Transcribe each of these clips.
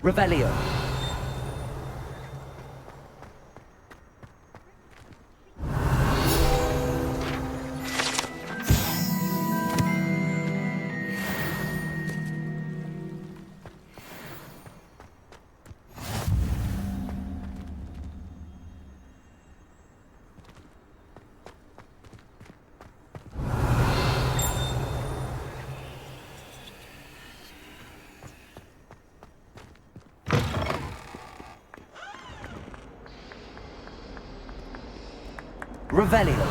Revelio. Revelio.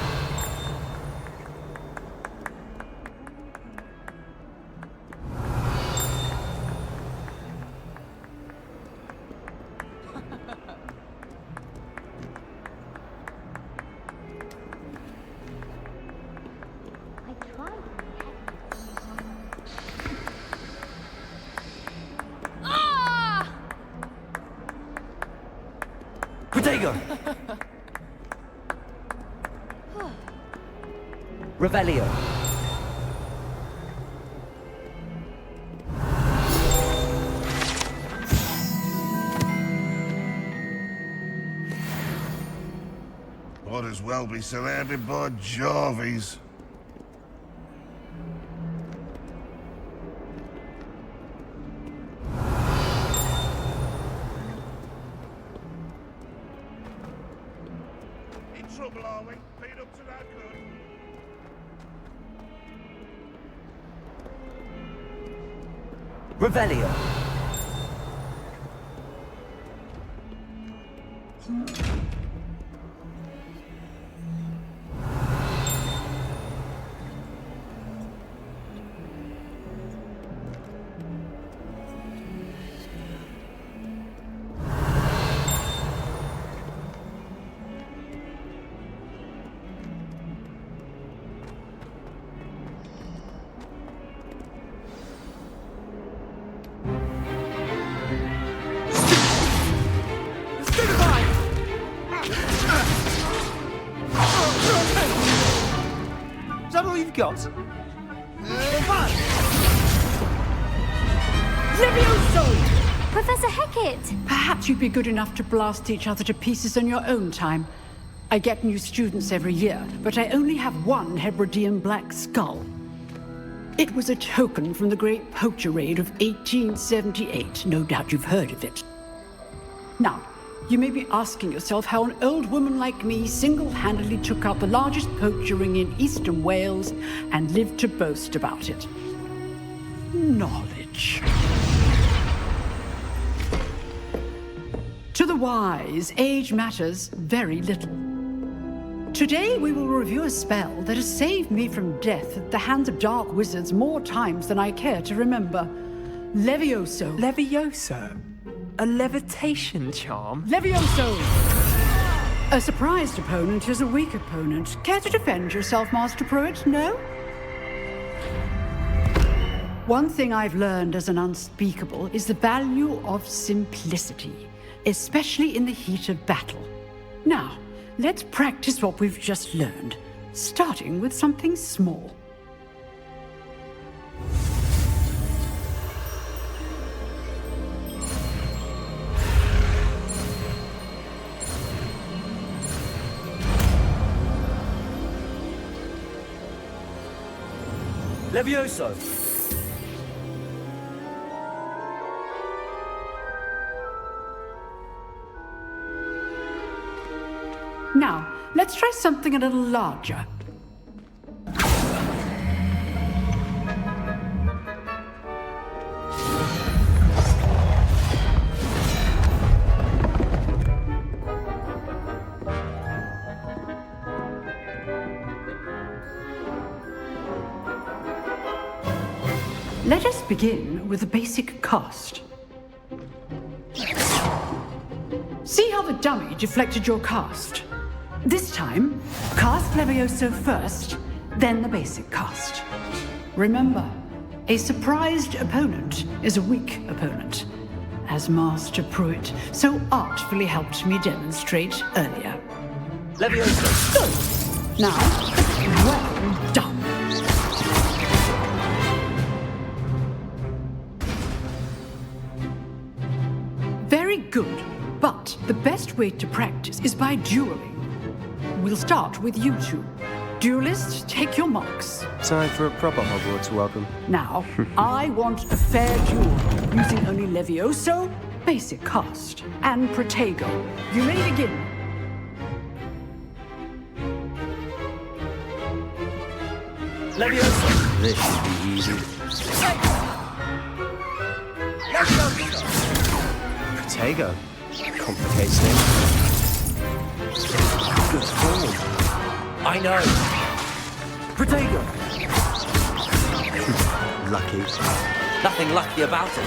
Protego. Revelio. Might as well be surrounded by Jarvies. In trouble, are we? Been up to no good. Revelio. Is that all you've got? Levioso! Professor Hecat! Perhaps you'd be good enough to blast each other to pieces on your own time. I get new students every year, but I only have one Hebridean black skull. It was a token from the Great Poacher Raid of 1878. No doubt you've heard of it. Now, you may be asking yourself how an old woman like me single-handedly took out the largest poacher ring in eastern Wales and lived to boast about it. Knowledge. To the wise, age matters very little. Today we will review a spell that has saved me from death at the hands of dark wizards more times than I care to remember. Levioso. Levioso? A levitation charm? Levioso! A surprised opponent is a weak opponent. Care to defend yourself, Master Pruitt? No? One thing I've learned as an unspeakable is the value of simplicity, especially in the heat of battle. Now, let's practice what we've just learned, starting with something small. Levioso. Now, let's try something a little larger. Let us begin with the basic cast. See how the dummy deflected your cast? This time, cast Levioso first, then the basic cast. Remember, a surprised opponent is a weak opponent, as Master Pruitt so artfully helped me demonstrate earlier. Levioso. Now, well done. Very good. But the best way to practice is by dueling. We'll start with you two. Duelists, take your marks. Time for a proper Hogwarts welcome. Now, I want a fair duel, using only Levioso, basic cast, and Protego. You may begin. Levioso! This should be easy. Protego. Complicates things. Good form. I know! Protego! Lucky. Nothing lucky about it.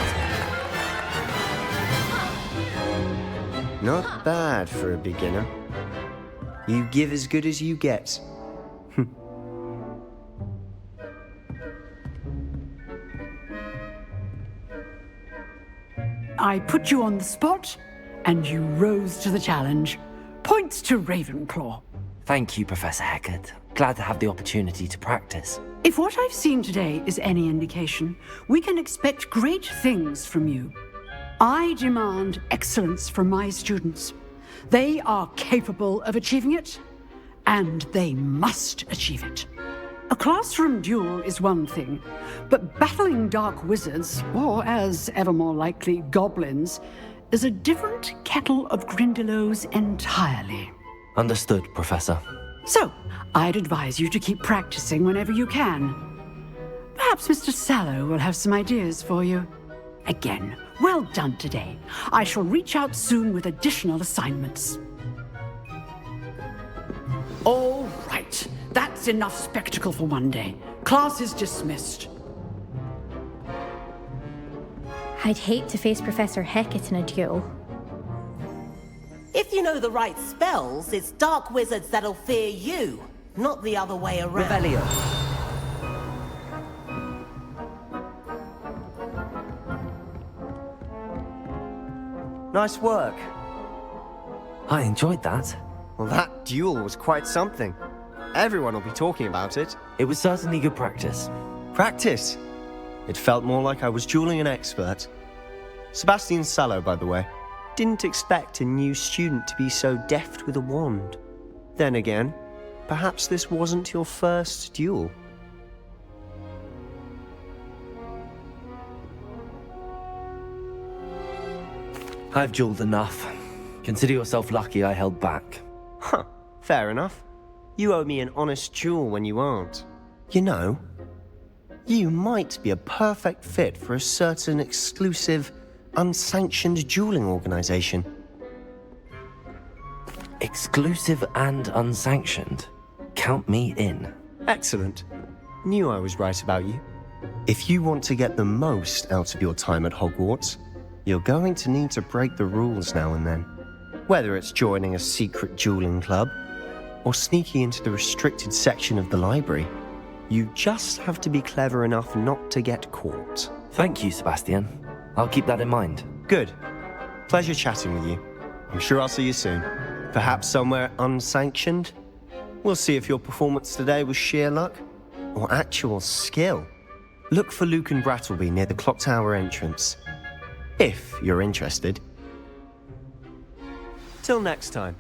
Not bad for a beginner. You give as good as you get. I put you on the spot, and you rose to the challenge. Points to Ravenclaw. Thank you, Professor Hecat. Glad to have the opportunity to practice. If what I've seen today is any indication, we can expect great things from you. I demand excellence from my students. They are capable of achieving it, and they must achieve it. A classroom duel is one thing, but battling dark wizards, or as ever more likely, goblins, is a different kettle of Grindylows entirely. Understood, Professor. So, I'd advise you to keep practicing whenever you can. Perhaps Mr. Sallow will have some ideas for you. Again, well done today. I shall reach out soon with additional assignments. All right. That's enough spectacle for one day. Class is dismissed. I'd hate to face Professor Hecat in a duel. If you know the right spells, it's dark wizards that'll fear you, not the other way around. Revelio. Nice work. I enjoyed that. Well, that duel was quite something. Everyone will be talking about it. It was certainly good practice. Practice. It felt more like I was dueling an expert. Sebastian Sallow, by the way. Didn't expect a new student to be so deft with a wand. Then again, perhaps this wasn't your first duel. I've dueled enough. Consider yourself lucky I held back. Huh, fair enough. You owe me an honest duel when you aren't. You know, you might be a perfect fit for a certain exclusive, unsanctioned dueling organization. Exclusive and unsanctioned. Count me in. Excellent. Knew I was right about you. If you want to get the most out of your time at Hogwarts, you're going to need to break the rules now and then. Whether it's joining a secret dueling club, or sneaking into the restricted section of the library, you just have to be clever enough not to get caught. Thank you, Sebastian. I'll keep that in mind. Good. Pleasure chatting with you. I'm sure I'll see you soon. Perhaps somewhere unsanctioned? We'll see if your performance today was sheer luck or actual skill. Look for Lucan Brattleby near the clock tower entrance. If you're interested. Till next time.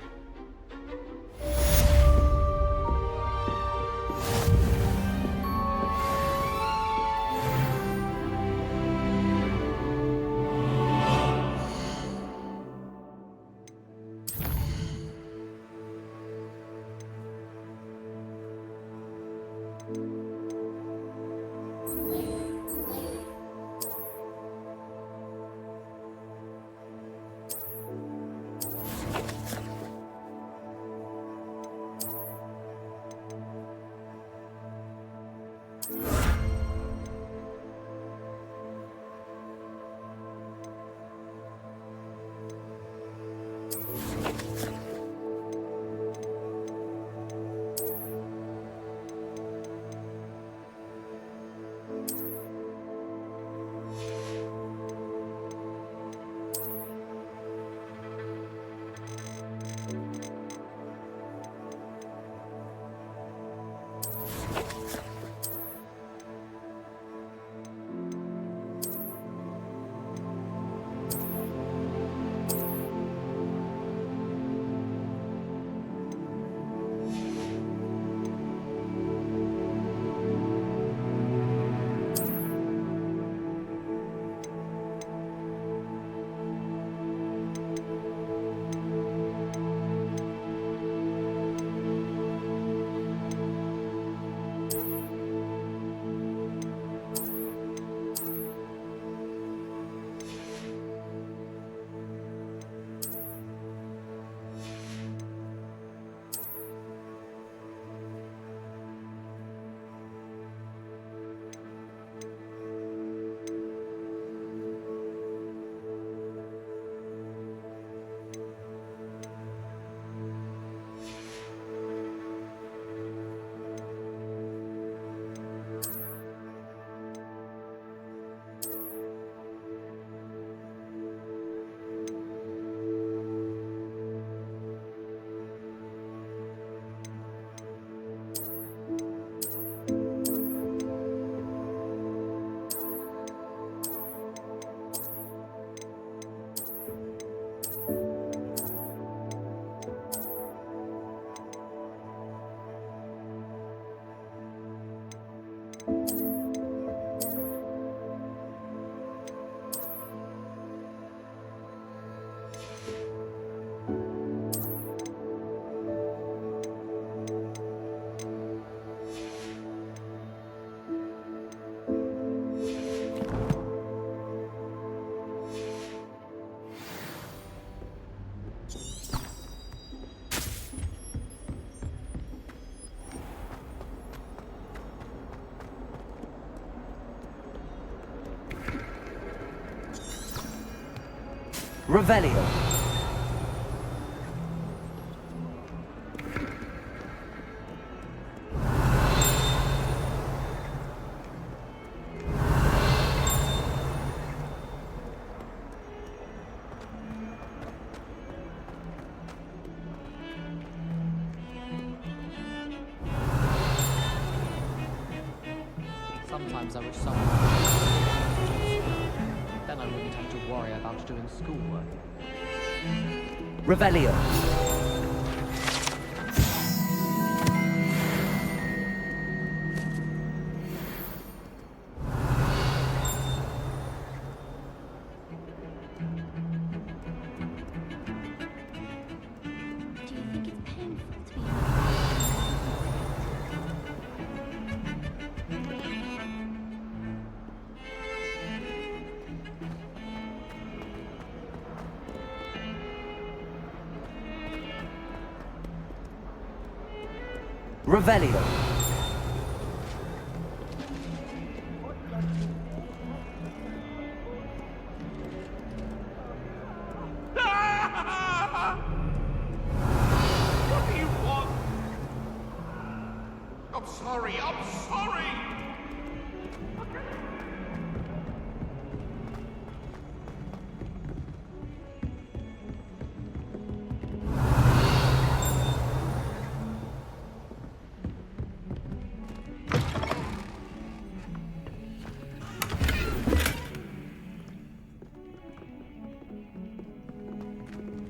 Revelio. Sometimes I wish someone then I wouldn't have to worry about doing schoolwork. Revelio. Do you think it's painful to be Revelio. What do you want? I'm sorry, I'm sorry!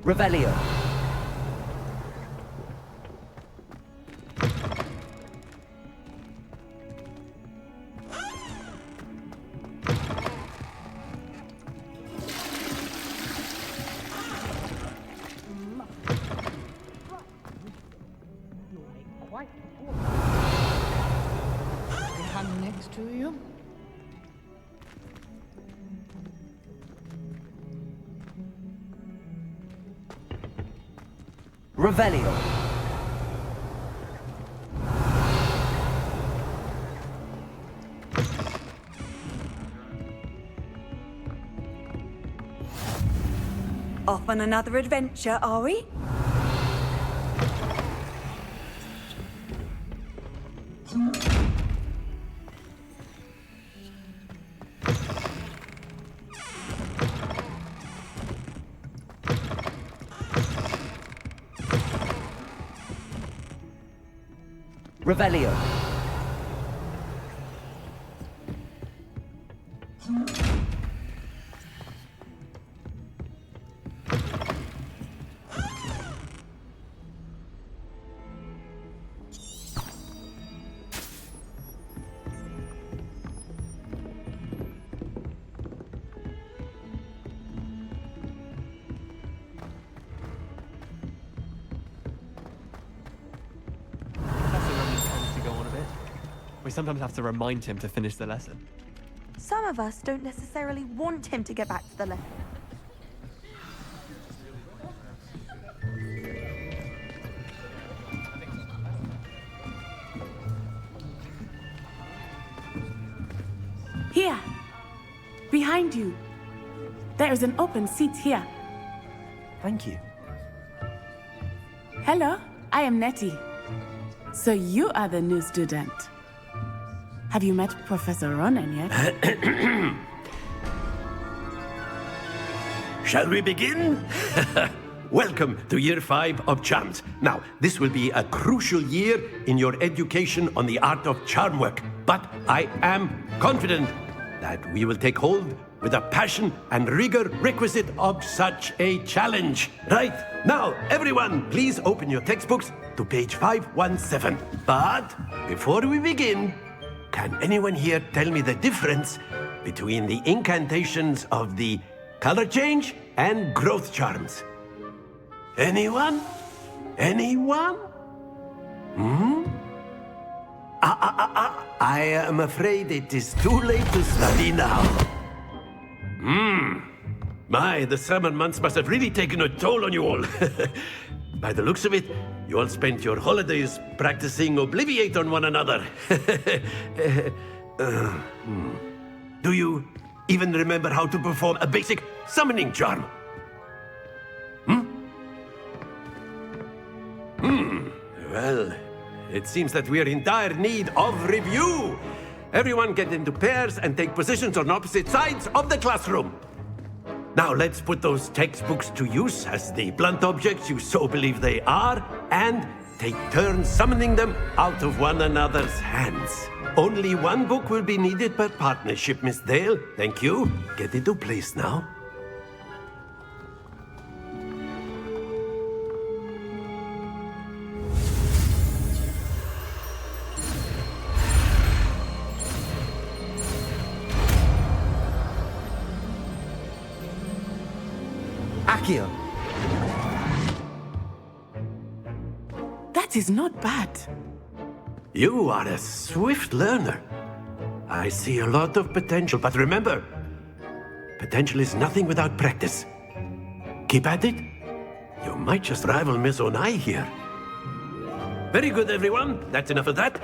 Revelio. Hand next to you. Revelio. Off on another adventure, are we? Revelio. We sometimes have to remind him to finish the lesson. Some of us don't necessarily want him to get back to the lesson. Here, behind you. There is an open seat here. Thank you. Hello, I am Nettie. So you are the new student. Have you met Professor Ronen yet? Shall we begin? Welcome to Year 5 of Charms. Now, this will be a crucial year in your education on the art of charm work, but I am confident that we will take hold with the passion and rigor requisite of such a challenge. Right, now, everyone, please open your textbooks to page 517. But before we begin, can anyone here tell me the difference between the incantations of the color change and growth charms? Anyone? Anyone? I am afraid it is too late to study now. My, the summer months must have really taken a toll on you all. By the looks of it, you all spent your holidays practicing Obliviate on one another. Do you even remember how to perform a basic summoning charm? Well, it seems that we are in dire need of review. Everyone get into pairs and take positions on opposite sides of the classroom. Now let's put those textbooks to use as the blunt objects you so believe they are, and take turns summoning them out of one another's hands. Only one book will be needed per partnership, Miss Dale. Thank you. Get into place now. Accio. That is not bad. You are a swift learner. I see a lot of potential, but remember, potential is nothing without practice. Keep at it. You might just rival Miss Onai here. Very good, everyone. That's enough of that.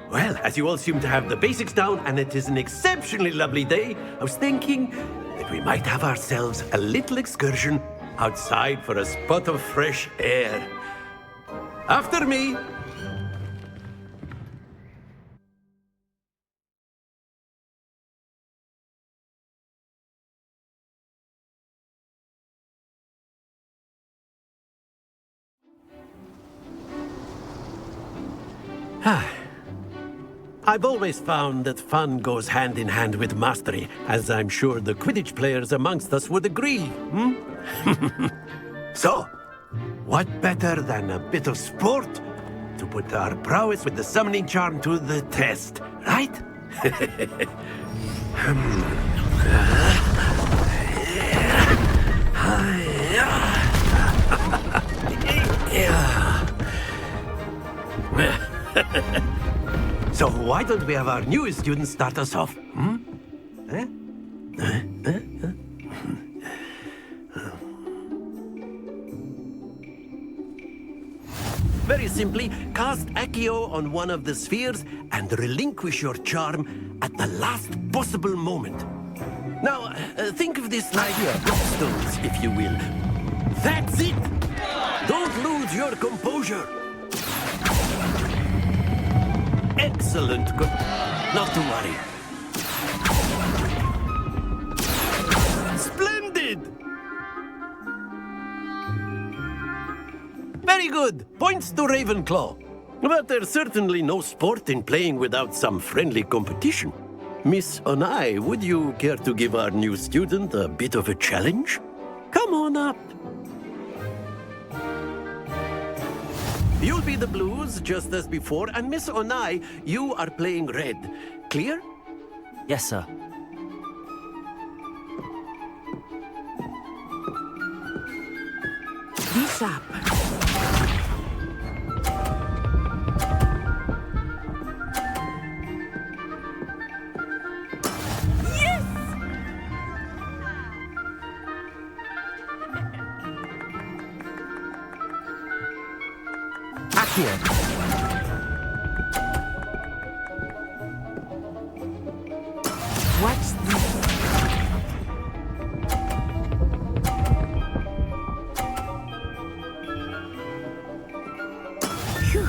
Well, as you all seem to have the basics down, and it is an exceptionally lovely day, I was thinking that we might have ourselves a little excursion outside for a spot of fresh air. After me. I've always found that fun goes hand in hand with mastery, as I'm sure the Quidditch players amongst us would agree, So, what better than a bit of sport to put our prowess with the summoning charm to the test, right? So why don't we have our newest student start us off? Very simply, cast Accio on one of the spheres and relinquish your charm at the last possible moment. Now, think of this like Gobstones, if you will. That's it! Don't lose your composure. Excellent. Not to worry. Splendid! Very good. Points to Ravenclaw. But there's certainly no sport in playing without some friendly competition. Miss Onai, would you care to give our new student a bit of a challenge? Come on up. You'll be the blues, just as before, and Miss Onai, you are playing red. Clear? Yes, sir. Be sharp. Accio. Watch this. Phew.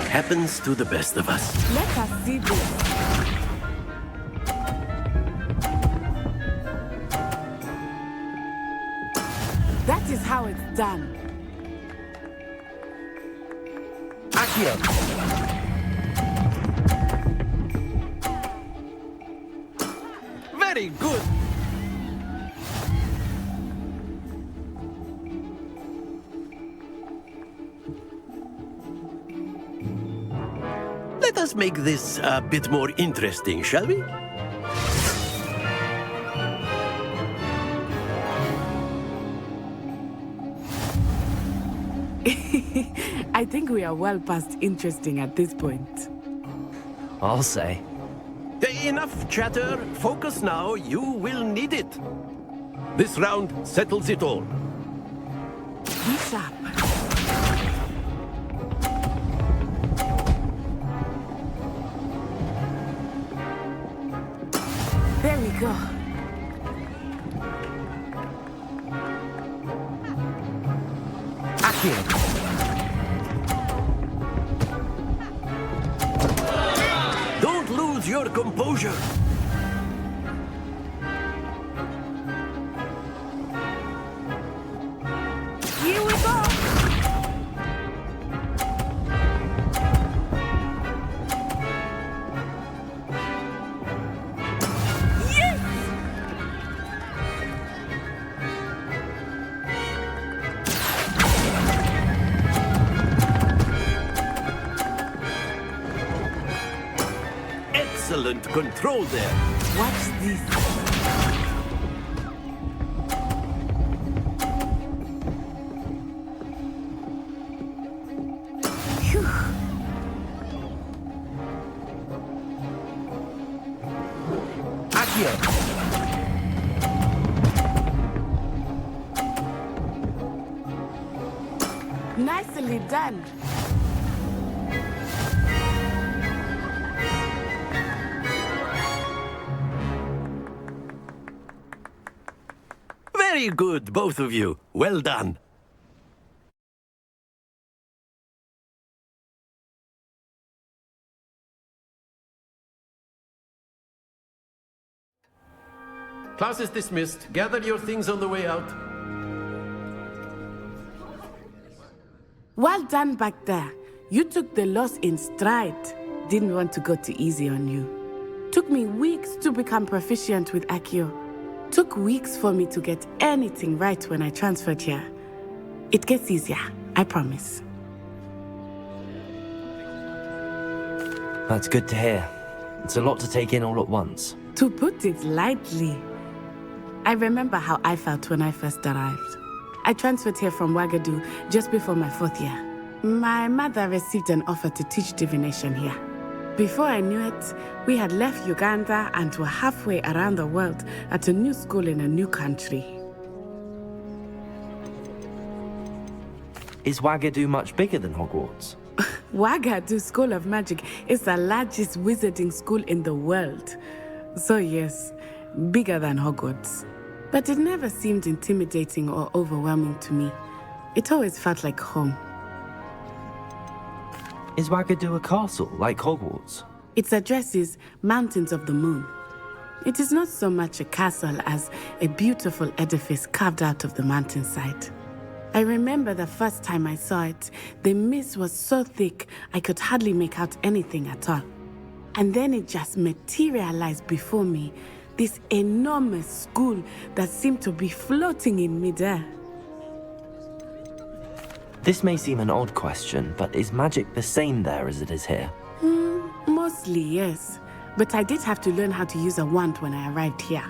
Happens to the best of us. Let us see this. That is how it's done. Accio. Very good. Let us make this a bit more interesting, shall we? I think we are well past interesting at this point. I'll say. Enough chatter. Focus now. You will need it. This round settles it all. Be sharp. go. Accio! Don't lose your composure. Here we go. Excellent control there. Watch this. Phew. Accio! Nicely done. Very good, both of you. Well done. Class is dismissed. Gather your things on the way out. Well done back there. You took the loss in stride. Didn't want to go too easy on you. Took me weeks to become proficient with Accio. Took weeks for me to get anything right when I transferred here. It gets easier, I promise. That's good to hear. It's a lot to take in all at once. To put it lightly, I remember how I felt when I first arrived. I transferred here from Wagadu just before my 4th year. My mother received an offer to teach divination here. Before I knew it, we had left Uganda and were halfway around the world at a new school in a new country. Is Wagadu much bigger than Hogwarts? Wagadu School of Magic is the largest wizarding school in the world. So yes, bigger than Hogwarts. But it never seemed intimidating or overwhelming to me. It always felt like home. Is Wagadu a castle, like Hogwarts? Its address is Mountains of the Moon. It is not so much a castle as a beautiful edifice carved out of the mountainside. I remember the first time I saw it, the mist was so thick I could hardly make out anything at all. And then it just materialized before me, this enormous school that seemed to be floating in midair. This may seem an odd question, but is magic the same there as it is here? Mostly, yes. But I did have to learn how to use a wand when I arrived here.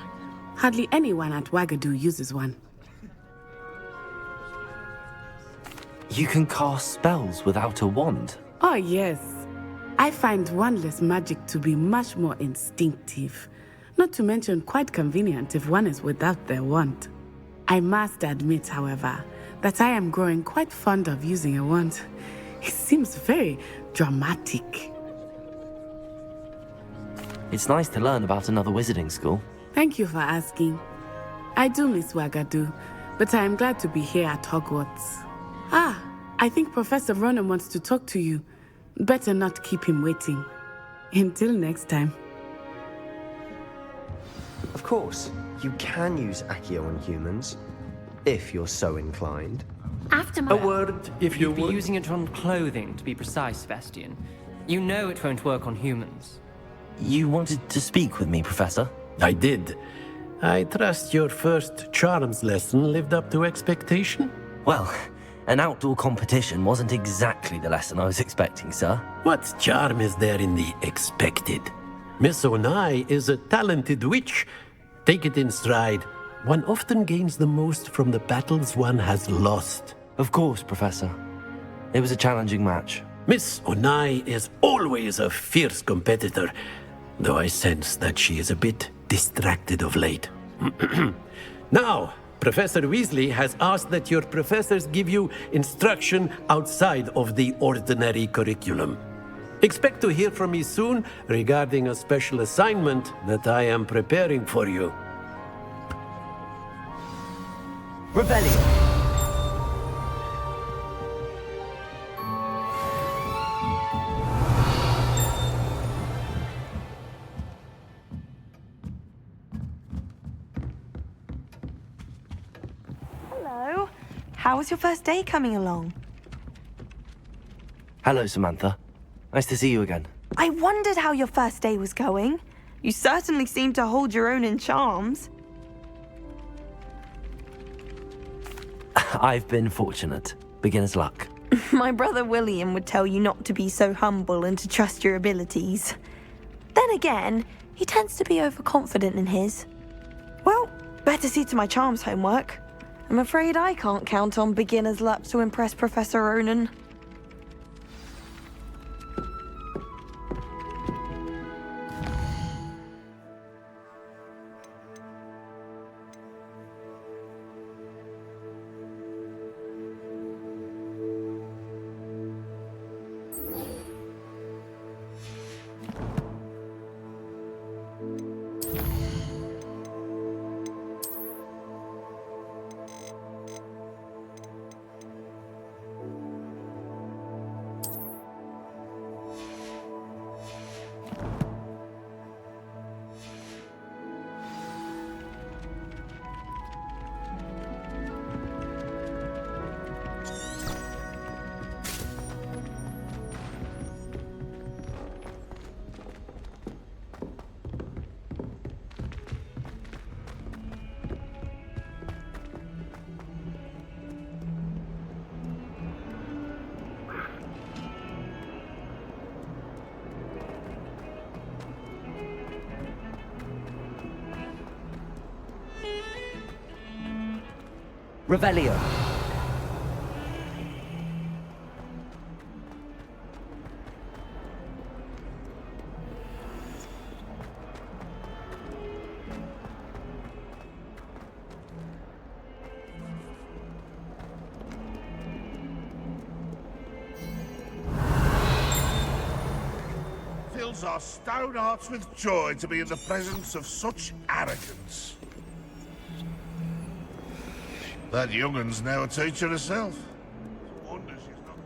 Hardly anyone at Wagadu uses one. You can cast spells without a wand? Oh, yes. I find wandless magic to be much more instinctive. Not to mention quite convenient if one is without their wand. I must admit, however, that I am growing quite fond of using a wand. It seems very dramatic. It's nice to learn about another wizarding school. Thank you for asking. I do miss Wagadu, but I am glad to be here at Hogwarts. I think Professor Ronen wants to talk to you. Better not keep him waiting. Until next time. Of course, you can use Accio on humans, if you're so inclined. After my... A word, if you You'd be would. using it on clothing, to be precise, Sebastian. You know it won't work on humans. You wanted to speak with me, Professor? I did. I trust your first charms lesson lived up to expectation? Well, an outdoor competition wasn't exactly the lesson I was expecting, sir. What charm is there in the expected? Miss Onai is a talented witch. Take it in stride. One often gains the most from the battles one has lost. Of course, Professor. It was a challenging match. Miss Onai is always a fierce competitor, though I sense that she is a bit distracted of late. Now, Professor Weasley has asked that your professors give you instruction outside of the ordinary curriculum. Expect to hear from me soon regarding a special assignment that I am preparing for you. Revelio. Hello. How was your first day coming along? Hello, Samantha. Nice to see you again. I wondered how your first day was going. You certainly seem to hold your own in charms. I've been fortunate. Beginner's luck. My brother William would tell you not to be so humble and to trust your abilities. Then again, he tends to be overconfident in his. Well, better see to my charms homework. I'm afraid I can't count on beginner's luck to impress Professor Ronen. Revelio. Fills our stone hearts with joy to be in the presence of such arrogance. That young'un's now a teacher herself. Wonder she's not...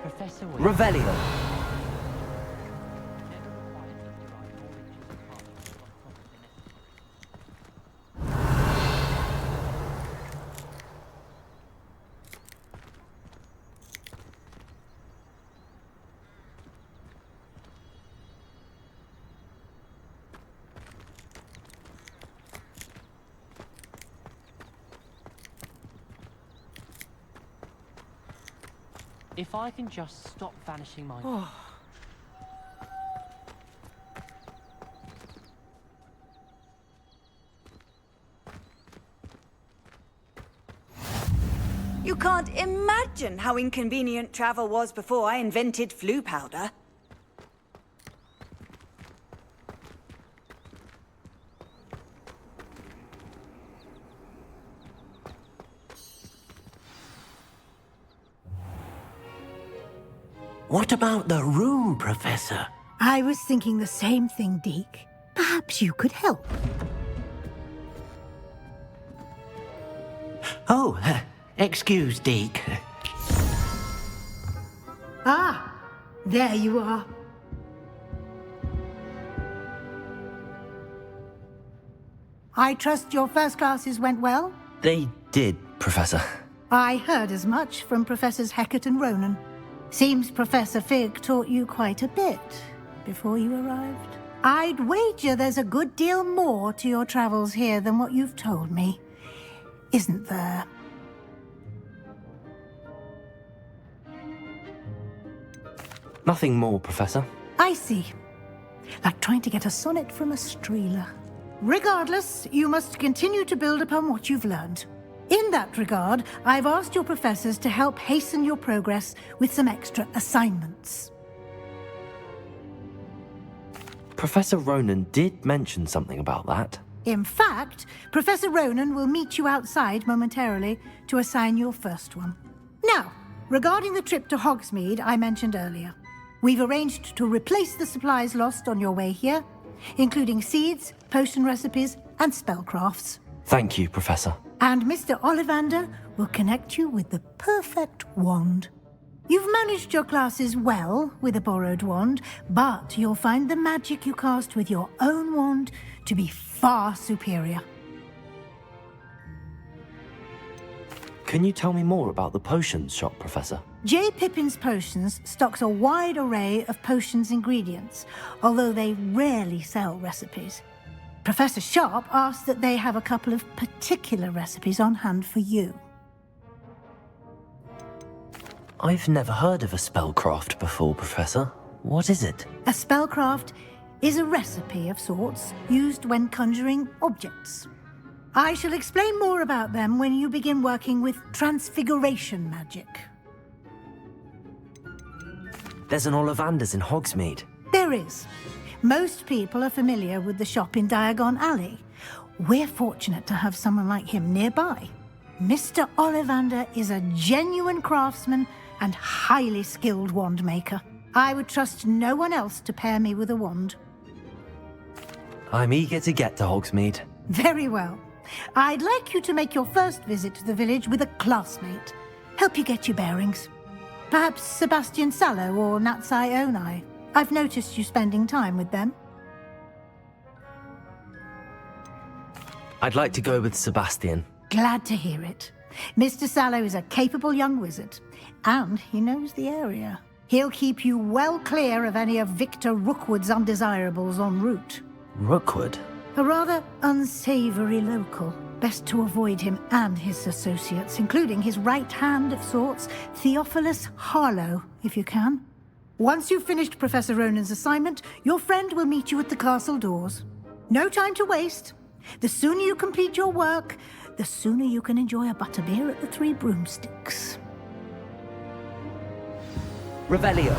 Professor Revelio. If I can just stop vanishing my... You can't imagine how inconvenient travel was before I invented flu powder. What about the room, Professor? I was thinking the same thing, Deke. Perhaps you could help. Oh, excuse, Deke. Ah, there you are. I trust your first classes went well? They did, Professor. I heard as much from Professors Hecat and Ronen. Seems Professor Fig taught you quite a bit before you arrived. I'd wager there's a good deal more to your travels here than what you've told me. Isn't there? Nothing more, Professor. I see. Like trying to get a sonnet from a streeler. Regardless, you must continue to build upon what you've learned. In that regard, I've asked your professors to help hasten your progress with some extra assignments. Professor Ronen did mention something about that. In fact, Professor Ronen will meet you outside momentarily to assign your first one. Now, regarding the trip to Hogsmeade I mentioned earlier, we've arranged to replace the supplies lost on your way here, including seeds, potion recipes, and spellcrafts. Thank you, Professor. And Mr. Ollivander will connect you with the perfect wand. You've managed your classes well with a borrowed wand, but you'll find the magic you cast with your own wand to be far superior. Can you tell me more about the potions shop, Professor? J. Pippin's Potions stocks a wide array of potions ingredients, although they rarely sell recipes. Professor Sharp asked that they have a couple of particular recipes on hand for you. I've never heard of a spellcraft before, Professor. What is it? A spellcraft is a recipe of sorts used when conjuring objects. I shall explain more about them when you begin working with transfiguration magic. There's an Ollivanders in Hogsmeade. There is. Most people are familiar with the shop in Diagon Alley. We're fortunate to have someone like him nearby. Mr. Ollivander is a genuine craftsman and highly skilled wand maker. I would trust no one else to pair me with a wand. I'm eager to get to Hogsmeade. Very well. I'd like you to make your first visit to the village with a classmate. Help you get your bearings. Perhaps Sebastian Sallow or Natsai Onai. I've noticed you spending time with them. I'd like to go with Sebastian. Glad to hear it. Mr. Sallow is a capable young wizard, and he knows the area. He'll keep you well clear of any of Victor Rookwood's undesirables en route. Rookwood? A rather unsavory local. Best to avoid him and his associates, including his right hand of sorts, Theophilus Harlow, if you can. Once you've finished Professor Ronen's assignment, your friend will meet you at the castle doors. No time to waste. The sooner you complete your work, the sooner you can enjoy a butterbeer at the Three Broomsticks. Revelio.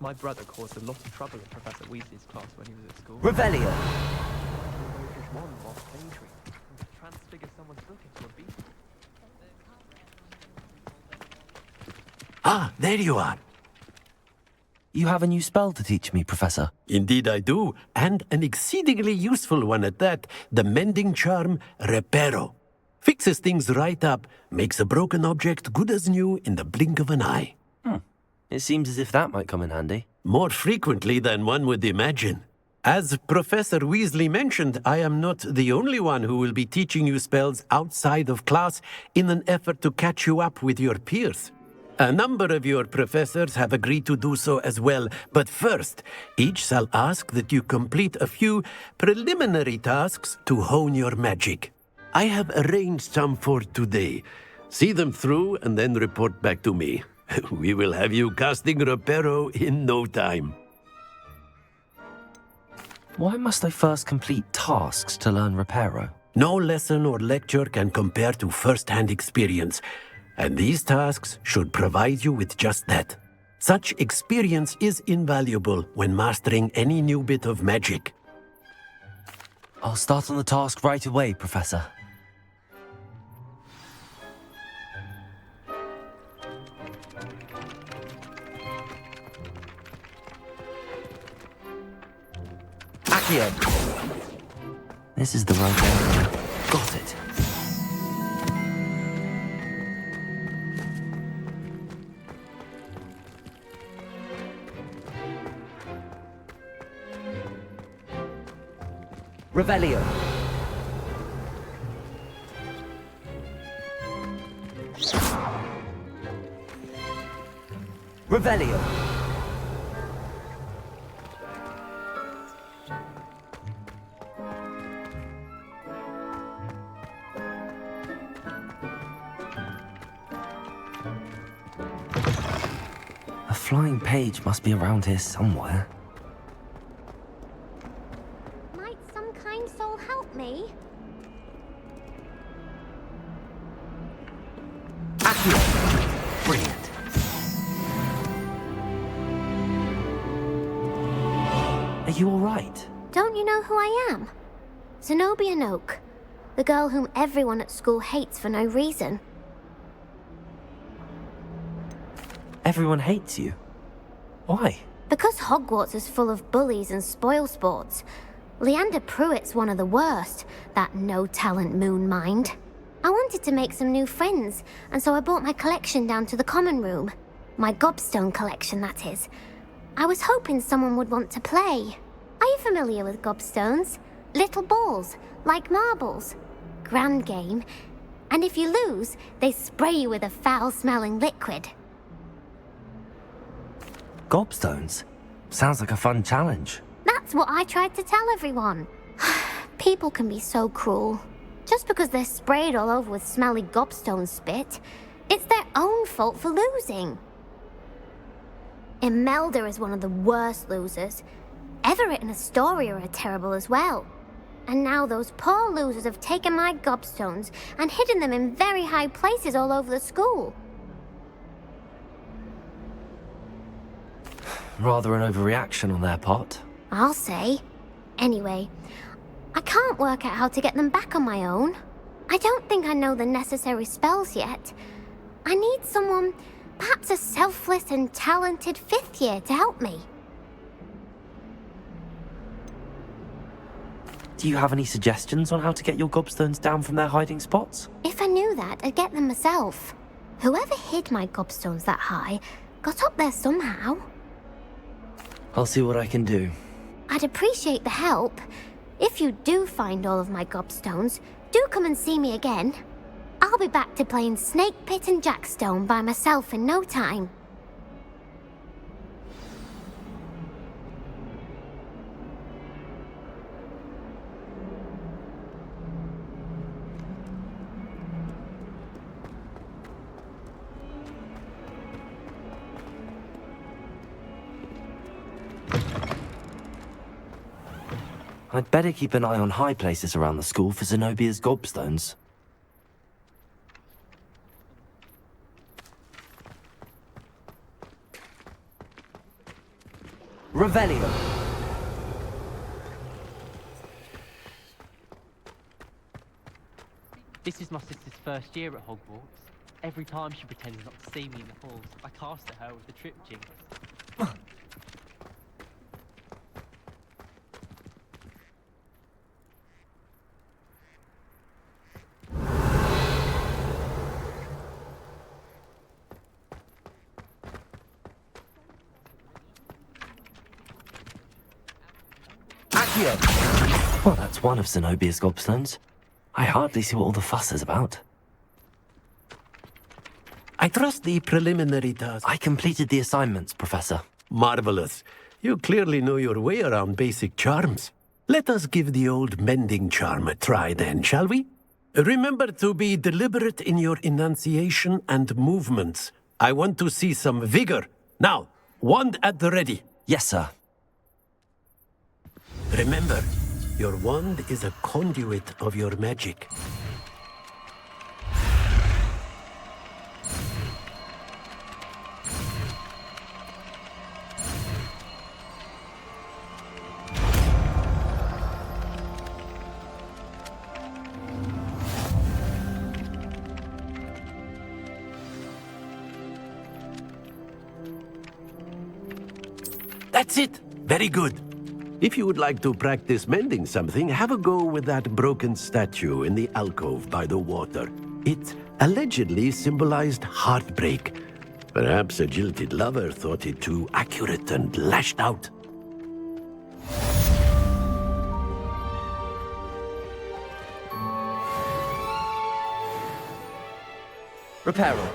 My brother caused a lot of trouble in Professor Weasley's class when he was at school. Revelio. One while daydreaming and transfigure someone's book into a beast. Ah, there you are. You have a new spell to teach me, Professor. Indeed I do, and an exceedingly useful one at that, the mending charm Reparo. Fixes things right up, makes a broken object good as new in the blink of an eye. It seems as if that might come in handy. More frequently than one would imagine. As Professor Weasley mentioned, I am not the only one who will be teaching you spells outside of class in an effort to catch you up with your peers. A number of your professors have agreed to do so as well, but first, each shall ask that you complete a few preliminary tasks to hone your magic. I have arranged some for today. See them through and then report back to me. We will have you casting Reparo in no time. Why must I first complete tasks to learn Reparo? No lesson or lecture can compare to first-hand experience, and these tasks should provide you with just that. Such experience is invaluable when mastering any new bit of magic. I'll start on the task right away, Professor. Accio. This is the right area. Got it. Revelio. Revelio. A flying page must be around here somewhere. Might some kind soul help me? Accio! Brilliant. Are you alright? Don't you know who I am? Zenobia Noke, the girl whom everyone at school hates for no reason. Everyone hates you. Why? Because Hogwarts is full of bullies and spoilsports. Leander Pruitt's one of the worst, that no-talent moon mind. I wanted to make some new friends, and so I brought my collection down to the common room. My Gobstone collection, that is. I was hoping someone would want to play. Are you familiar with Gobstones? Little balls, like marbles. Grand game. And if you lose, they spray you with a foul-smelling liquid. Gobstones? Sounds like a fun challenge. That's what I tried to tell everyone. People can be so cruel. Just because they're sprayed all over with smelly gobstone spit, it's their own fault for losing. Imelda is one of the worst losers. Everett and Astoria are terrible as well. And now those poor losers have taken my gobstones and hidden them in very high places all over the school. Rather an overreaction on their part. I'll say. Anyway, I can't work out how to get them back on my own. I don't think I know the necessary spells yet. I need someone, perhaps a selfless and talented fifth year to help me. Do you have any suggestions on how to get your gobstones down from their hiding spots? If I knew that, I'd get them myself. Whoever hid my gobstones that high got up there somehow. I'll see what I can do. I'd appreciate the help. If you do find all of my gobstones, do come and see me again. I'll be back to playing Snake Pit and Jackstone by myself in no time. I'd better keep an eye on high places around the school for Zenobia's gobstones. Revelio. This is my sister's first year at Hogwarts. Every time she pretends not to see me in the halls, I cast at her with the trip jinx. Accio! Well, that's one of Zenobia's gobstones. I hardly see what all the fuss is about. I trust the preliminary task. I completed the assignments, Professor. Marvelous. You clearly know your way around basic charms. Let us give the old mending charm a try then, shall we? Remember to be deliberate in your enunciation and movements. I want to see some vigor. Now, wand at the ready. Yes, sir. Remember, your wand is a conduit of your magic. That's it! Very good. If you would like to practice mending something, have a go with that broken statue in the alcove by the water. It allegedly symbolized heartbreak. Perhaps a jilted lover thought it too accurate and lashed out. Reparo.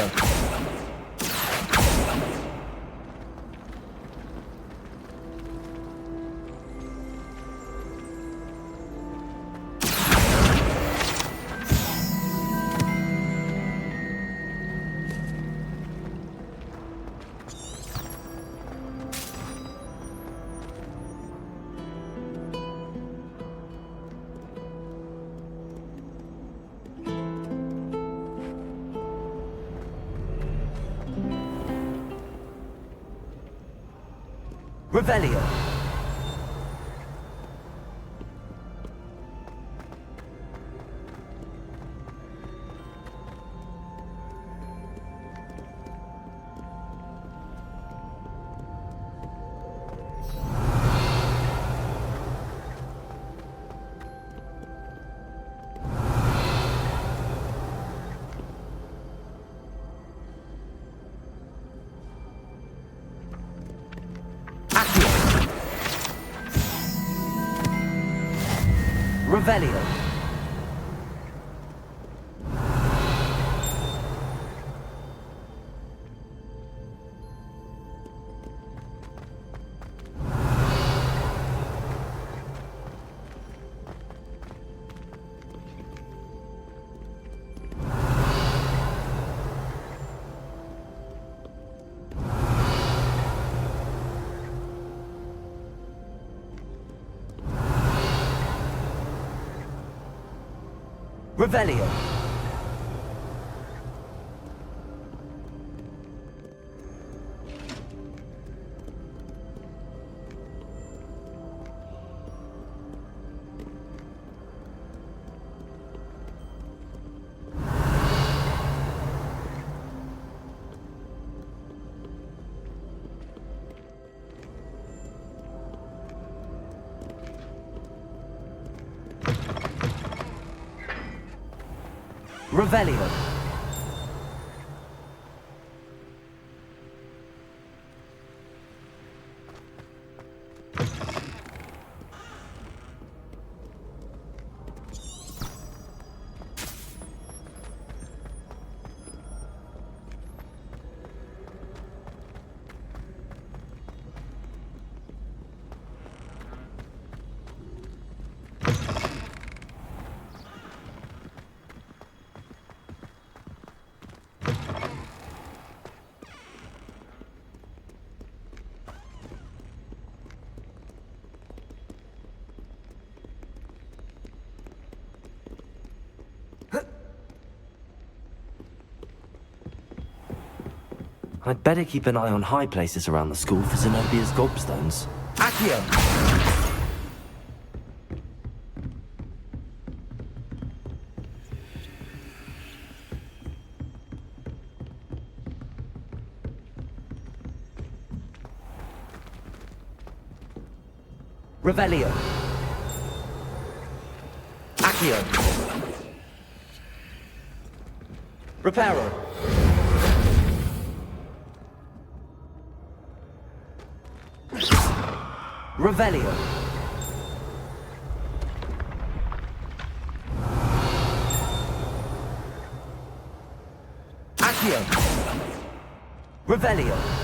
Accio. Revelio. Revelio. Revelio. Revelio. I'd better keep an eye on high places around the school for Zenobia's Gobstones. Accio! Revelio. Accio. Reparo. Revelio. Accio. Revelio.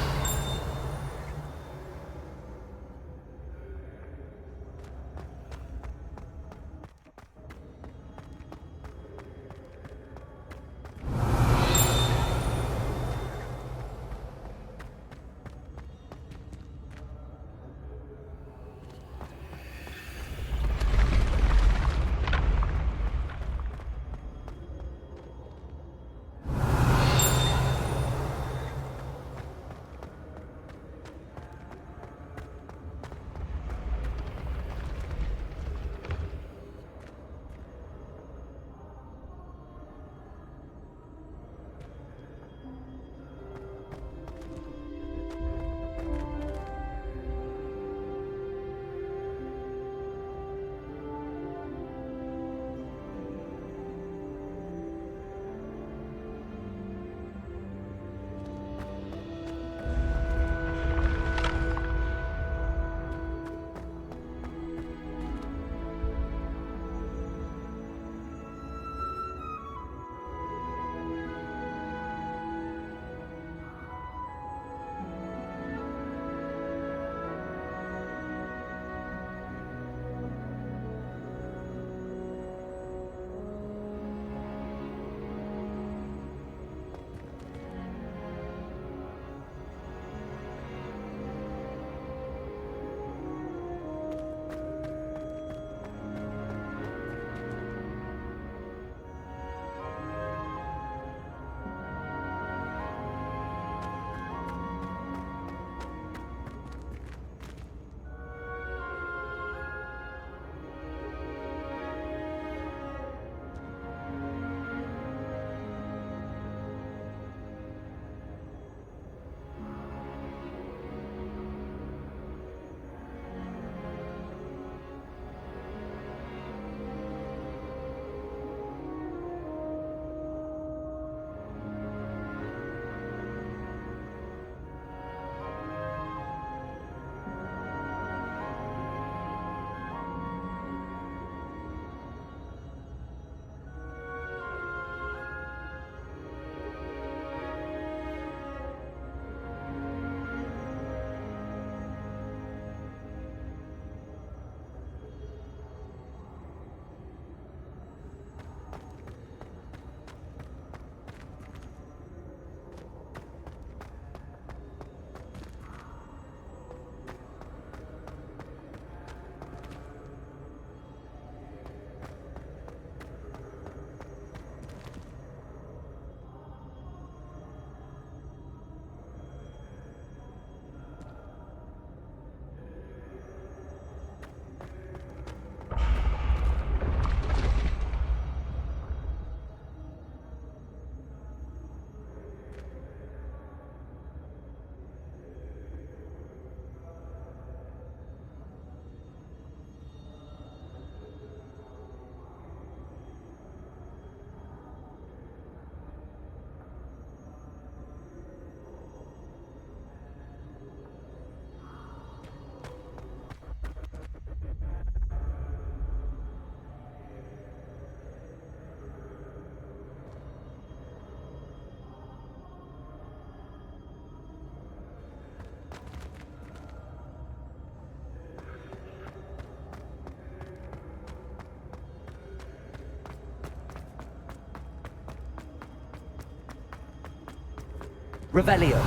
Revelio.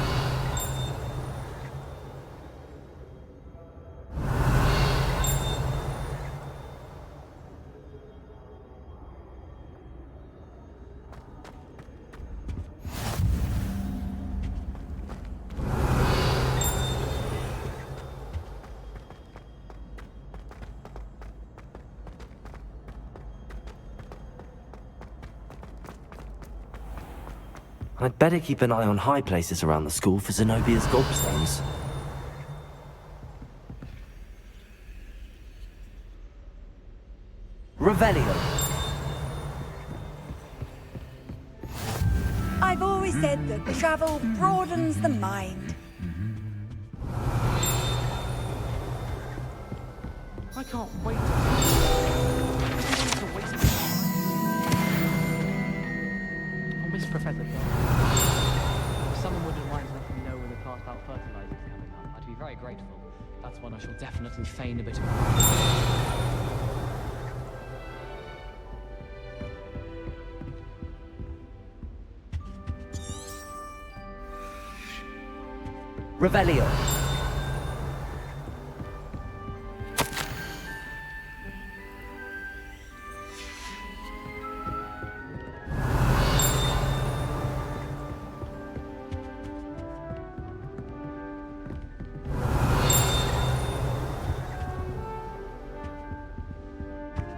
I'd better keep an eye on high places around the school for Zenobia's Gobstones. Revelio. I've always said that travel broadens the mind. I can't wait to waste my time. I'll miss Professor Dodd. If someone wouldn't mind letting me know when the cast out fertilizer is coming up, I'd be very grateful. That's one I shall definitely feign a bit of. Revelio.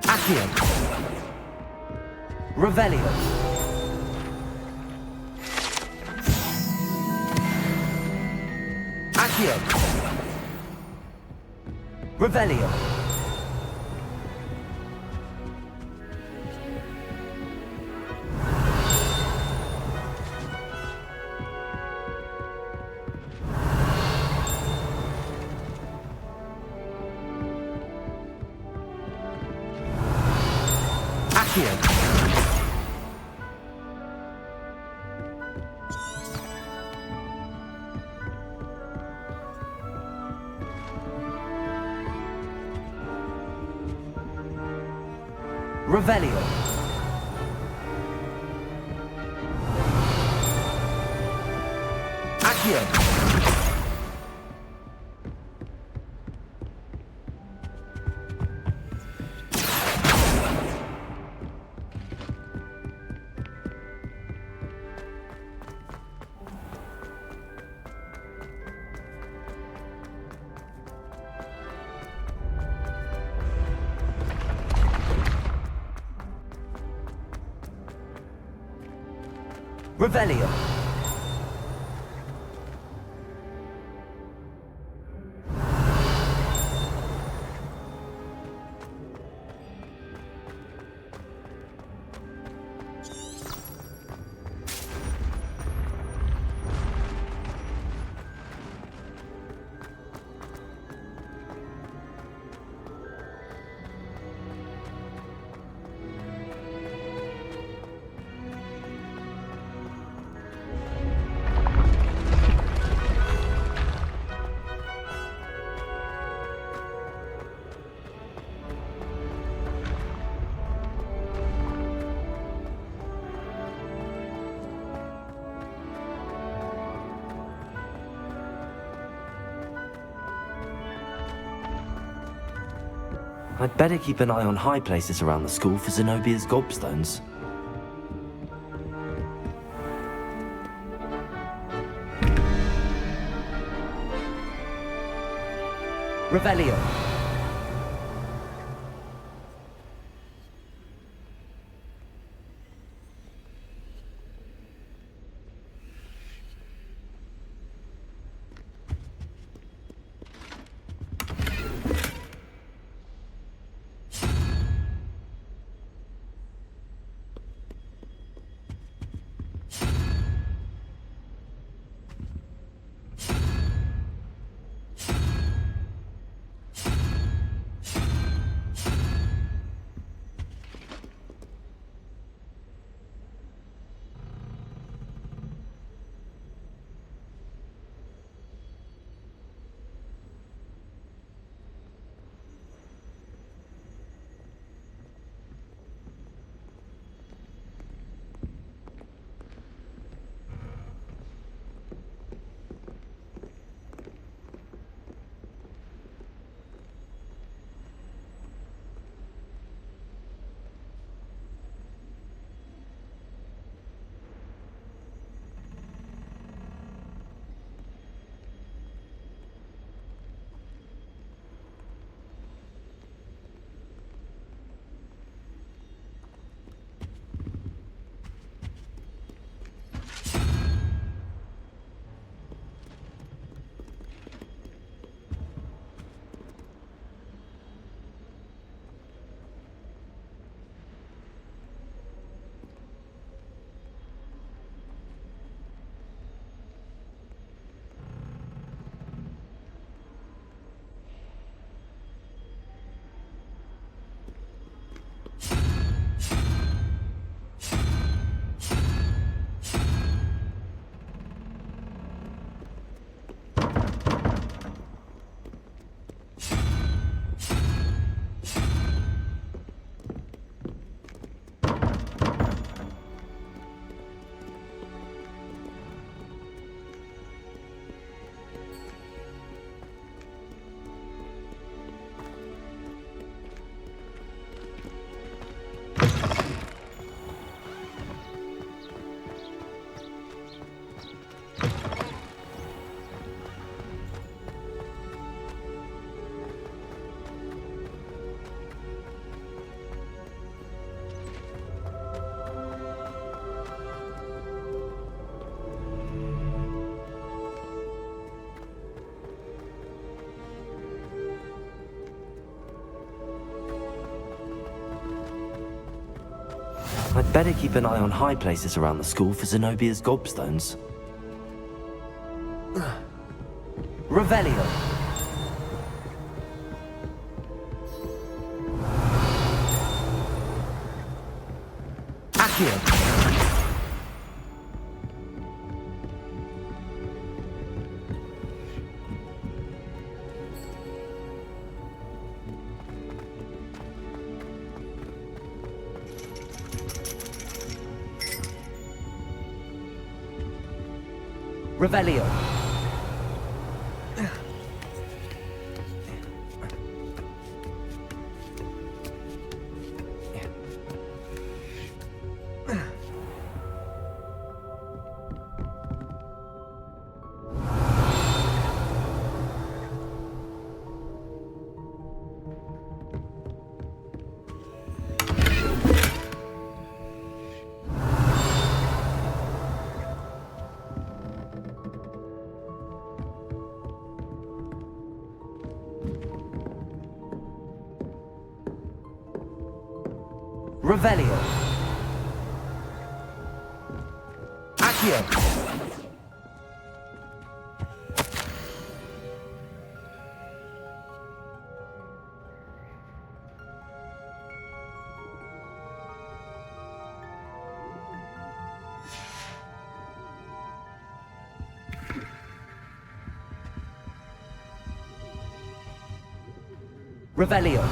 Accio. Revelio. Accio. Revelio. Accio. Revelio. Accio. Revelio. I'd better keep an eye on high places around the school for Zenobia's Gobstones. Revelio. I'd better keep an eye on high places around the school for Zenobia's gobstones. Revelio. Accio. Revelio. Revelio. Accio. Revelio.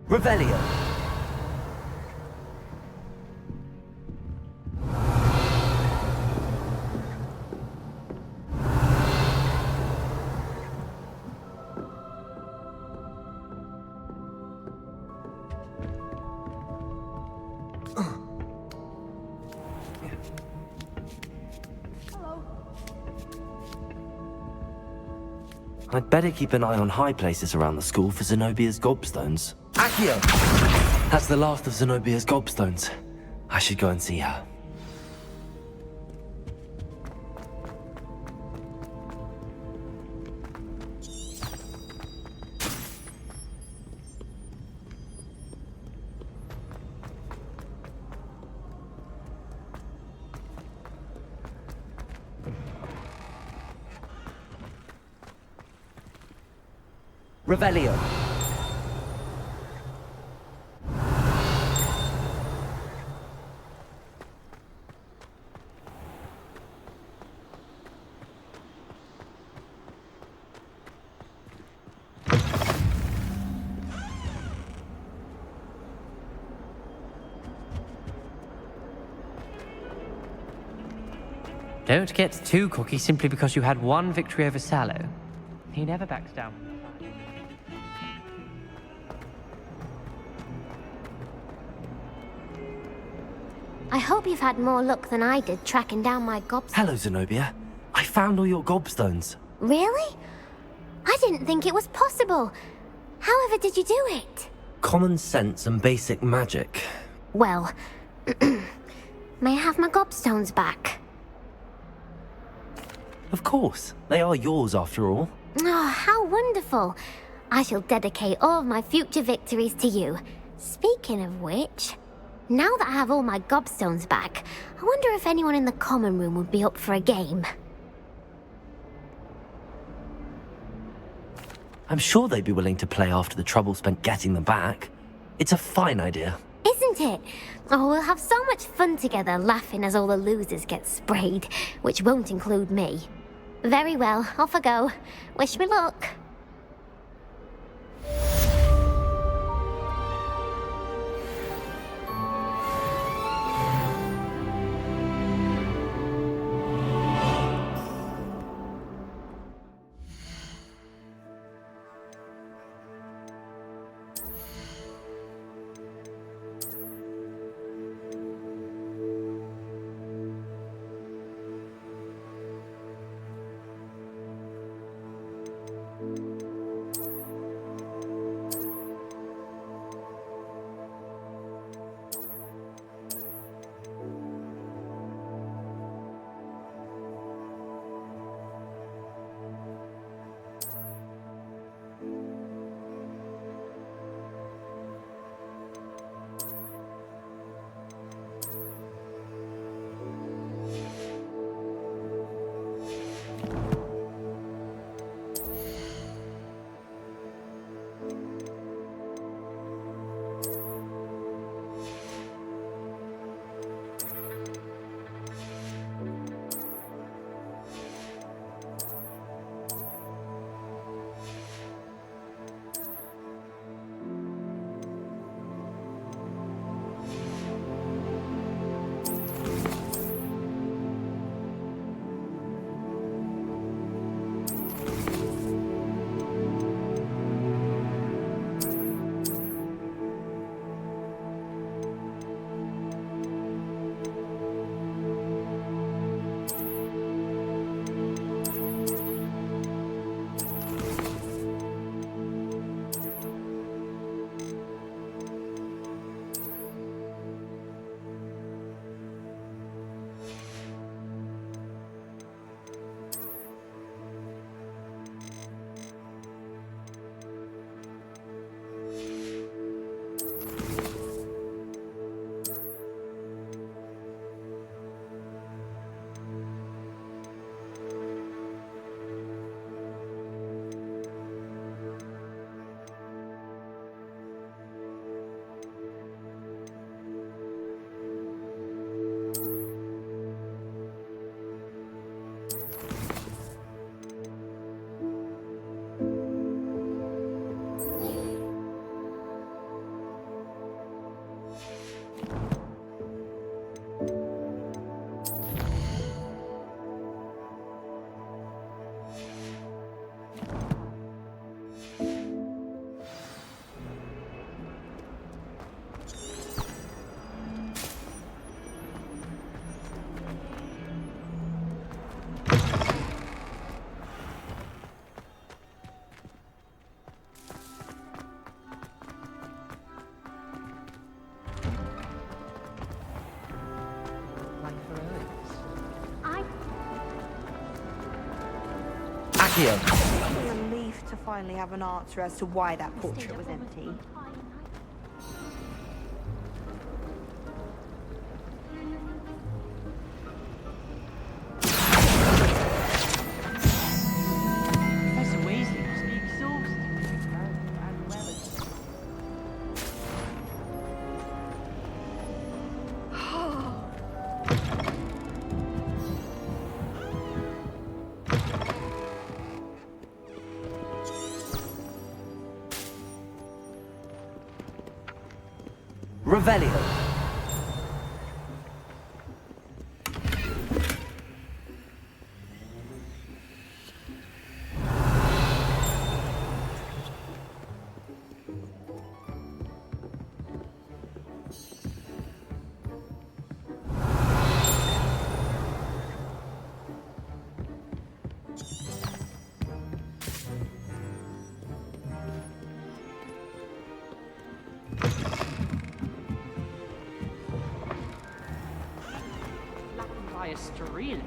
Revelio. I'd better keep an eye on high places around the school for Zenobia's gobstones. Accio! That's the last of Zenobia's gobstones. I should go and see her. Revelio. Don't get too cocky simply because you had one victory over Sallow. He never backs down. I hope you've had more luck than I did tracking down my gobstones. Hello, Zenobia. I found all your gobstones. Really? I didn't think it was possible. However did you do it? Common sense and basic magic. Well, may I have my gobstones back? Of course. They are yours after all. Oh, how wonderful. I shall dedicate all of my future victories to you. Speaking of which, now that I have all my gobstones back, I wonder if anyone in the common room would be up for a game. I'm sure they'd be willing to play after the trouble spent getting them back. It's a fine idea. Isn't it? Oh, we'll have so much fun together laughing as all the losers get sprayed, which won't include me. Very well, off I go. Wish me luck. Accio! A relief to finally have an answer as to why that portrait was empty. Professor Weasley must be exhausted. And well Revelio! by a Strela.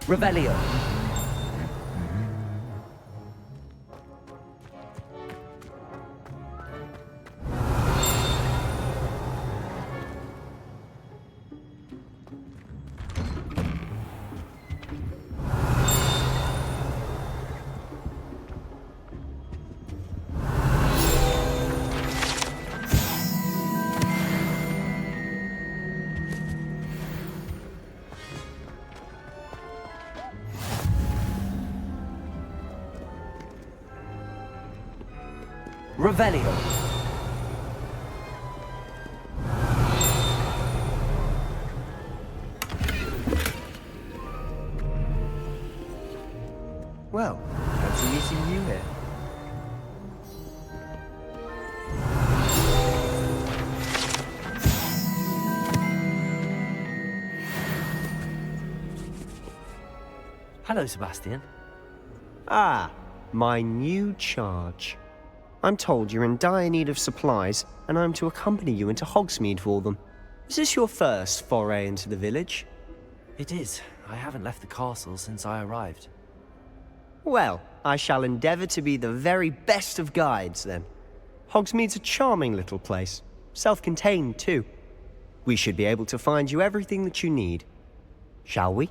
Revelio! Revelio! Well, fancy meeting you here. Hello, Sebastian. Ah, my new charge. I'm told you're in dire need of supplies, and I'm to accompany you into Hogsmeade for them. Is this your first foray into the village? It is. I haven't left the castle since I arrived. Well, I shall endeavour to be the very best of guides, then. Hogsmeade's a charming little place. Self-contained, too. We should be able to find you everything that you need. Shall we?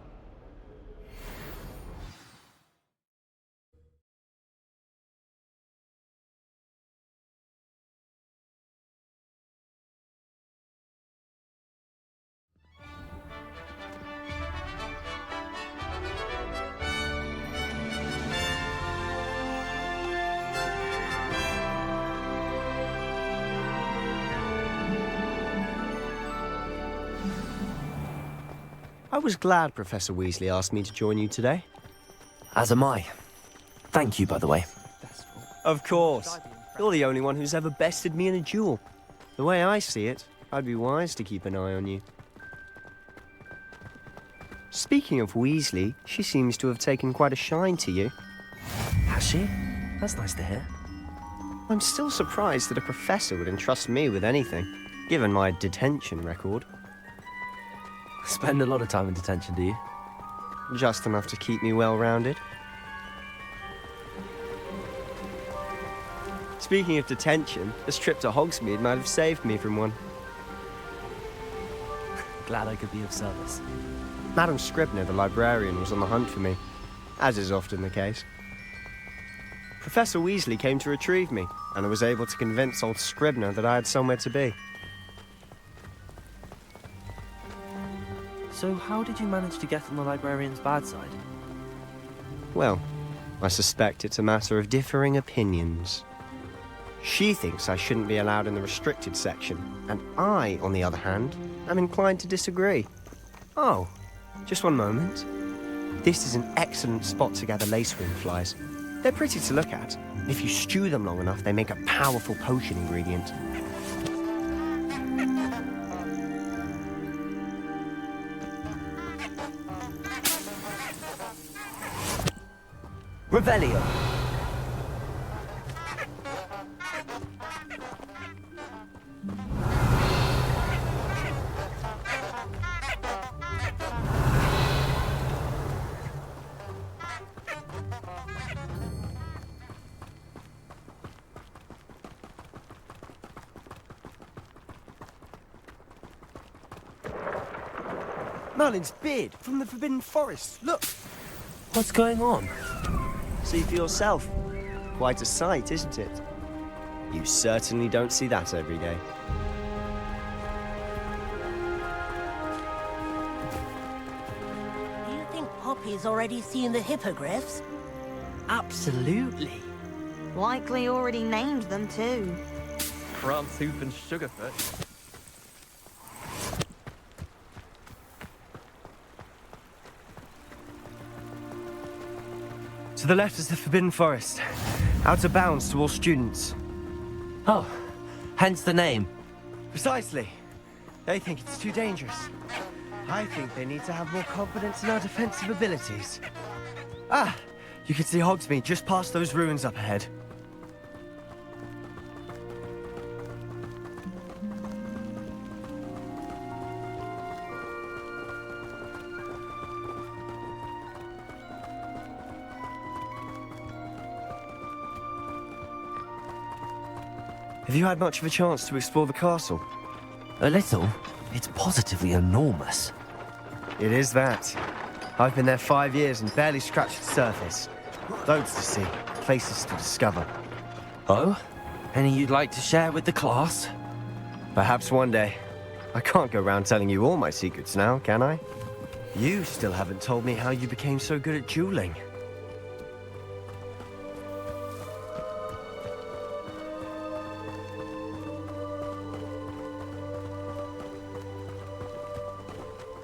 I was glad Professor Weasley asked me to join you today. As am I. Thank you, by the way. Of course. You're the only one who's ever bested me in a duel. The way I see it, I'd be wise to keep an eye on you. Speaking of Weasley, she seems to have taken quite a shine to you. Has she? That's nice to hear. I'm still surprised that a professor would entrust me with anything, given my detention record. Spend a lot of time in detention, do you? Just enough to keep me well-rounded. Speaking of detention, this trip to Hogsmeade might have saved me from one. Glad I could be of service. Madam Scribner, the librarian, was on the hunt for me, as is often the case. Professor Weasley came to retrieve me, and I was able to convince old Scribner that I had somewhere to be. So how did you manage to get on the librarian's bad side? Well, I suspect it's a matter of differing opinions. She thinks I shouldn't be allowed in the restricted section, and I, on the other hand, am inclined to disagree. Oh, just one moment. This is an excellent spot to gather lacewing flies. They're pretty to look at. If you stew them long enough, they make a powerful potion ingredient. Revelio! Merlin's beard from the Forbidden Forest. Look! What's going on? See for yourself. Quite a sight, isn't it? You certainly don't see that every day. Do you think Poppy's already seen the hippogriffs? Absolutely. Likely already named them too. Prantooth and Sugarfoot. To the left is the Forbidden Forest. Out of bounds to all students. Oh, hence the name. Precisely. They think it's too dangerous. I think they need to have more confidence in our defensive abilities. Ah, you can see Hogsmeade just past those ruins up ahead. Have you had much of a chance to explore the castle? A little. It's positively enormous. It is that. I've been there 5 years and barely scratched the surface. Loads to see, places to discover. Oh? Any you'd like to share with the class? Perhaps one day. I can't go around telling you all my secrets now, can I? You still haven't told me how you became so good at dueling.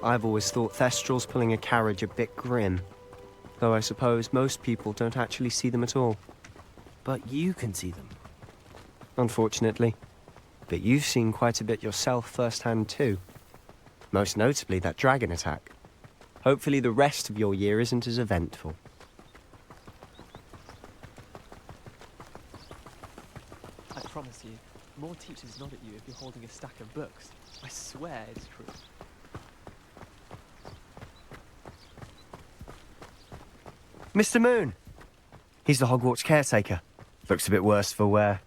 I've always thought Thestrals pulling a carriage a bit grim. Though I suppose most people don't actually see them at all. But you can see them. Unfortunately. But you've seen quite a bit yourself firsthand too. Most notably that dragon attack. Hopefully the rest of your year isn't as eventful. I promise you, more teachers nod at you if you're holding a stack of books. I swear it's true. Mr. Moon! He's the Hogwarts caretaker. Looks a bit worse for wear.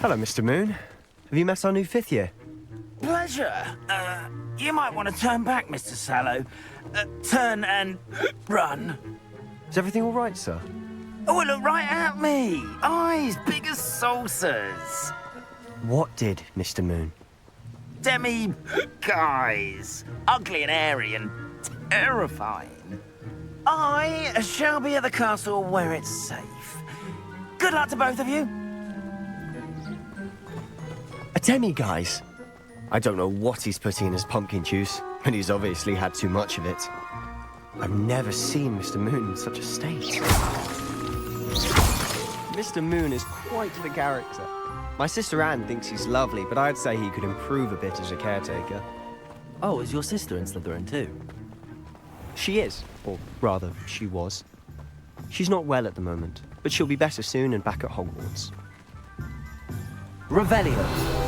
Hello, Mr. Moon. Have you met our new 5th year? Pleasure. You might want to turn back, Mr. Sallow. Turn and run. Is everything all right, sir? Oh, look right at me. Eyes big as saucers. What did, Mr. Moon? Guys. Ugly and airy and terrifying. I shall be at the castle where it's safe. Good luck to both of you. A demi-guise? I don't know what he's putting in his pumpkin juice, but he's obviously had too much of it. I've never seen Mr. Moon in such a state. Mr. Moon is quite the character. My sister Anne thinks he's lovely, but I'd say he could improve a bit as a caretaker. Oh, is your sister in Slytherin too? She is, or rather, she was. She's not well at the moment, but she'll be better soon and back at Hogwarts. Revelio!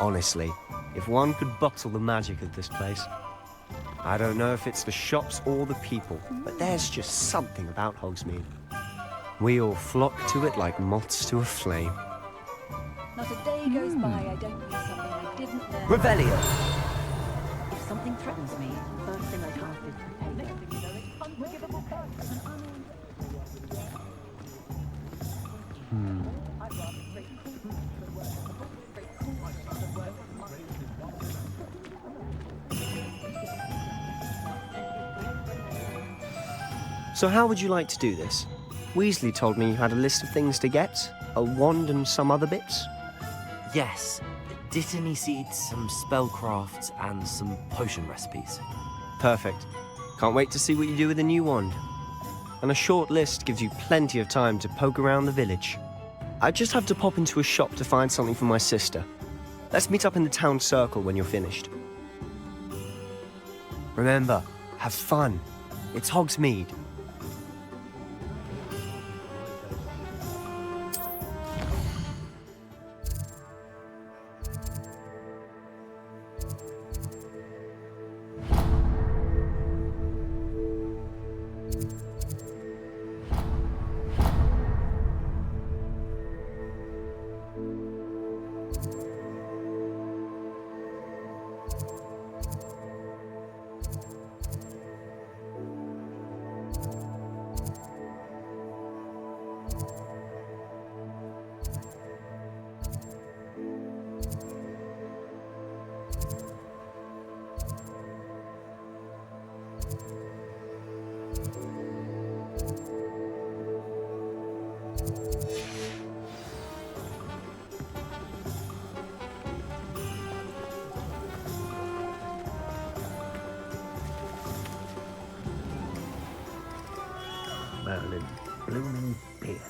Honestly, if one could bottle the magic of this place. I don't know if it's the shops or the people, but there's just something about Hogsmeade. We all flock to it like moths to a flame. Not a day goes by I don't use something I didn't learn. Revelio! If something threatens me, the first thing I cast is protect. Next thing you know, it's unforgivable curse. So how would you like to do this? Weasley told me you had a list of things to get, a wand and some other bits. Yes. Dittany seeds, some spellcrafts, and some potion recipes. Perfect. Can't wait to see what you do with the new wand. And a short list gives you plenty of time to poke around the village. I just have to pop into a shop to find something for my sister. Let's meet up in the town circle when you're finished. Remember, have fun. It's Hogsmeade. Merlin's blooming beard.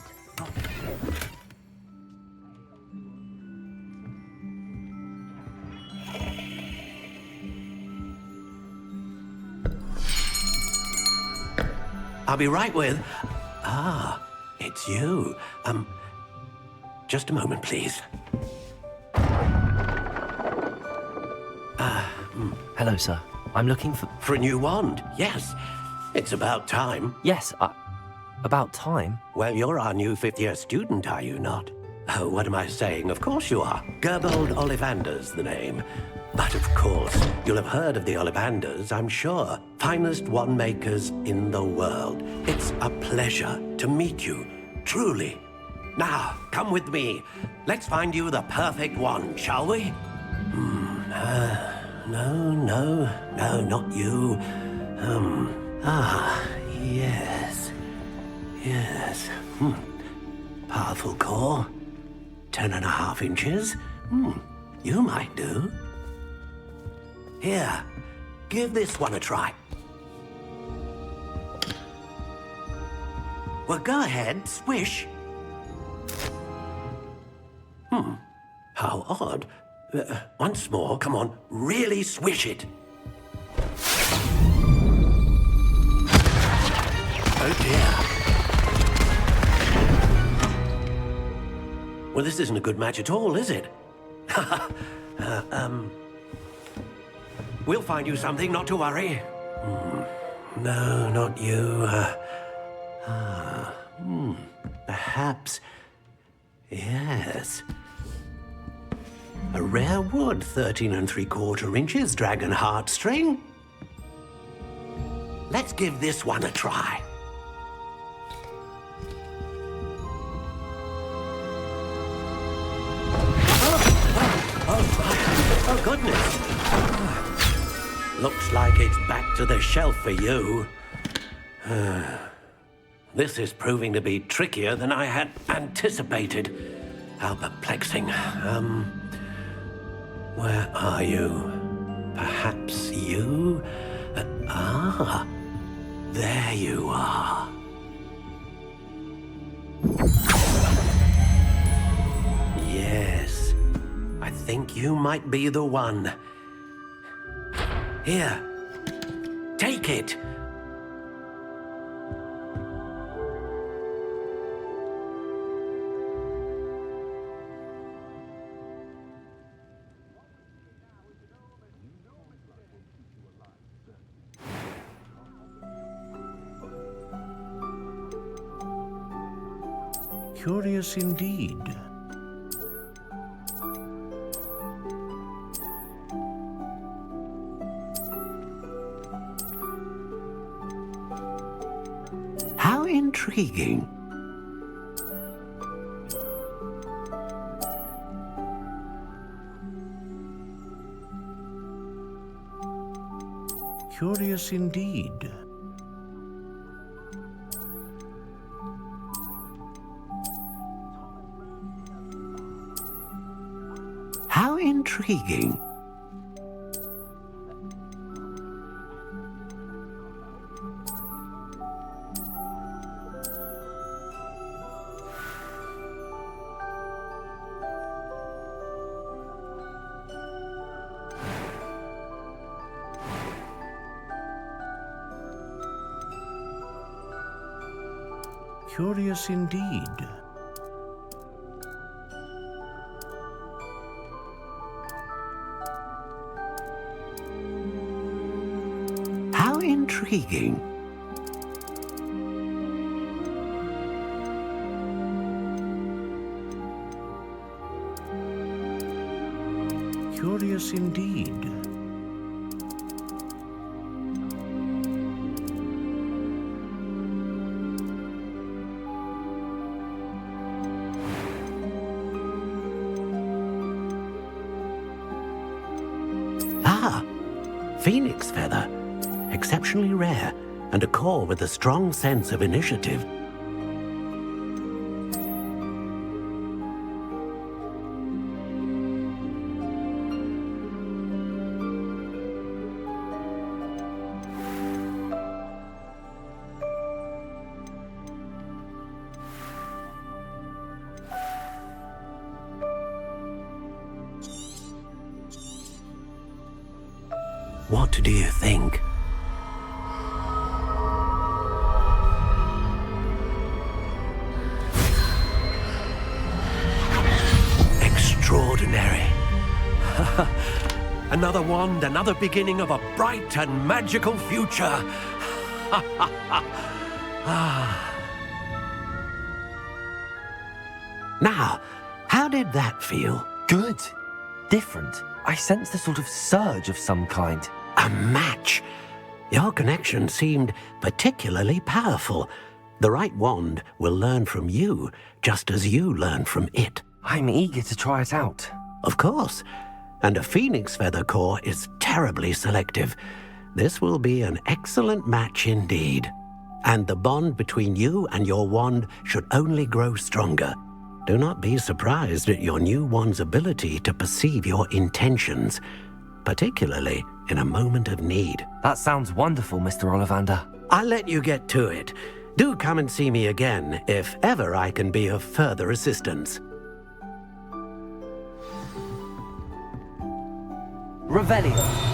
I'll be right with... Ah, it's you. Just a moment, please. Hello, sir. I'm looking for... For a new wand, yes. It's about time. Yes, about time? Well, you're our new fifth-year student, are you not? Oh, what am I saying? Of course you are. Gerbold Ollivanders, the name. But of course, you'll have heard of the Ollivanders, I'm sure. Finest wand makers in the world. It's a pleasure to meet you, truly. Now, come with me. Let's find you the perfect wand, shall we? No, not you. Yes. Powerful core. 10.5 inches. You might do. Here, give this one a try. Well, go ahead, swish. How odd. Once more, come on, really swish it. Oh dear. Well, this isn't a good match at all, is it? We'll find you something, not to worry. No, not you. Perhaps... Yes. A rare wood, 13 3/4 inches, dragon heartstring. Let's give this one a try. Oh, goodness. Looks like it's back to the shelf for you. This is proving to be trickier than I had anticipated. How perplexing. Where are you? Perhaps you? There you are. Yes, I think you might be the one. Here, take it. Curious indeed. How intriguing. Curious indeed. How intriguing. Curious indeed. How intriguing. Curious indeed. Phoenix feather. Exceptionally rare, and a core with a strong sense of initiative. What do you think? Extraordinary. Another wand, another beginning of a bright and magical future. Now, how did that feel? Good. Different. I sensed a sort of surge of some kind. A match. Your connection seemed particularly powerful. The right wand will learn from you, just as you learn from it. I'm eager to try it out. Of course. And a phoenix feather core is terribly selective. This will be an excellent match indeed. And the bond between you and your wand should only grow stronger. Do not be surprised at your new wand's ability to perceive your intentions, particularly in a moment of need. That sounds wonderful, Mr. Ollivander. I'll let you get to it. Do come and see me again if ever I can be of further assistance. Revelio.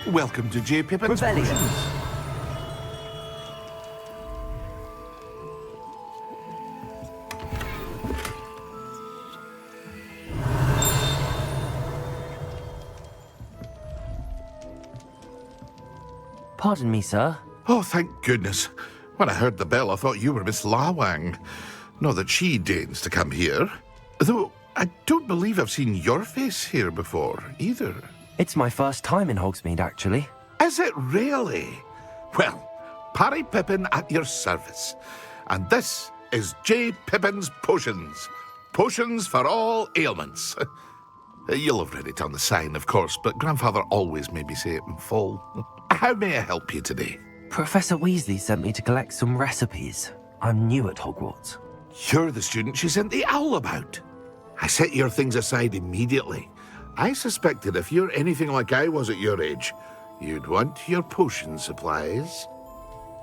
Welcome to J. Pippin's Rebellion. Potions. Pardon me, sir. Oh, thank goodness. When I heard the bell, I thought you were Miss Lawang. Not that she deigns to come here. Though, I don't believe I've seen your face here before, either. It's my first time in Hogsmeade, actually. Is it really? Well, Parry Pippin at your service. And this is J. Pippin's Potions. Potions for all ailments. You'll have read it on the sign, of course, but Grandfather always made me say it in full. How may I help you today? Professor Weasley sent me to collect some recipes. I'm new at Hogwarts. You're the student she sent the owl about. I set your things aside immediately. I suspected if you're anything like I was at your age, you'd want your potion supplies.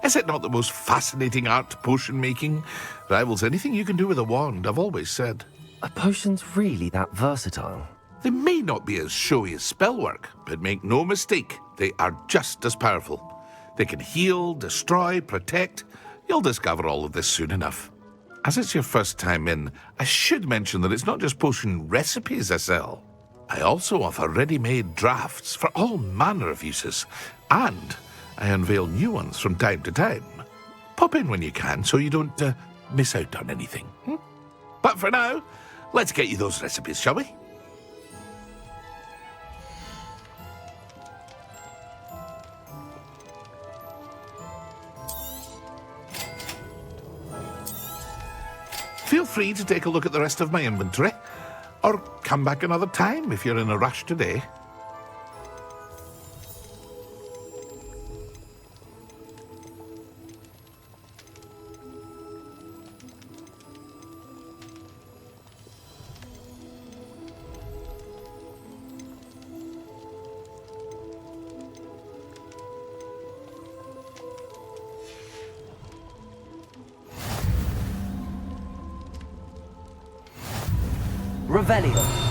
Is it not the most fascinating art, potion making? Rivals anything you can do with a wand, I've always said. Are potions really that versatile? They may not be as showy as spellwork, but make no mistake, they are just as powerful. They can heal, destroy, protect. You'll discover all of this soon enough. As it's your first time in, I should mention that it's not just potion recipes I sell. I also offer ready-made drafts for all manner of uses, and I unveil new ones from time to time. Pop in when you can so you don't miss out on anything. But for now, let's get you those recipes, shall we? Feel free to take a look at the rest of my inventory, or come back another time if you're in a rush today. Revelio.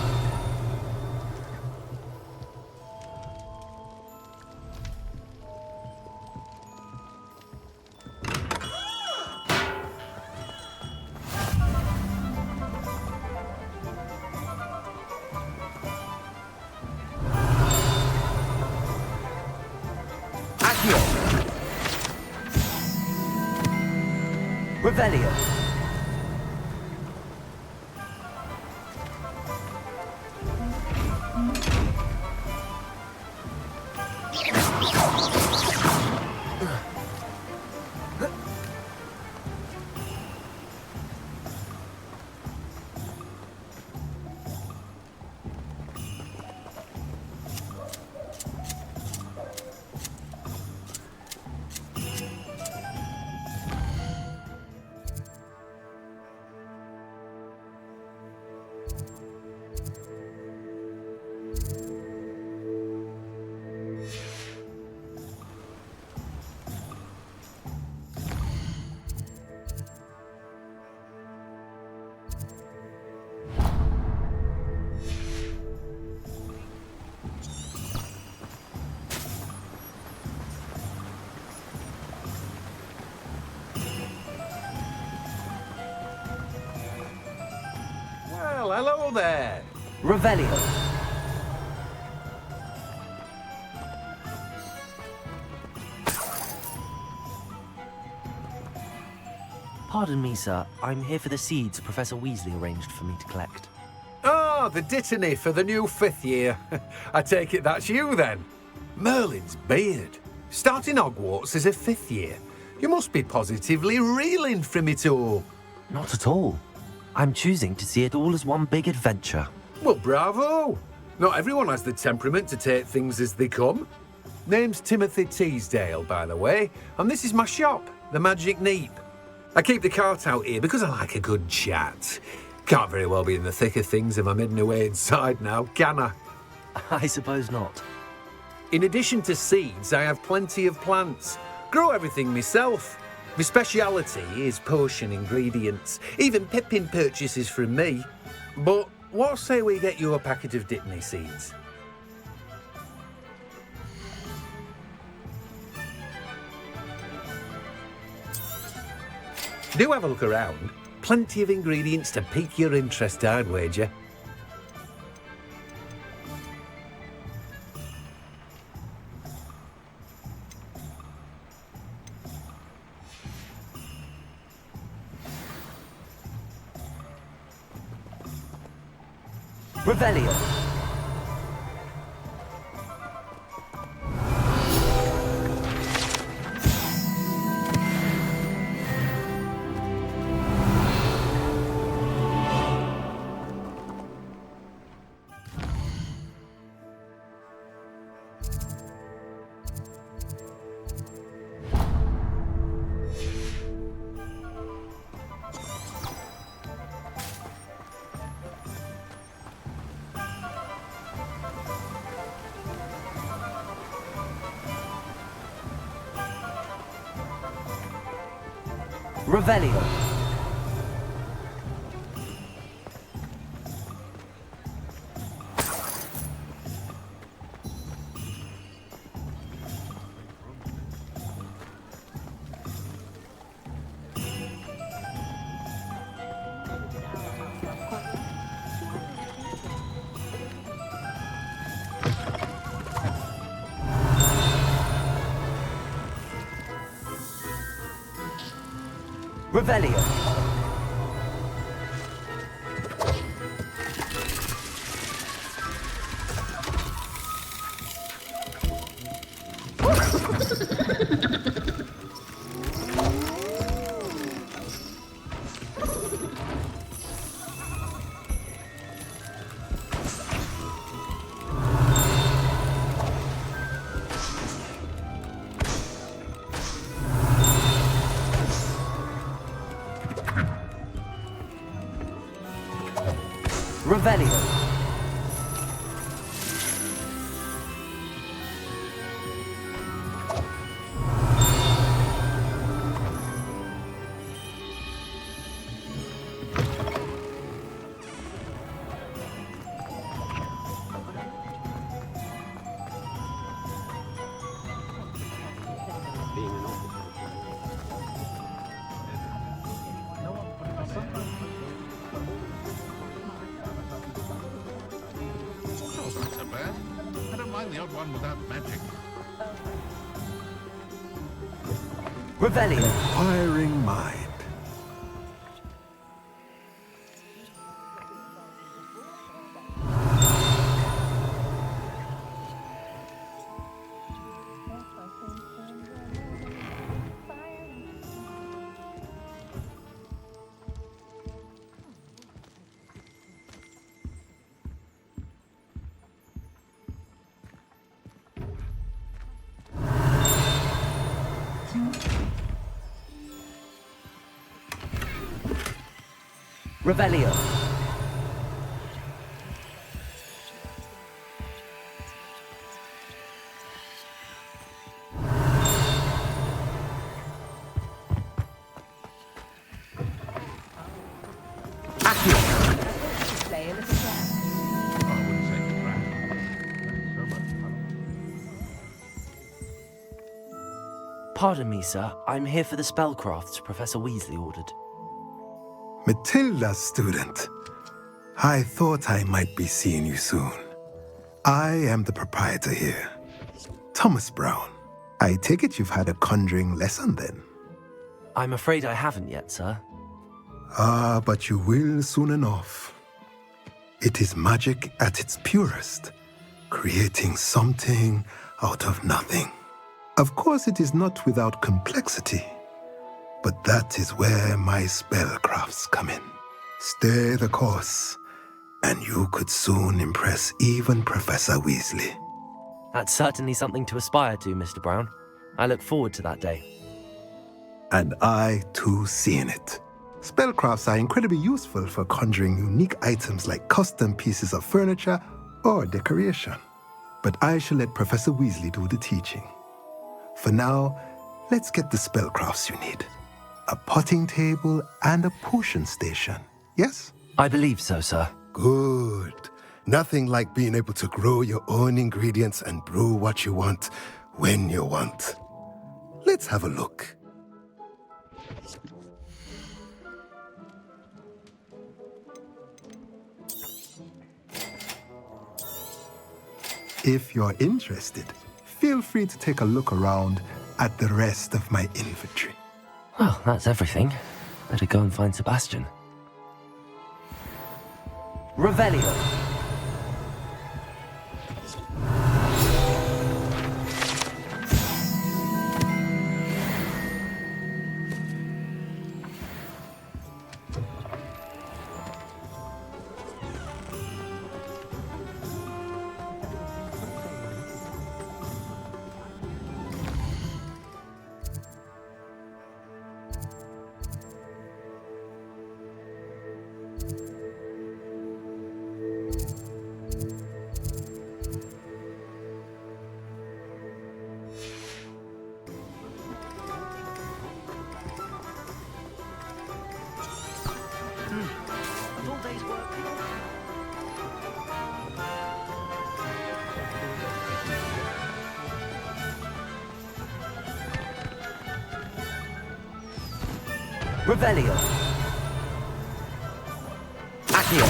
Revelio. Well, hello there. Revelio. Pardon me, sir. I'm here for the seeds Professor Weasley arranged for me to collect. Oh, the dittany for the new 5th year. I take it that's you, then. Merlin's beard. Starting Hogwarts as a 5th year. You must be positively reeling from it all. Not at all. I'm choosing to see it all as one big adventure. Well, bravo. Not everyone has the temperament to take things as they come. Name's Timothy Teasdale, by the way, and this is my shop, the Magic Neep. I keep the cart out here because I like a good chat. Can't very well be in the thick of things if I'm hidden away inside now, can I? I suppose not. In addition to seeds, I have plenty of plants. Grow everything myself. My speciality is potion ingredients. Even Pippin purchases from me. But what say we get you a packet of Dittany seeds? Do have a look around. Plenty of ingredients to pique your interest, I'd wager. Revelio. Revelio. Revelio. Revelio. The odd one without magic. Revelio. Inquiring mind. Revelio. Pardon me, sir. I'm here for the spellcrafts Professor Weasley ordered. Matilda, student. I thought I might be seeing you soon. I am the proprietor here, Thomas Brown. I take it you've had a conjuring lesson then? I'm afraid I haven't yet, sir. Ah, but you will soon enough. It is magic at its purest, creating something out of nothing. Of course, it is not without complexity, but that is where my spellcrafts come in. Stay the course, and you could soon impress even Professor Weasley. That's certainly something to aspire to, Mr. Brown. I look forward to that day. And I, too, seeing it. Spellcrafts are incredibly useful for conjuring unique items like custom pieces of furniture or decoration. But I shall let Professor Weasley do the teaching. For now, let's get the spellcrafts you need. A potting table and a potion station, yes? I believe so, sir. Good. Nothing like being able to grow your own ingredients and brew what you want when you want. Let's have a look. If you're interested, feel free to take a look around at the rest of my inventory. Well, that's everything. Better go and find Sebastian. Revelio. Revelio. Accio.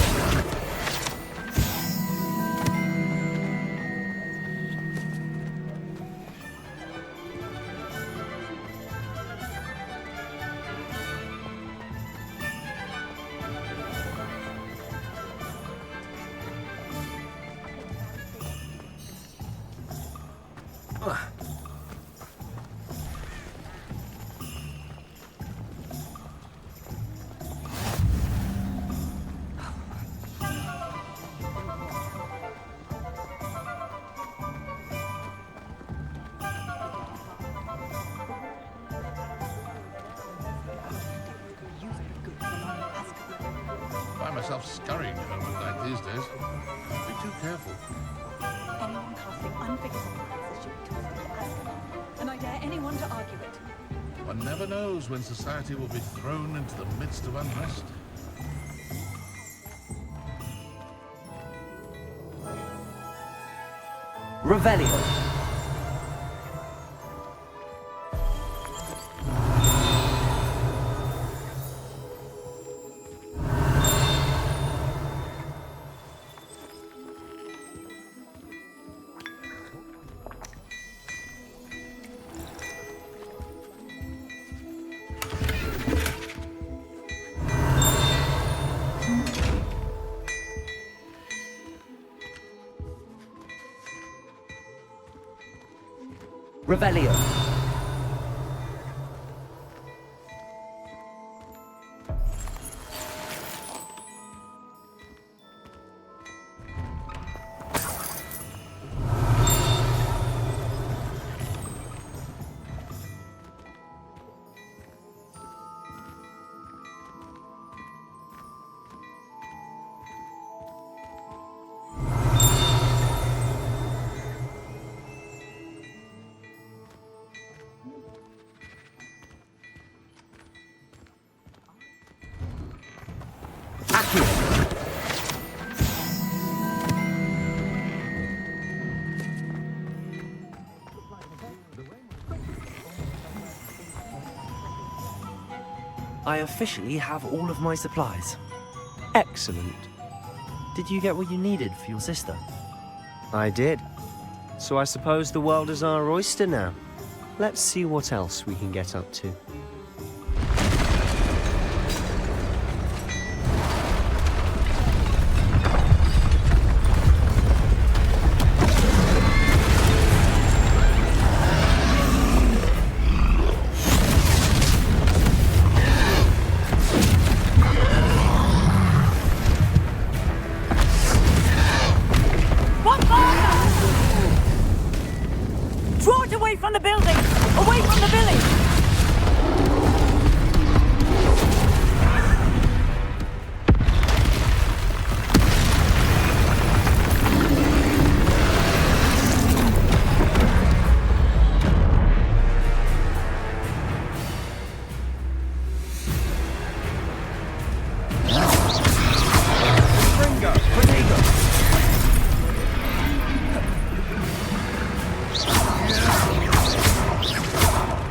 Scurrying home at night these days. Be too careful. Anyone casting unforgivable practices should be tossed into Azkaban, and I dare anyone to argue it. One never knows when society will be thrown into the midst of unrest. Revelio. Revelio. I officially have all of my supplies. Excellent. Did you get what you needed for your sister? I did. So I suppose the world is our oyster now. Let's see what else we can get up to.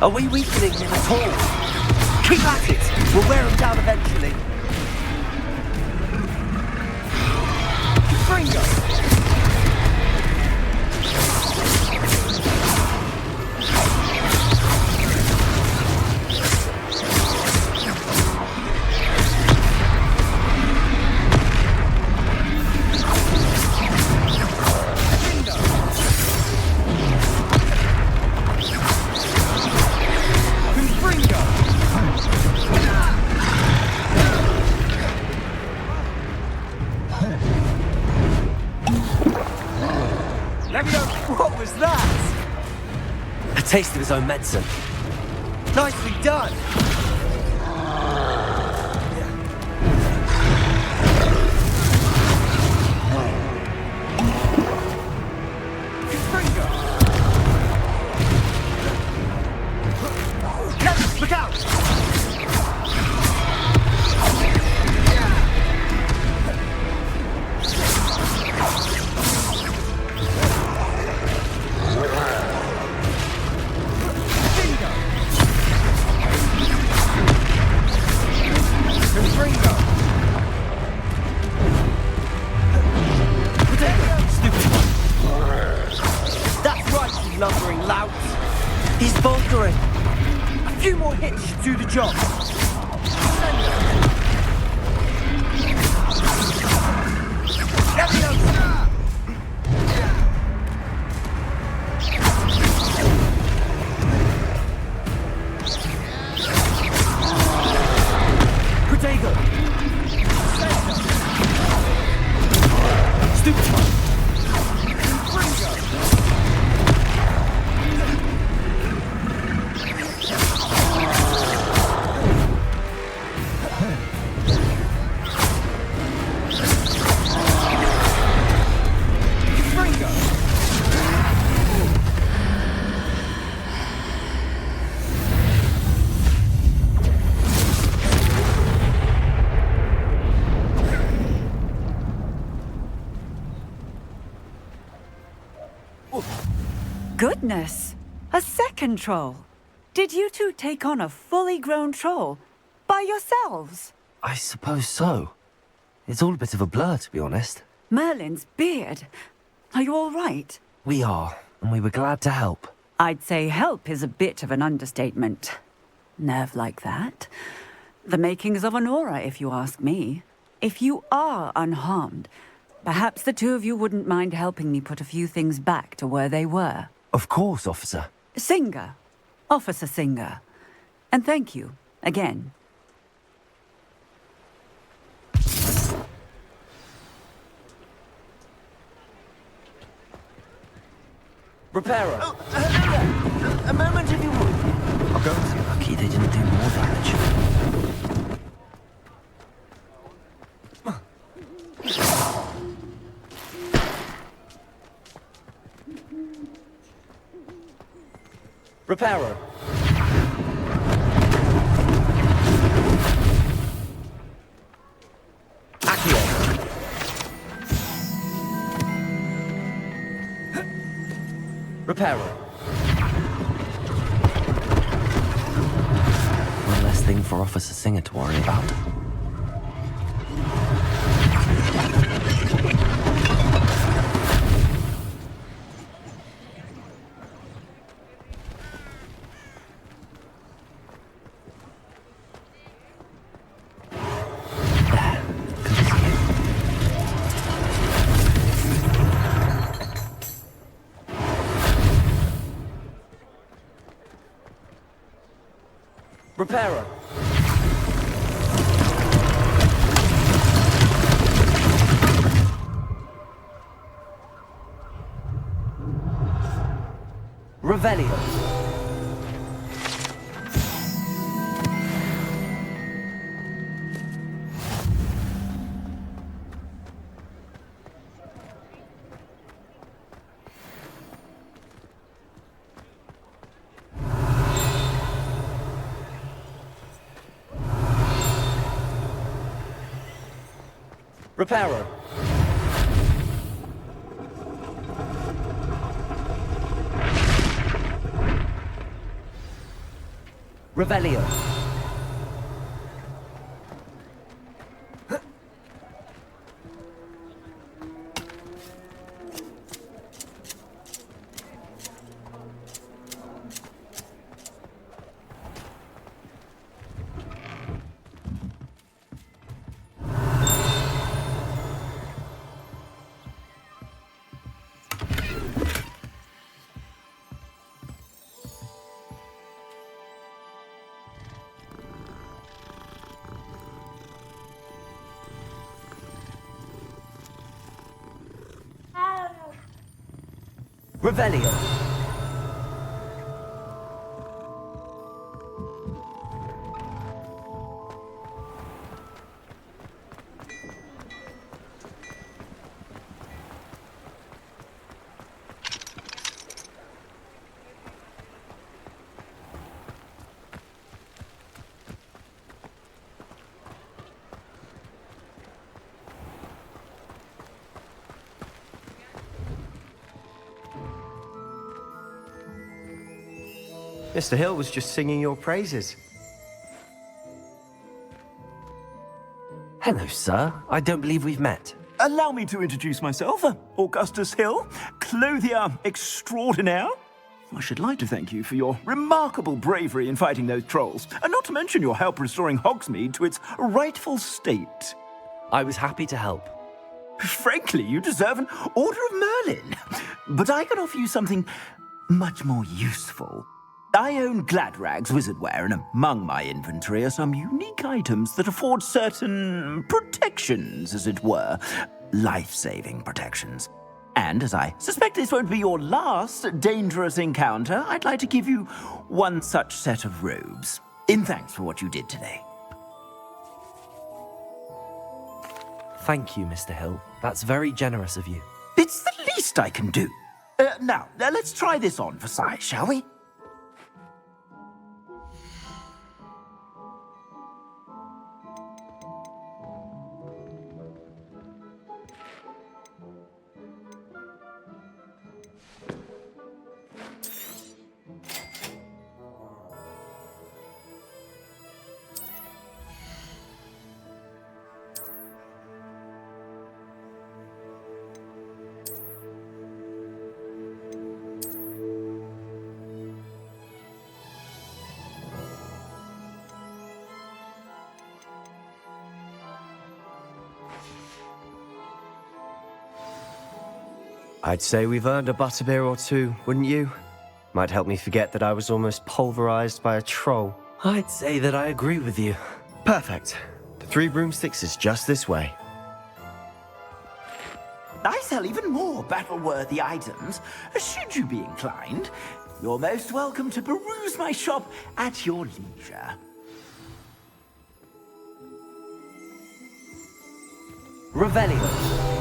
Are we weakening him at all? Keep at it! We'll wear him down eventually. Fringo! What was that? A taste of his own medicine. Nicely done! Look out! Lumbering lout. He's bolstering. A few more hits should do the job. Protego! Stupid! Goodness! A second troll! Did you two take on a fully grown troll? By yourselves? I suppose so. It's all a bit of a blur, to be honest. Merlin's beard. Are you all right? We are, and we were glad to help. I'd say help is a bit of an understatement. Nerve like that. The makings of an aura, if you ask me. If you are unharmed, perhaps the two of you wouldn't mind helping me put a few things back to where they were. Of course, officer. Singer. Officer Singer. And thank you, again. Reparo! Oh, a moment if you would. I'll go and see. Lucky they didn't do more damage. Reparo! Accio! Reparo! One less less thing for Officer Singer to worry about. Reparo. Revelio. Reparo. Revelio. Revelio. Mr. Hill was just singing your praises. Hello, sir. I don't believe we've met. Allow me to introduce myself, Augustus Hill, clothier extraordinaire. I should like to thank you for your remarkable bravery in fighting those trolls, and not to mention your help restoring Hogsmeade to its rightful state. I was happy to help. Frankly, you deserve an Order of Merlin. But I can offer you something much more useful. I own Gladrag's wizardware, and among my inventory are some unique items that afford certain protections, as it were. Life-saving protections. And as I suspect this won't be your last dangerous encounter, I'd like to give you one such set of robes, in thanks for what you did today. Thank you, Mr. Hill. That's very generous of you. It's the least I can do. Now, let's try this on for size, shall we? I'd say we've earned a butterbeer or two, wouldn't you? Might help me forget that I was almost pulverized by a troll. I'd say that I agree with you. Perfect. The 3 broomsticks is just this way. I sell even more battle-worthy items. Should you be inclined, you're most welcome to peruse my shop at your leisure. Revelio.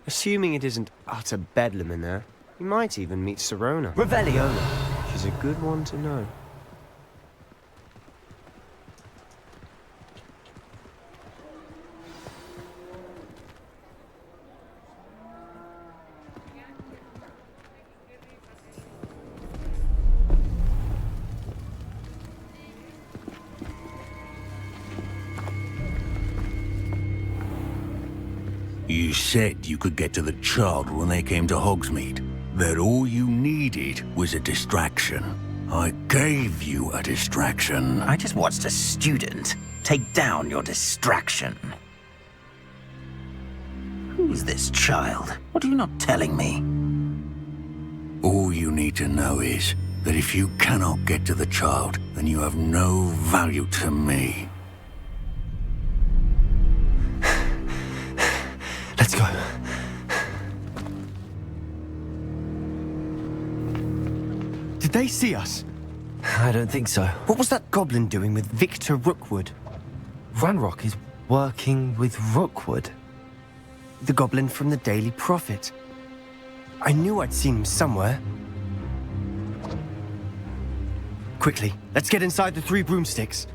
Assuming it isn't utter bedlam in there, you might even meet Sirona. Revelio! She's a good one to know. You said you could get to the child when they came to Hogsmeade. That all you needed was a distraction. I gave you a distraction. I just watched a student take down your distraction. Who's this child? What are you not telling me? All you need to know is that if you cannot get to the child, then you have no value to me. Let's go. Did they see us? I don't think so. What was that goblin doing with Victor Rookwood? Ranrock is working with Rookwood. The goblin from the Daily Prophet. I knew I'd seen him somewhere. Quickly, let's get inside the 3 broomsticks.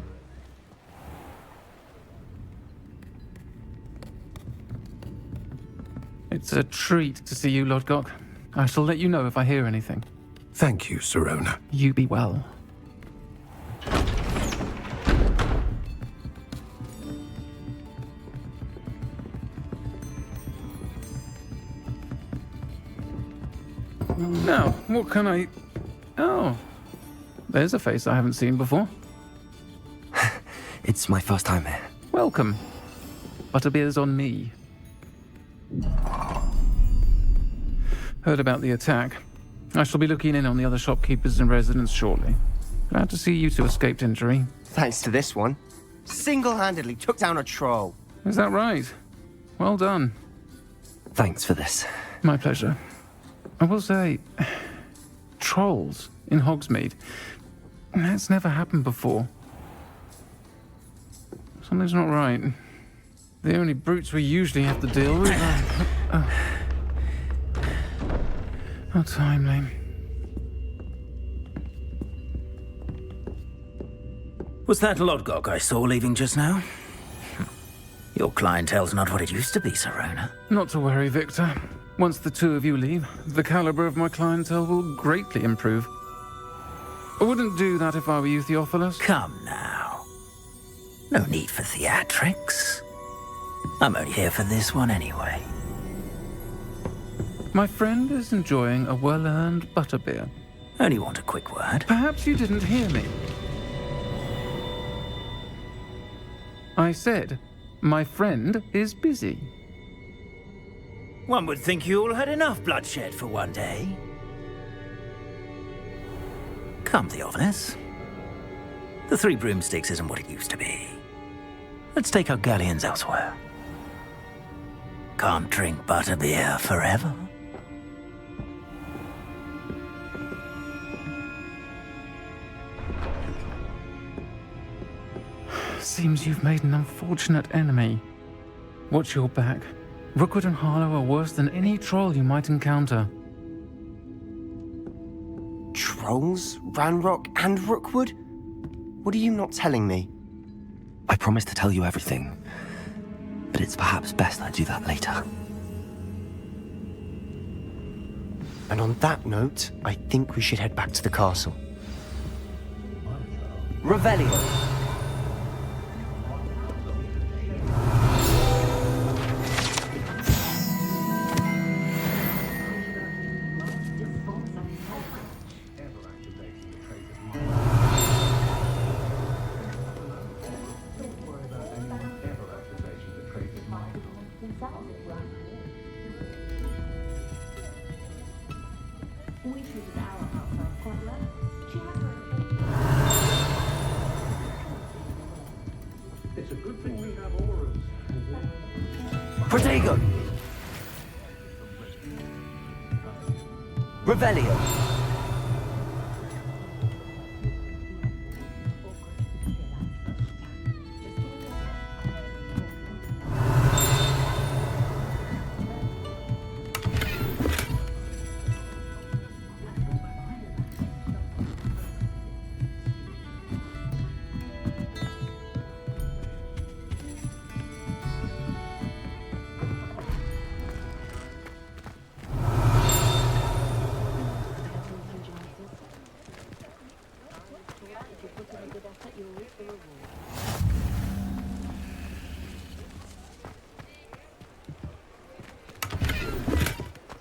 It's a treat to see you, Lodgok. I shall let you know if I hear anything. Thank you, Sirona. You be well. Now, what can I... Oh, there's a face I haven't seen before. It's my first time here. Welcome. Butterbeer's on me. Heard about the attack. I shall be looking in on the other shopkeepers and residents shortly. Glad to see you two escaped injury. Thanks to this one. Single-handedly took down a troll. Is that right? Well done. Thanks for this. My pleasure. I will say, trolls in Hogsmeade. That's never happened before. Something's not right. The only brutes we usually have to deal with are... How timely. Was that Lodgok I saw leaving just now? Your clientele's not what it used to be, Sirona. Not to worry, Victor. Once the 2 of you leave, the caliber of my clientele will greatly improve. I wouldn't do that if I were you, Theophilus. Come now. No need for theatrics. I'm only here for this one anyway. My friend is enjoying a well-earned butterbeer. Only want a quick word. Perhaps you didn't hear me. I said, my friend is busy. One would think you all had enough bloodshed for one day. Come, Theophilus. The 3 broomsticks isn't what it used to be. Let's take our galleons elsewhere. Can't drink butterbeer forever. Seems you've made an unfortunate enemy. Watch your back. Rookwood and Harlow are worse than any troll you might encounter. Trolls? Ranrock and Rookwood? What are you not telling me? I promise to tell you everything, but it's perhaps best I do that later. And on that note, I think we should head back to the castle. Revelio. Protego! Revelio!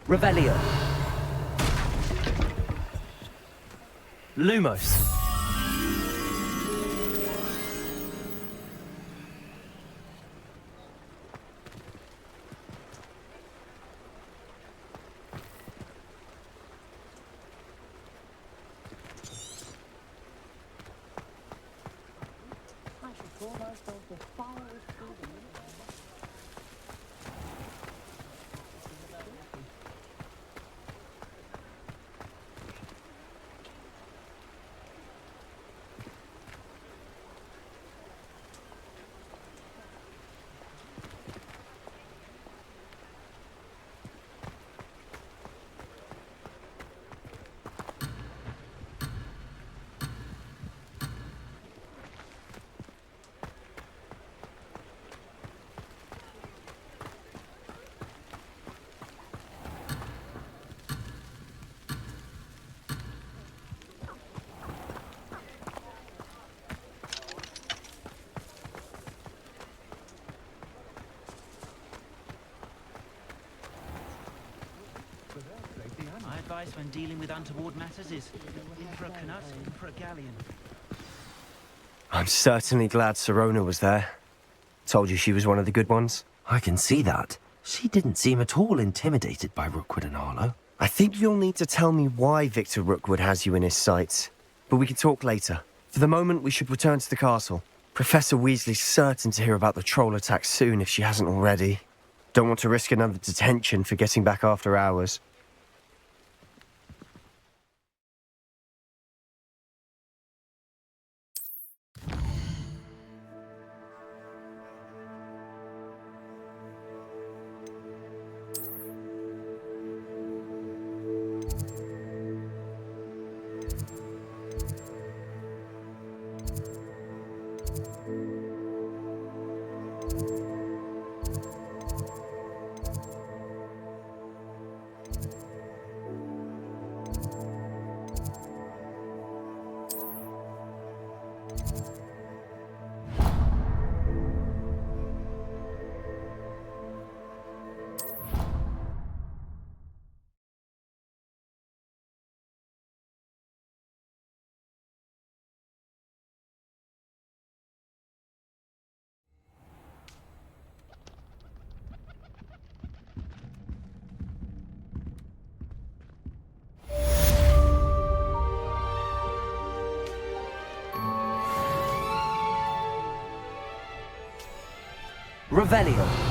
Revelio. Lumos. My advice when dealing with untoward matters is in for a Canut, in for a galleon. I'm certainly glad Sirona was there. Told you she was one of the good ones. I can see that. She didn't seem at all intimidated by Rookwood and Arlo. I think you'll need to tell me why Victor Rookwood has you in his sights. But we can talk later. For the moment, we should return to the castle. Professor Weasley's certain to hear about the troll attack soon if she hasn't already. Don't want to risk another detention for getting back after hours. Revelio.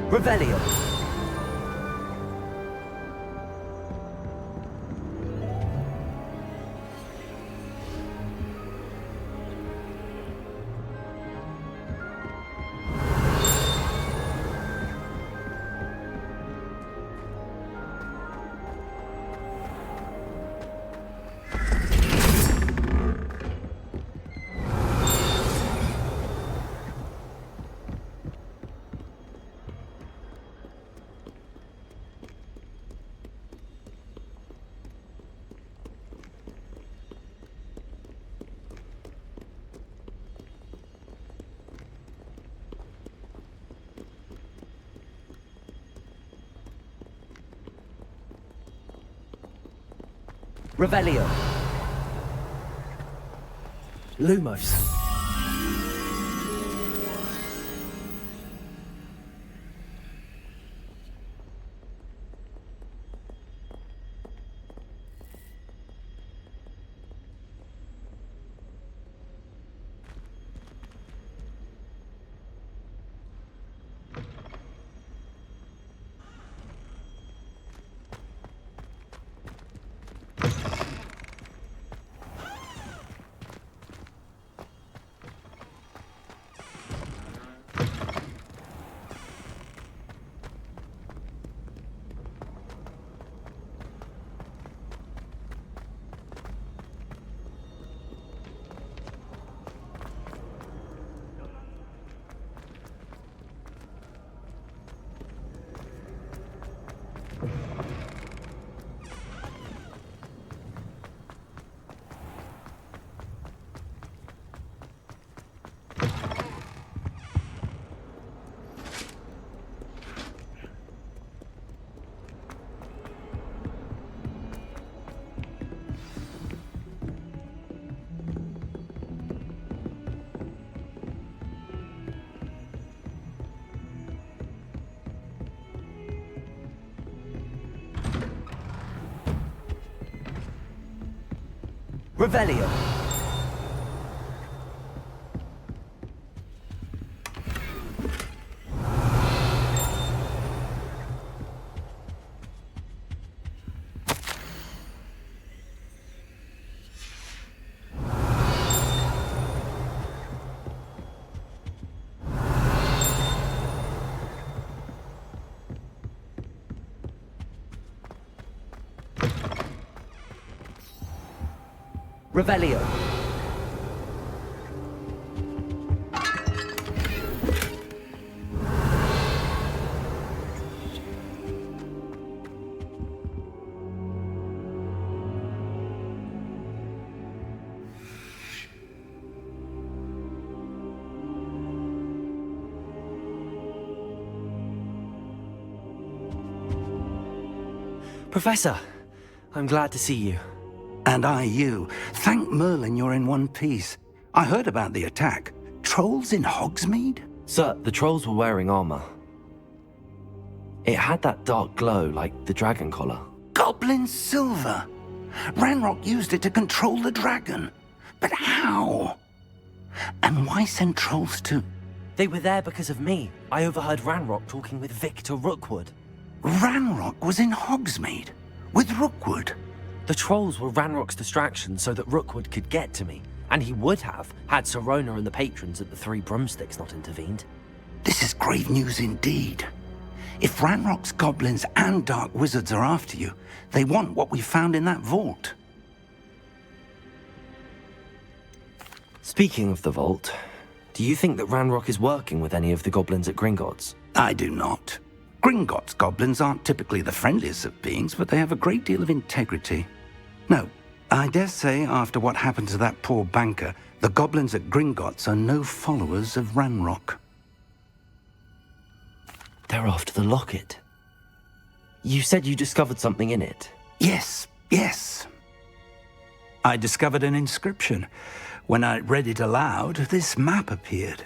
Revelio. Revelio. Lumos. Revelio. Revelio. Professor, I'm glad to see you. And I you. Thank Merlin you're in one piece. I heard about the attack. Trolls in Hogsmeade? Sir, the trolls were wearing armor. It had that dark glow like the dragon collar. Goblin silver! Ranrock used it to control the dragon. But how? And why send trolls to... They were there because of me. I overheard Ranrock talking with Victor Rookwood. Ranrock was in Hogsmeade? With Rookwood? The trolls were Ranrock's distraction so that Rookwood could get to me. And he would have, had Serona and the patrons at the Three Broomsticks not intervened. This is grave news indeed. If Ranrock's goblins and dark wizards are after you, they want what we found in that vault. Speaking of the vault, do you think that Ranrock is working with any of the goblins at Gringotts? I do not. Gringotts goblins aren't typically the friendliest of beings, but they have a great deal of integrity. No, I dare say after what happened to that poor banker, the goblins at Gringotts are no followers of Ranrock. They're after the locket. You said you discovered something in it. Yes. I discovered an inscription. When I read it aloud, this map appeared.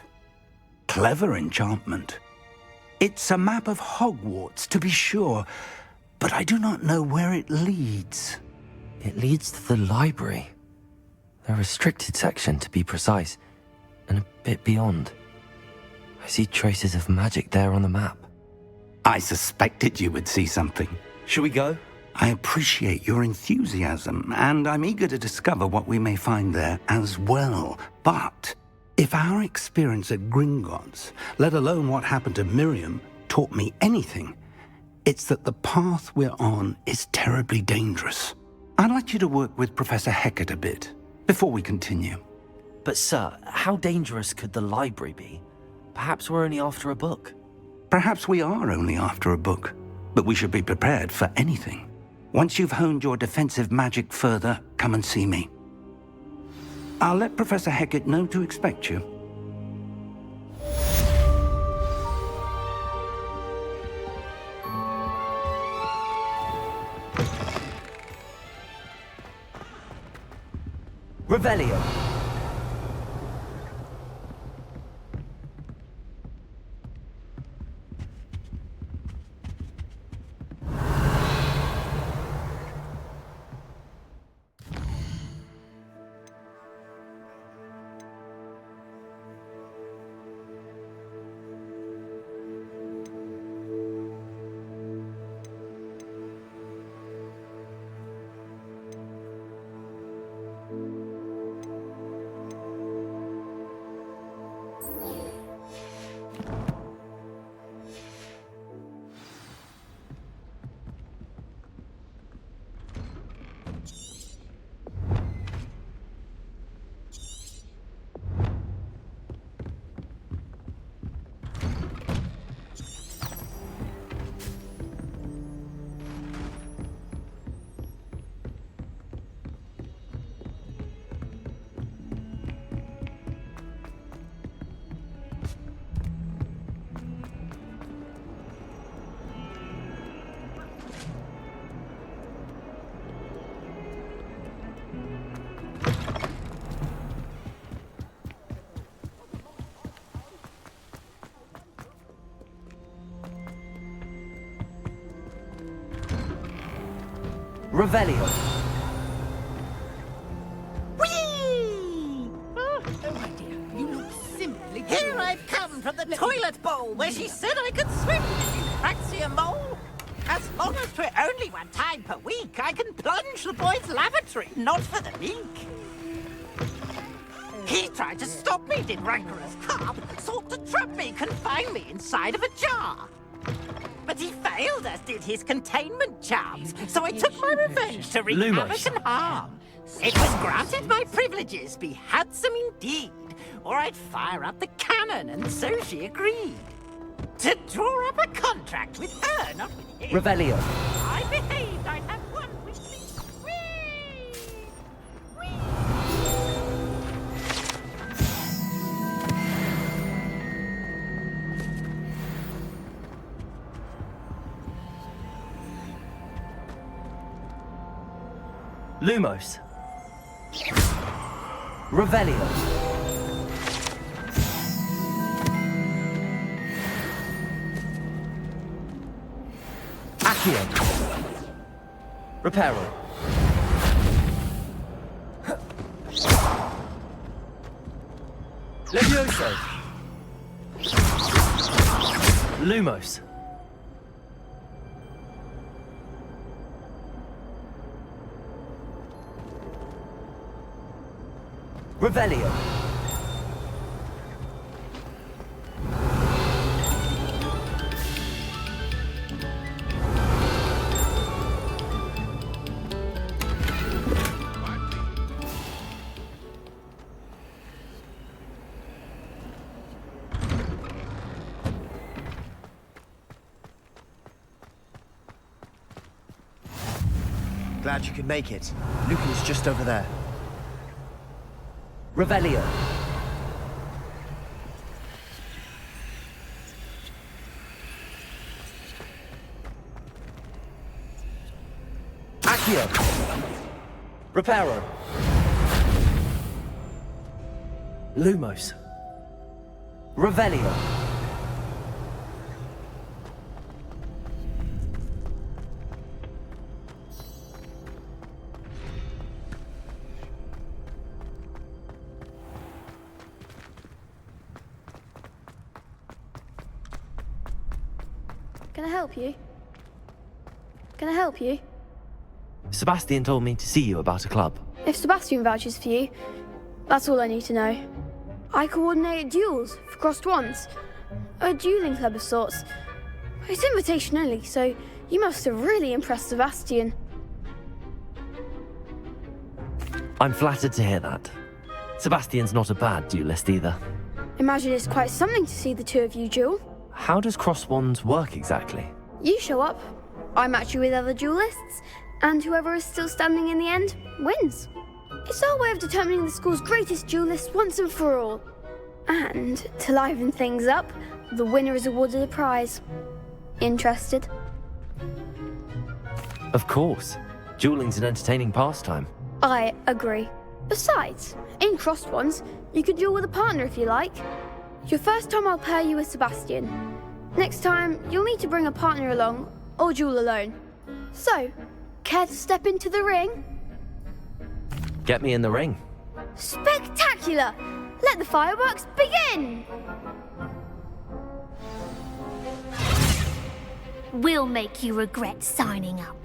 Clever enchantment. It's a map of Hogwarts, to be sure, but I do not know where it leads. It leads to the library. A restricted section, to be precise, and a bit beyond. I see traces of magic there on the map. I suspected you would see something. Shall we go? I appreciate your enthusiasm, and I'm eager to discover what we may find there as well. But if our experience at Gringotts, let alone what happened to Miriam, taught me anything, it's that the path we're on is terribly dangerous. I'd like you to work with Professor Hecat a bit before we continue. But sir, how dangerous could the library be? Perhaps we're only after a book. Perhaps we are only after a book, but we should be prepared for anything. Once you've honed your defensive magic further, come and see me. I'll let Professor Hecat know to expect you. Revelio. Revelio. Whee! Oh my dear, you look simply... Here I've come from the toilet bowl where she said I could swim, you Accio mole. As long as 'twere only one time per week, I can plunge the boy's lavatory, not for the meek. He tried to stop me, did rancorous carp, sought to trap me, confine me inside of a jar. But he failed, as did his containment charms, so I took my revenge to wreak havoc and harm. It was granted my privileges be handsome indeed, or I'd fire up the cannon, and so she agreed. To draw up a contract with her, not with him. Revelio. I behaved, I'd have one with me. Lumos. Revelio. Accio. Reparo. Levioso. Lumos. Revelio. Glad you could make it. Lucan's just over there. Revelio. Accio. Reparo. Lumos. Revelio. Can I help you? Can I help you? Sebastian told me to see you about a club. If Sebastian vouches for you, that's all I need to know. I coordinate duels for crossed wands. A dueling club of sorts. It's invitation only, so you must have really impressed Sebastian. I'm flattered to hear that. Sebastian's not a bad duelist either. Imagine it's quite something to see the two of you duel. How does cross wands work exactly? You show up, I match you with other duelists, and whoever is still standing in the end wins. It's our way of determining the school's greatest duelist once and for all. And to liven things up, the winner is awarded a prize. Interested? Of course. Dueling's an entertaining pastime. I agree. Besides, in crossed ones, you could duel with a partner if you like. Your first time I'll pair you with Sebastian. Next time, you'll need to bring a partner along, or duel alone. So, care to step into the ring? Get me in the ring. Spectacular! Let the fireworks begin! We'll make you regret signing up.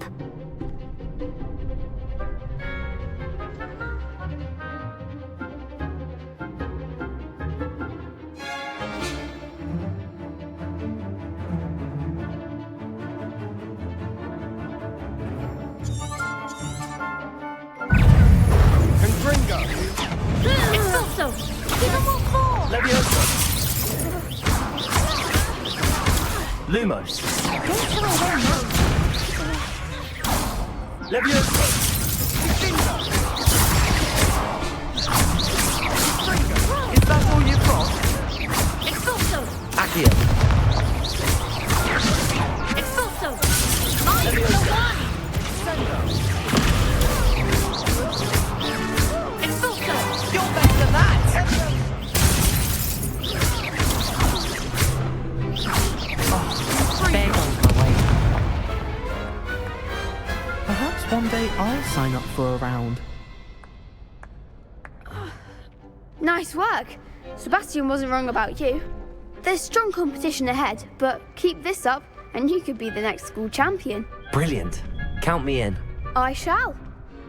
Expulso! Give them all four! Levioso! Lumos! Don't tell them no! Levioso! Is that all you've got? Expulso! Accio! Expulso! I'm the one! Expulso! You're better than that! There goes my way. Perhaps one day I'll sign up for a round. Nice work. Sebastian wasn't wrong about you. There's strong competition ahead, but keep this up and you could be the next school champion. Brilliant. Count me in. I shall.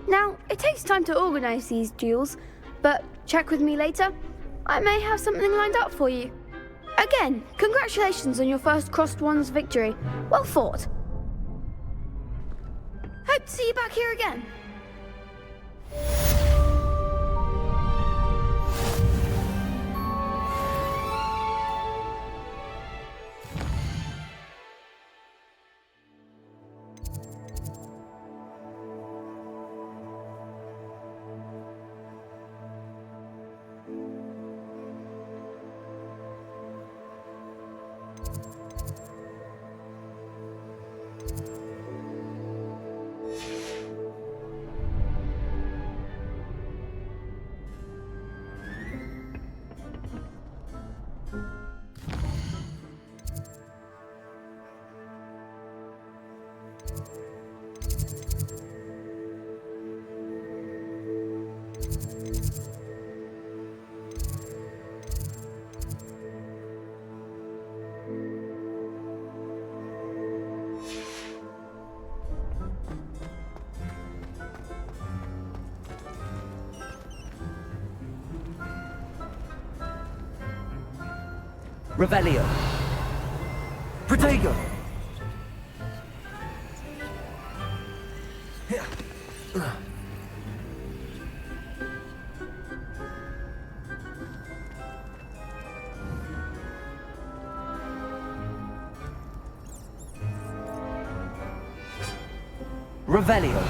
Now, it takes time to organise these duels, but check with me later. I may have something lined up for you. Again, congratulations on your first crossed wands victory. Well fought. Hope to see you back here again. Revelio. Protego. Revelio.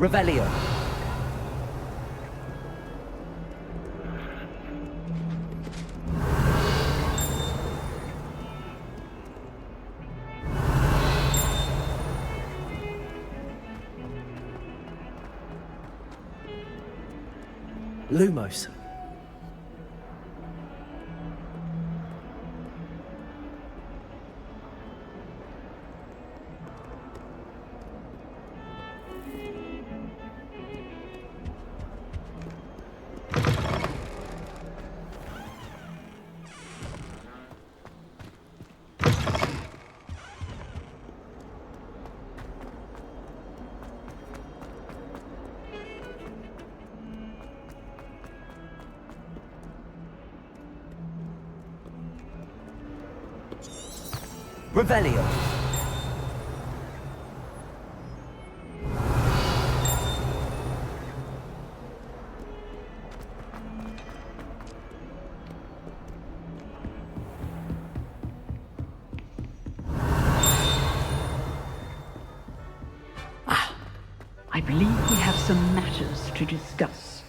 Revelio. Lumos. Revelio. I believe we have some matters to discuss.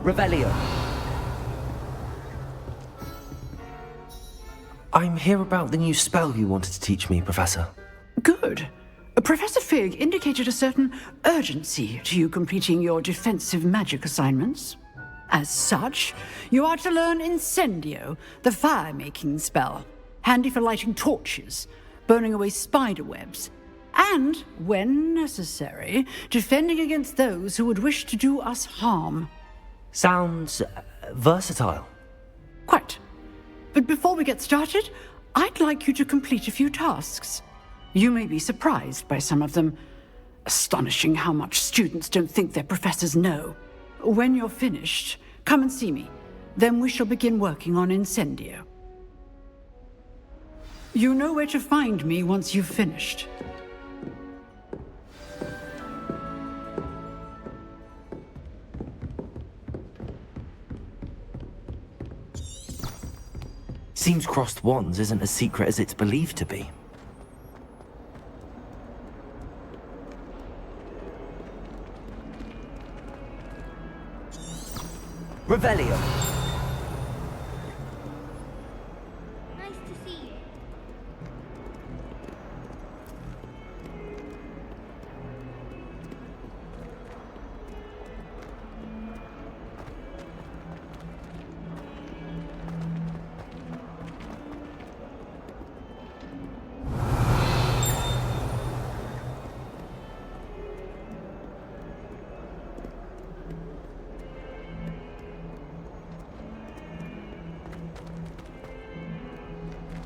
Revelio. I'm here about the new spell you wanted to teach me, Professor. Good. Professor Fig indicated a certain urgency to you completing your defensive magic assignments. As such, you are to learn Incendio, the fire-making spell, handy for lighting torches, burning away spider webs, and, when necessary, defending against those who would wish to do us harm. Sounds versatile. Quite. But before we get started, I'd like you to complete a few tasks. You may be surprised by some of them. Astonishing how much students don't think their professors know. When you're finished, come and see me. Then we shall begin working on Incendio. You know where to find me once you've finished. Seems crossed wands isn't as secret as it's believed to be. Revelio. Nice to see you.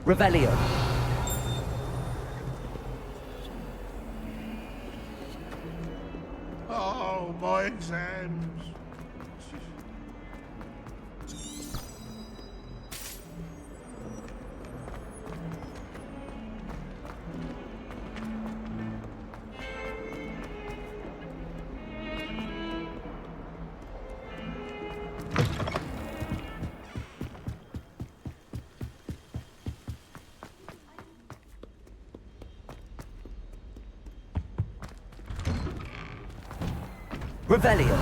Revelio. Oh, my exams. Revelio.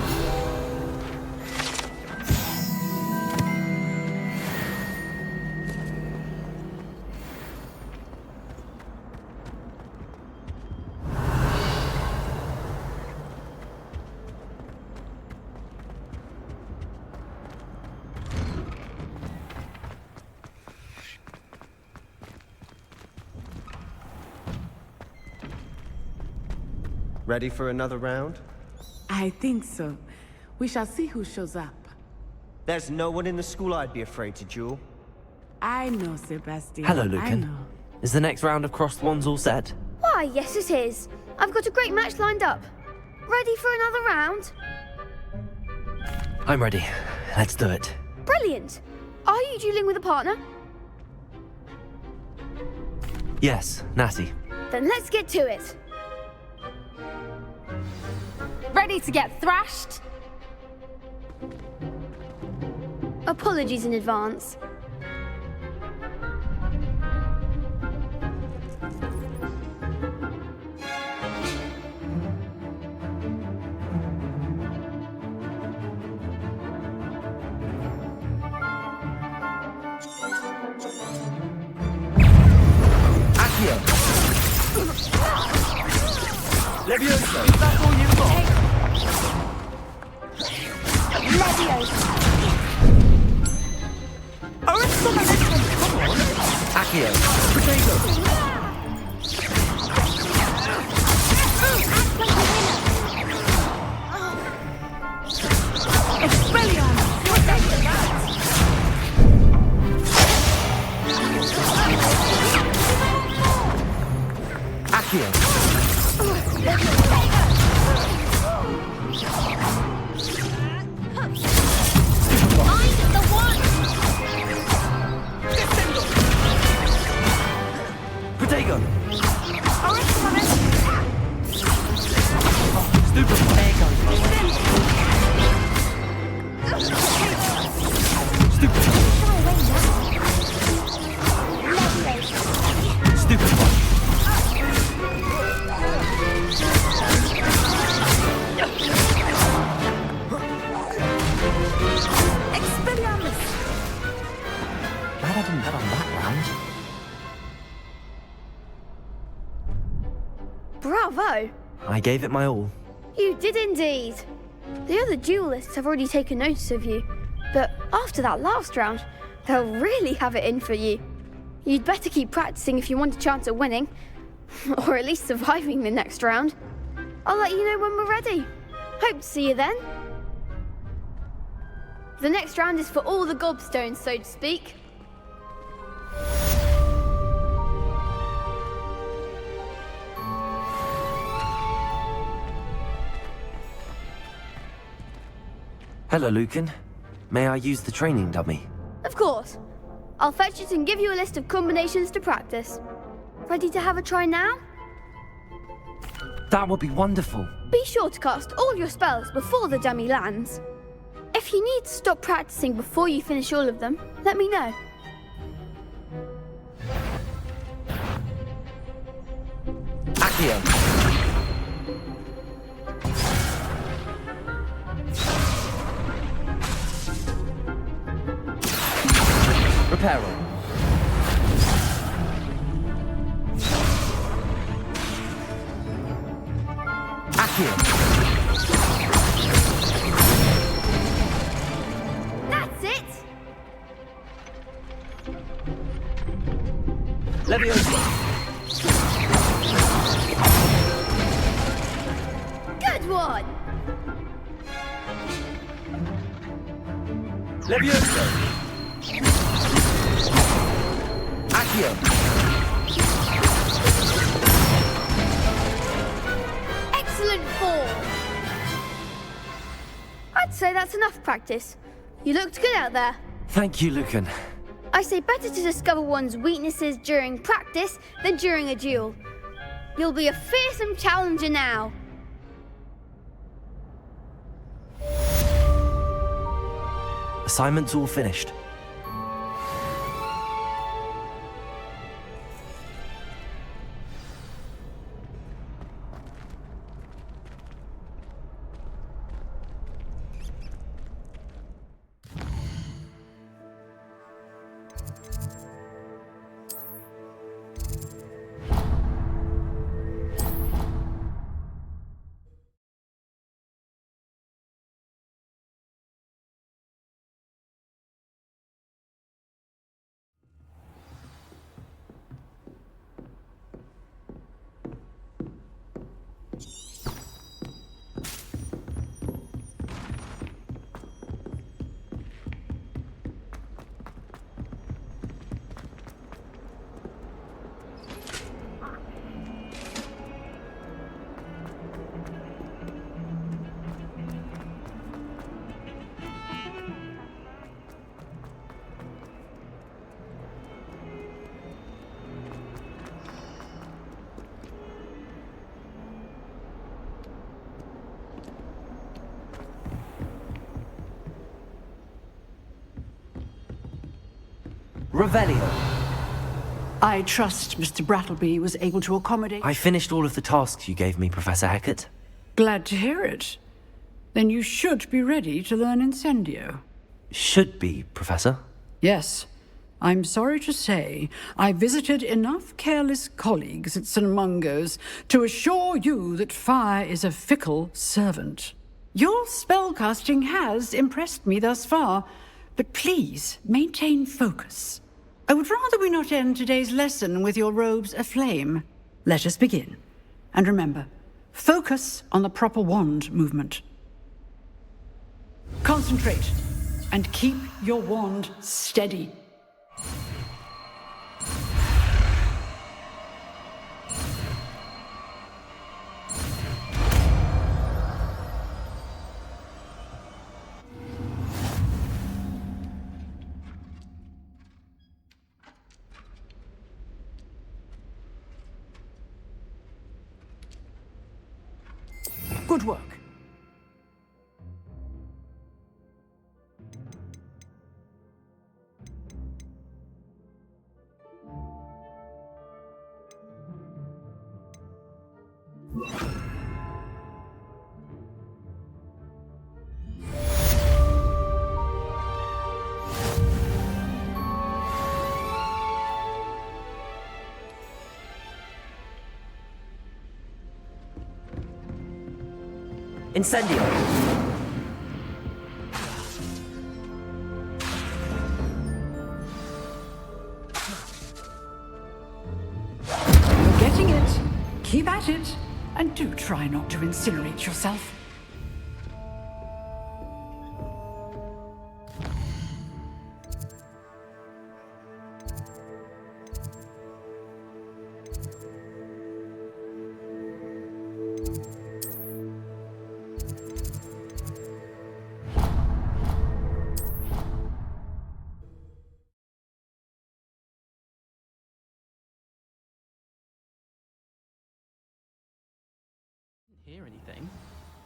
Ready for another round? I think so. We shall see who shows up. There's no one in the school I'd be afraid to duel. I know, Sebastian. Hello, I Lucan. know. Is the next round of crossed wands all set? Why, yes it is. I've got a great match lined up. Ready for another round? I'm ready. Let's do it. Brilliant. Are you dueling with a partner? Yes, Natty. Then let's get to it. Ready to get thrashed? Apologies in advance. Accio! Levioso! That's all you've got? Levioso! Accio! Potato! Expelliarmus! Accio! I'm the one! Potato! Stupid. There goes my way. Stupid. Stupid one. Expelliarmus! Glad I didn't bet on that round. Bravo! I gave it my all. You did indeed. The other duelists have already taken notice of you, but after that last round, they'll really have it in for you. You'd better keep practicing if you want a chance at winning, or at least surviving the next round. I'll let you know when we're ready. Hope to see you then. The next round is for all the gobstones, so to speak. Hello, Lucan. May I use the training dummy? Of course. I'll fetch it and give you a list of combinations to practice. Ready to have a try now? That would be wonderful. Be sure to cast all your spells before the dummy lands. If you need to stop practicing before you finish all of them, let me know. Accio! Reparo! Accio! That's it! Levioso! Good one! Levioso! Accio! Excellent form! I'd say that's enough practice. You looked good out there. Thank you, Lucan. I say better to discover one's weaknesses during practice than during a duel. You'll be a fearsome challenger now. Assignment's all finished. Revelio. I trust Mr. Brattleby was able to accommodate... I finished all of the tasks you gave me, Professor Hecat. Glad to hear it. Then you should be ready to learn Incendio. Should be, Professor. Yes. I'm sorry to say, I visited enough careless colleagues at St. Mungo's to assure you that fire is a fickle servant. Your spellcasting has impressed me thus far, but please maintain focus. I would rather we not end today's lesson with your robes aflame. Let us begin. And remember, focus on the proper wand movement. Concentrate, and keep your wand steady. Good work. Incendio. You're getting it. Keep at it. And do try not to incinerate yourself. Hear anything?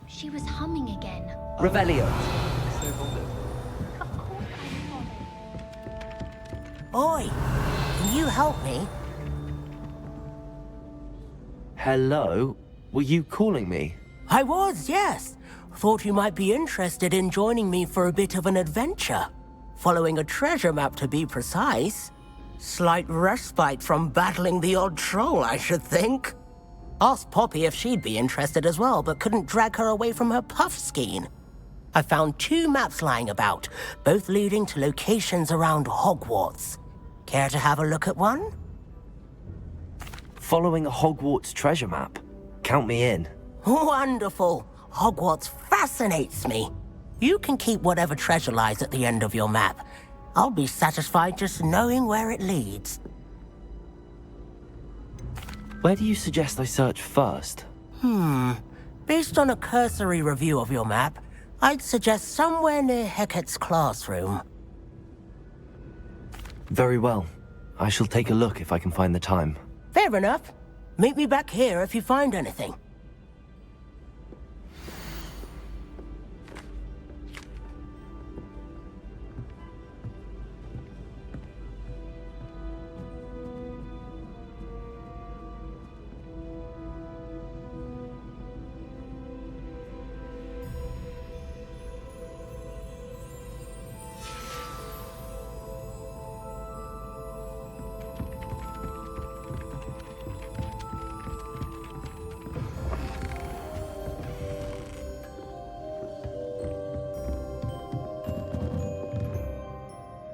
She was humming again. Revelio. Oi, can you help me? Hello? Were you calling me? I was, yes. Thought you might be interested in joining me for a bit of an adventure. Following a treasure map, to be precise. Slight respite from battling the odd troll, I should think. Asked Poppy if she'd be interested as well, but couldn't drag her away from her puff skein. I found 2 maps lying about, both leading to locations around Hogwarts. Care to have a look at one? Following a Hogwarts treasure map. Count me in. Wonderful. Hogwarts fascinates me. You can keep whatever treasure lies at the end of your map. I'll be satisfied just knowing where it leads. Where do you suggest I search first? Based on a cursory review of your map, I'd suggest somewhere near Hecat's classroom. Very well. I shall take a look if I can find the time. Fair enough. Meet me back here if you find anything.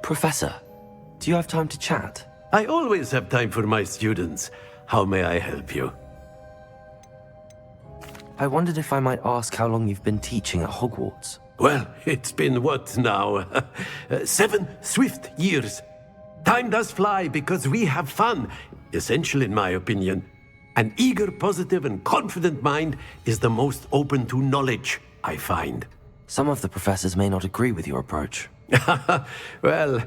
Professor, do you have time to chat? I always have time for my students. How may I help you? I wondered if I might ask how long you've been teaching at Hogwarts. Well, it's been what now? 7 swift years. Time does fly because we have fun, essential in my opinion. An eager, positive, and confident mind is the most open to knowledge, I find. Some of the professors may not agree with your approach. Well,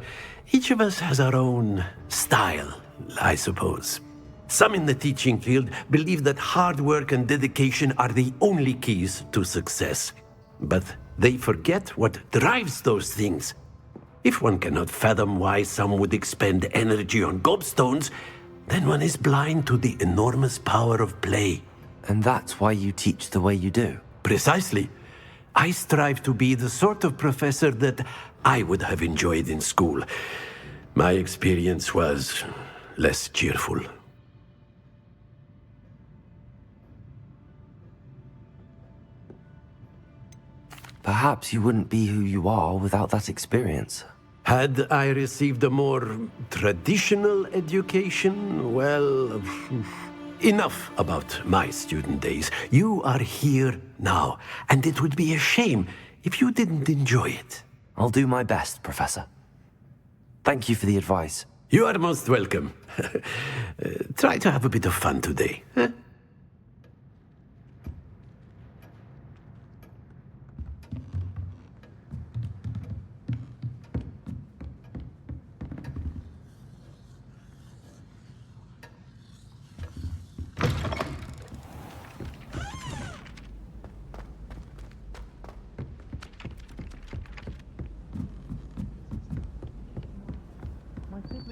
each of us has our own style, I suppose. Some in the teaching field believe that hard work and dedication are the only keys to success. But they forget what drives those things. If one cannot fathom why some would expend energy on gobstones, then one is blind to the enormous power of play. And that's why you teach the way you do? Precisely. I strive to be the sort of professor that I would have enjoyed in school. My experience was less cheerful. Perhaps you wouldn't be who you are without that experience. Had I received a more traditional education, well, enough about my student days. You are here now, and it would be a shame if you didn't enjoy it. I'll do my best, Professor. Thank you for the advice. You are most welcome. Try to have a bit of fun today. Huh?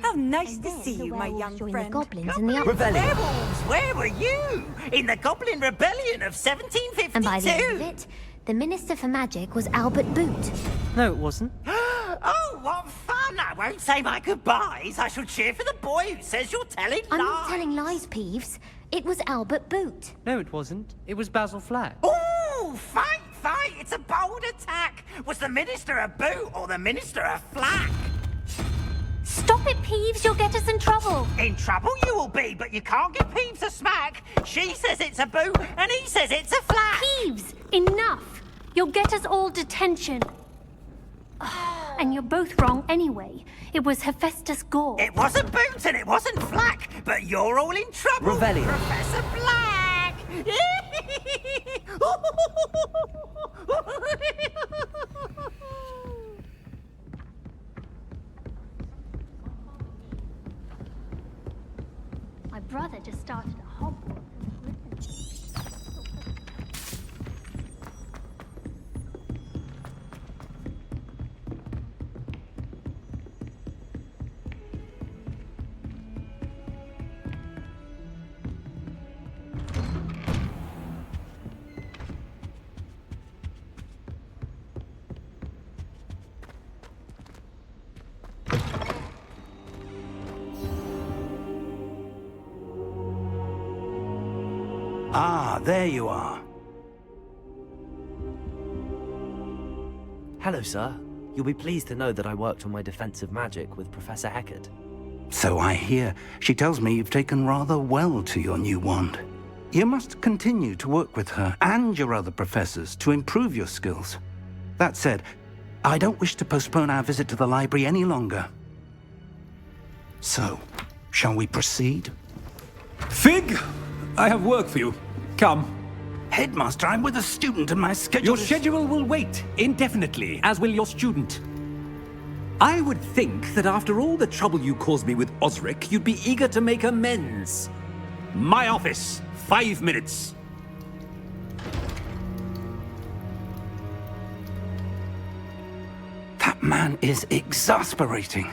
How nice to see you, my young friend. Goblins in the Werewolves, where were you? In the Goblin Rebellion of 1752. And by the end of it, the Minister for Magic was Albert Boot. No, it wasn't. Oh, what fun! I won't say my goodbyes. I shall cheer for the boy who says you're telling lies. I'm not telling lies, Peeves. It was Albert Boot. No, it wasn't. It was Basil Flack. Ooh, fight! It's a bold attack. Was the Minister a boot or the Minister a flack? Stop it, Peeves. You'll get us in trouble. In trouble you will be, but you can't give Peeves a smack. She says it's a boot, and he says it's a flack. Peeves, enough. You'll get us all detention. And you're both wrong anyway. It was Hephaestus Gore. It wasn't boot and it wasn't flack, but you're all in trouble. Revelio. Professor Black. My brother just started a Hogwarts. Ah, there you are. Hello, sir. You'll be pleased to know that I worked on my defensive magic with Professor Hecat. So I hear. She tells me you've taken rather well to your new wand. You must continue to work with her and your other professors to improve your skills. That said, I don't wish to postpone our visit to the library any longer. So, shall we proceed? Fig! I have work for you. Come. Headmaster, I'm with a student and my schedule Your schedule will wait indefinitely, as will your student. I would think that after all the trouble you caused me with Osric, you'd be eager to make amends. My office, 5 minutes. That man is exasperating.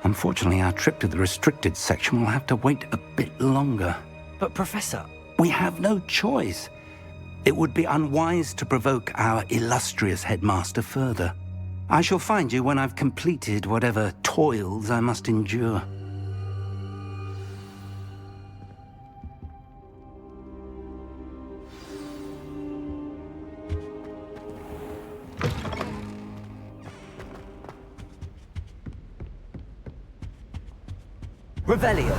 Unfortunately, our trip to the restricted section will have to wait a bit longer. But, Professor... We have no choice. It would be unwise to provoke our illustrious headmaster further. I shall find you when I've completed whatever toils I must endure. Revelio.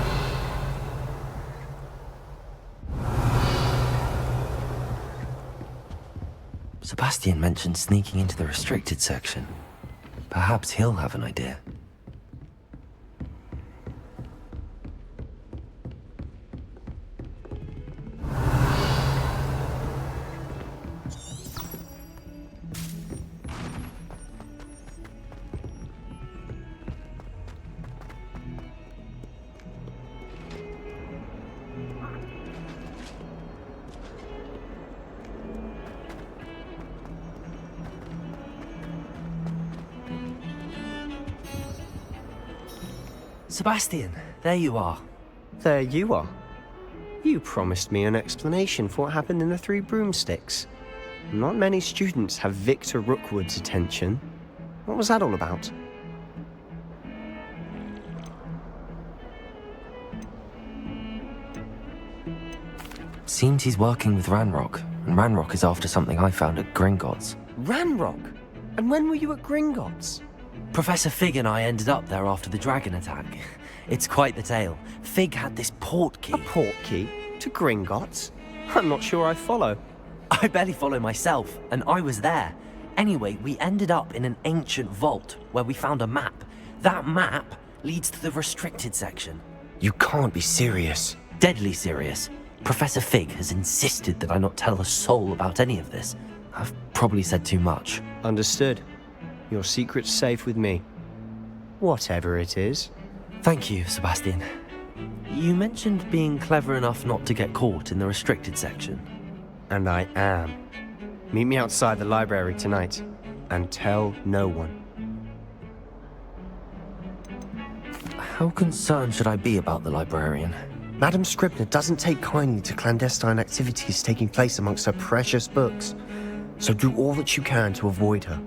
Sebastian mentioned sneaking into the restricted section. Perhaps he'll have an idea. Sebastian, there you are. There you are. You promised me an explanation for what happened in the Three Broomsticks. Not many students have Victor Rookwood's attention. What was that all about? Seems he's working with Ranrock, and Ranrock is after something I found at Gringotts. Ranrock? And when were you at Gringotts? Professor Fig and I ended up there after the dragon attack. It's quite the tale. Fig had this port key. A port key? To Gringotts? I'm not sure I follow. I barely follow myself, and I was there. Anyway, we ended up in an ancient vault where we found a map. That map leads to the restricted section. You can't be serious. Deadly serious. Professor Fig has insisted that I not tell a soul about any of this. I've probably said too much. Understood. Your secret's safe with me. Whatever it is. Thank you, Sebastian. You mentioned being clever enough not to get caught in the restricted section. And I am. Meet me outside the library tonight, and tell no one. How concerned should I be about the librarian? Madam Scribner doesn't take kindly to clandestine activities taking place amongst her precious books, so do all that you can to avoid her.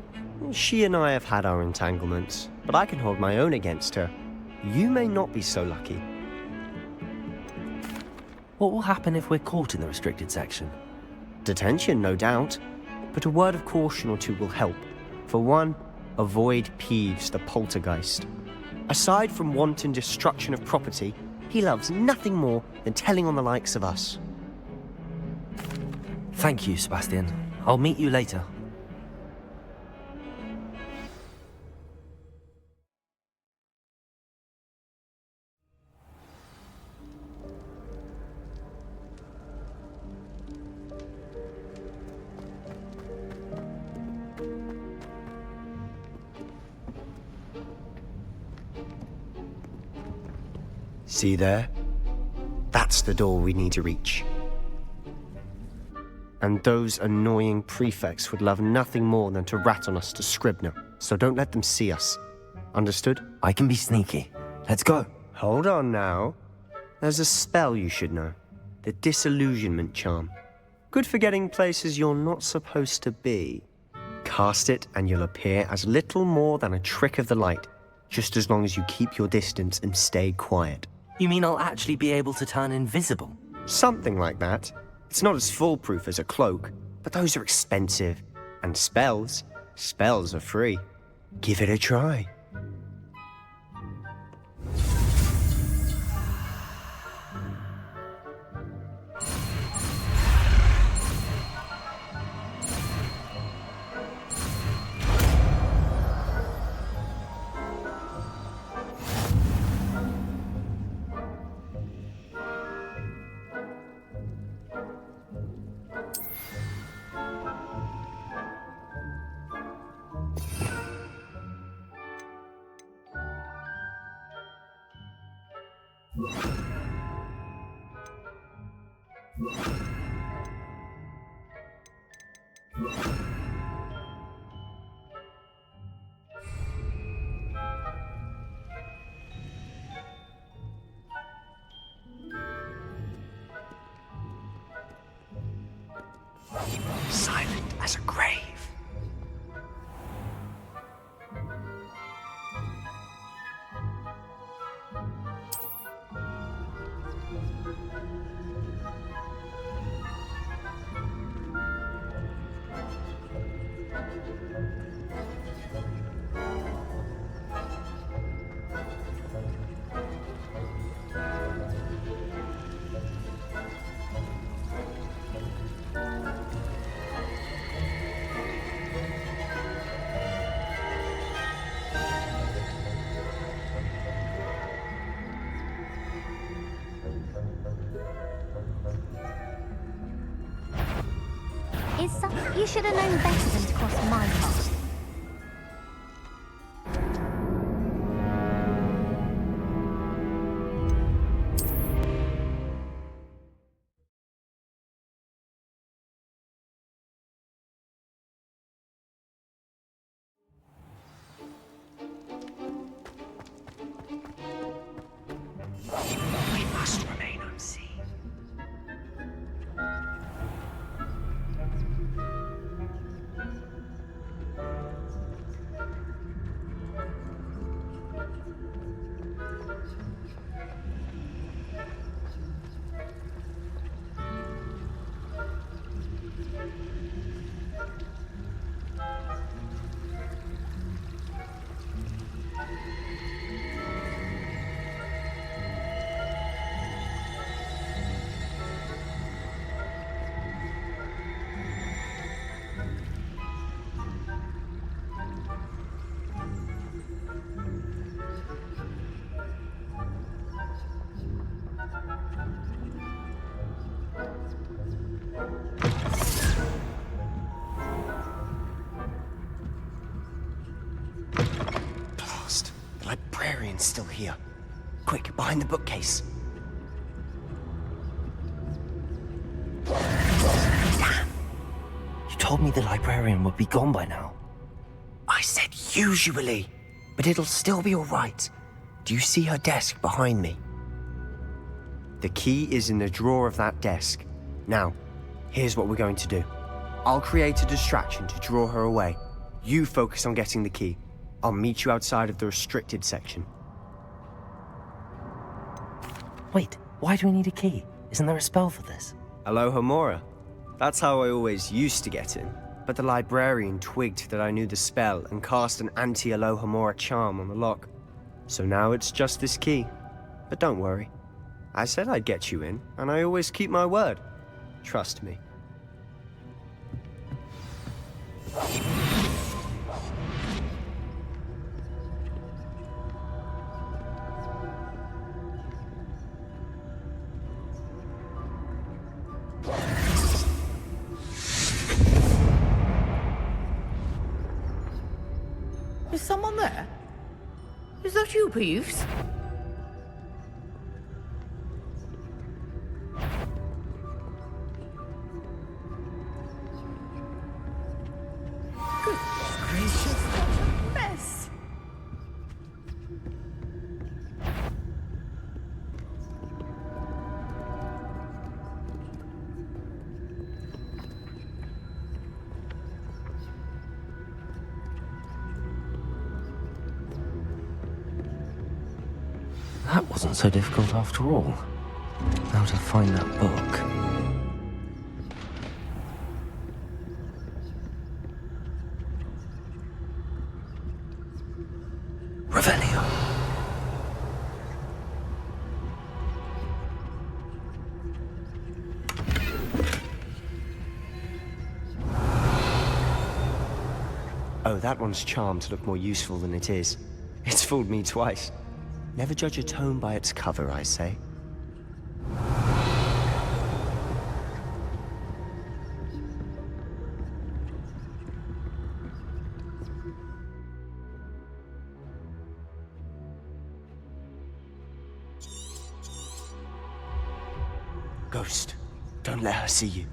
She and I have had our entanglements, but I can hold my own against her. You may not be so lucky. What will happen if we're caught in the restricted section? Detention, no doubt, but a word of caution or two will help. For one, avoid Peeves, the poltergeist. Aside from wanton destruction of property, he loves nothing more than telling on the likes of us. Thank you, Sebastian. I'll meet you later. See there? That's the door we need to reach. And those annoying prefects would love nothing more than to rat on us to Scribner, so don't let them see us. Understood? I can be sneaky. Let's go. Hold on now. There's a spell you should know. The Disillusionment charm. Good for getting places you're not supposed to be. Cast it and you'll appear as little more than a trick of the light, just as long as you keep your distance and stay quiet. You mean I'll actually be able to turn invisible? Something like that. It's not as foolproof as a cloak, but those are expensive. And spells are free. Give it a try. Silent as a grave. You should have known better than to cross my path. Someone's still here. Quick, behind the bookcase. Damn! You told me the librarian would be gone by now. I said usually, but it'll still be all right. Do you see her desk behind me? The key is in the drawer of that desk. Now, here's what we're going to do. I'll create a distraction to draw her away. You focus on getting the key. I'll meet you outside of the restricted section. Wait, why do we need a key? Isn't there a spell for this? Alohomora. That's how I always used to get in. But the librarian twigged that I knew the spell and cast an anti-Alohomora charm on the lock. So now it's just this key. But don't worry. I said I'd get you in, and I always keep my word. Trust me. Is someone there? Is that you, Peeves? Goodness gracious, what a mess! That wasn't so difficult after all. Now to find that book. Revelio. Oh, that one's charmed to look more useful than it is. It's fooled me twice. Never judge a tome by its cover, I say. Ghost, don't let her see you.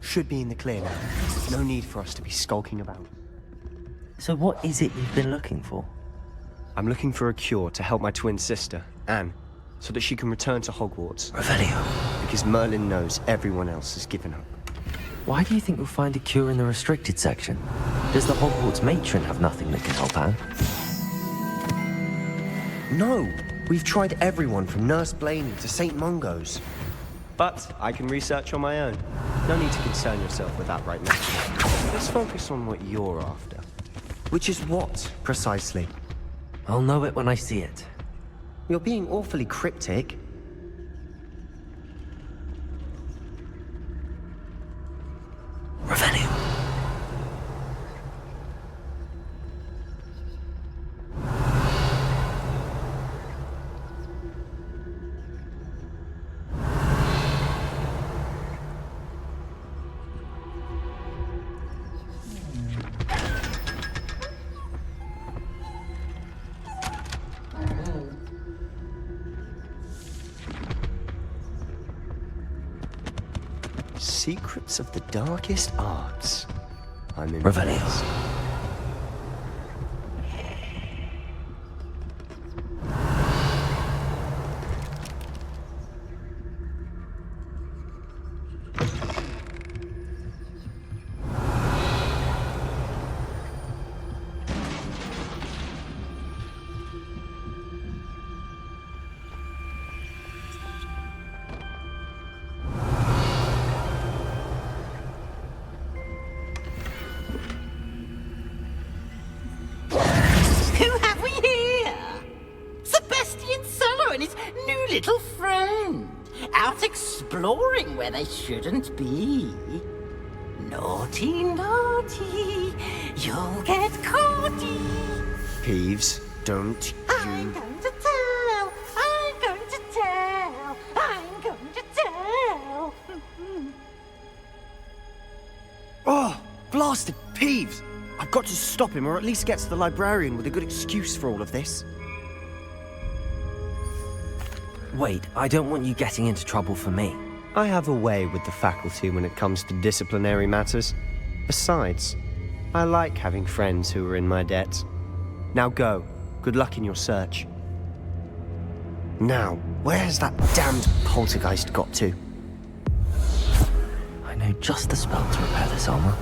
Should be in the clear now. No need for us to be skulking about. So what is it you've been looking for? I'm looking for a cure to help my twin sister, Anne, so that she can return to Hogwarts. Revelio. Because Merlin knows everyone else has given up. Why do you think we'll find a cure in the restricted section? Does the Hogwarts matron have nothing that can help Anne? No! We've tried everyone from Nurse Blaney to St. Mungo's. But I can research on my own. No need to concern yourself with that right now. Let's focus on what you're after. Which is what, precisely? I'll know it when I see it. You're being awfully cryptic. Revelio. Secrets of the darkest arts. I'm in. Revelio. exploring where they shouldn't be. Naughty, naughty, you'll get caughty. Peeves, don't I'm you... going to tell, I'm going to tell, I'm going to tell. Oh, blasted Peeves! I've got to stop him, or at least get to the librarian with a good excuse for all of this. Wait, I don't want you getting into trouble for me. I have a way with the faculty when it comes to disciplinary matters. Besides, I like having friends who are in my debt. Now go. Good luck in your search. Now, where's that damned poltergeist got to? I know just the spell to repair this armor.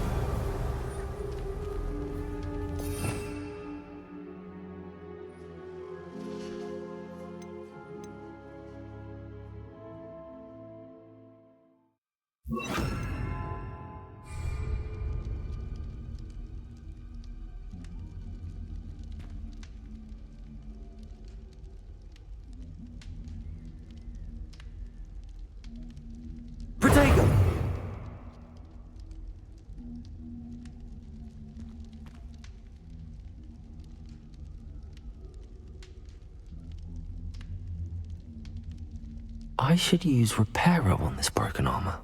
I should use Reparo on this broken armor.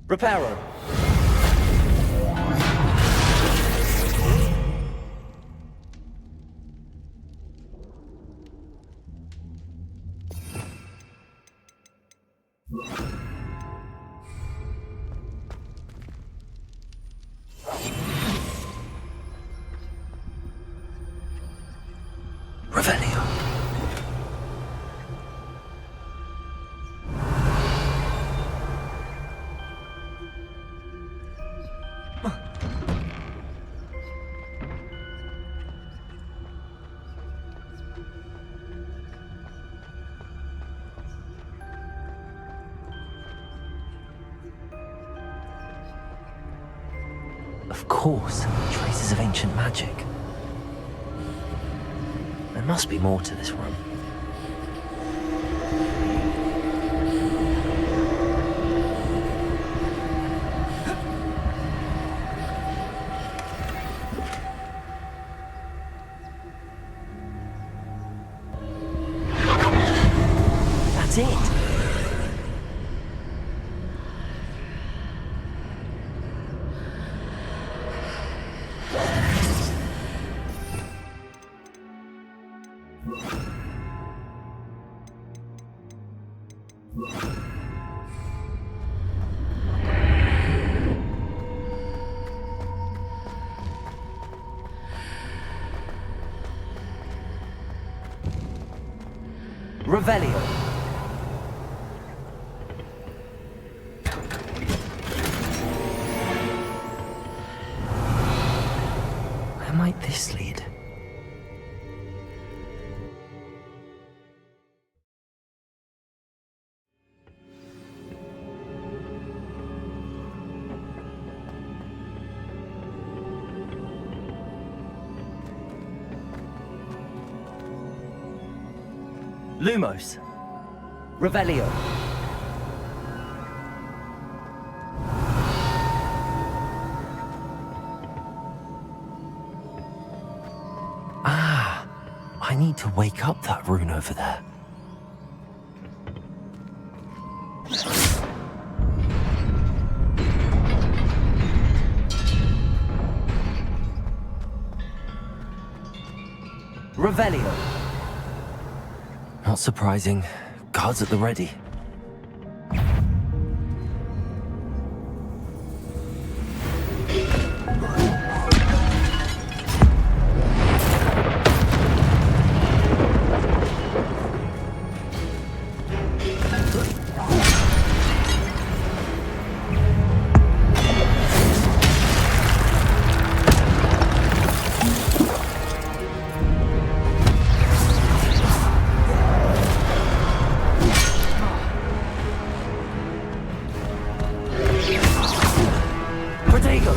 Reparo! Revelio. Of course, traces of ancient magic. There must be more to this room. That's it! Revelio. Where might this lead? Lumos. Revelio. Ah, I need to wake up that rune over there. Revelio. Not surprising. Guards at the ready. Protego!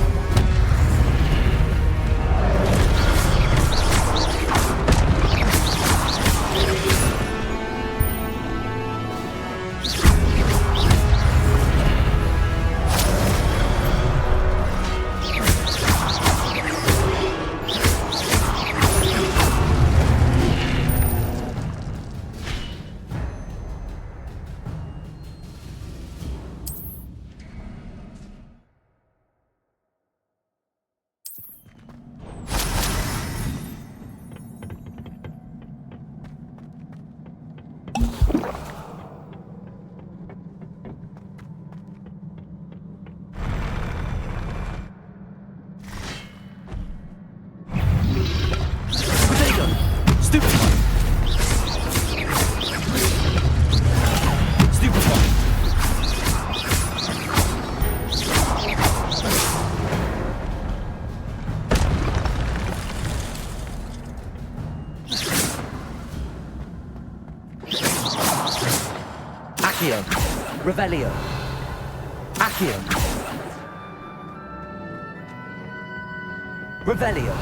Accio. Revelio. Accio. Revelio.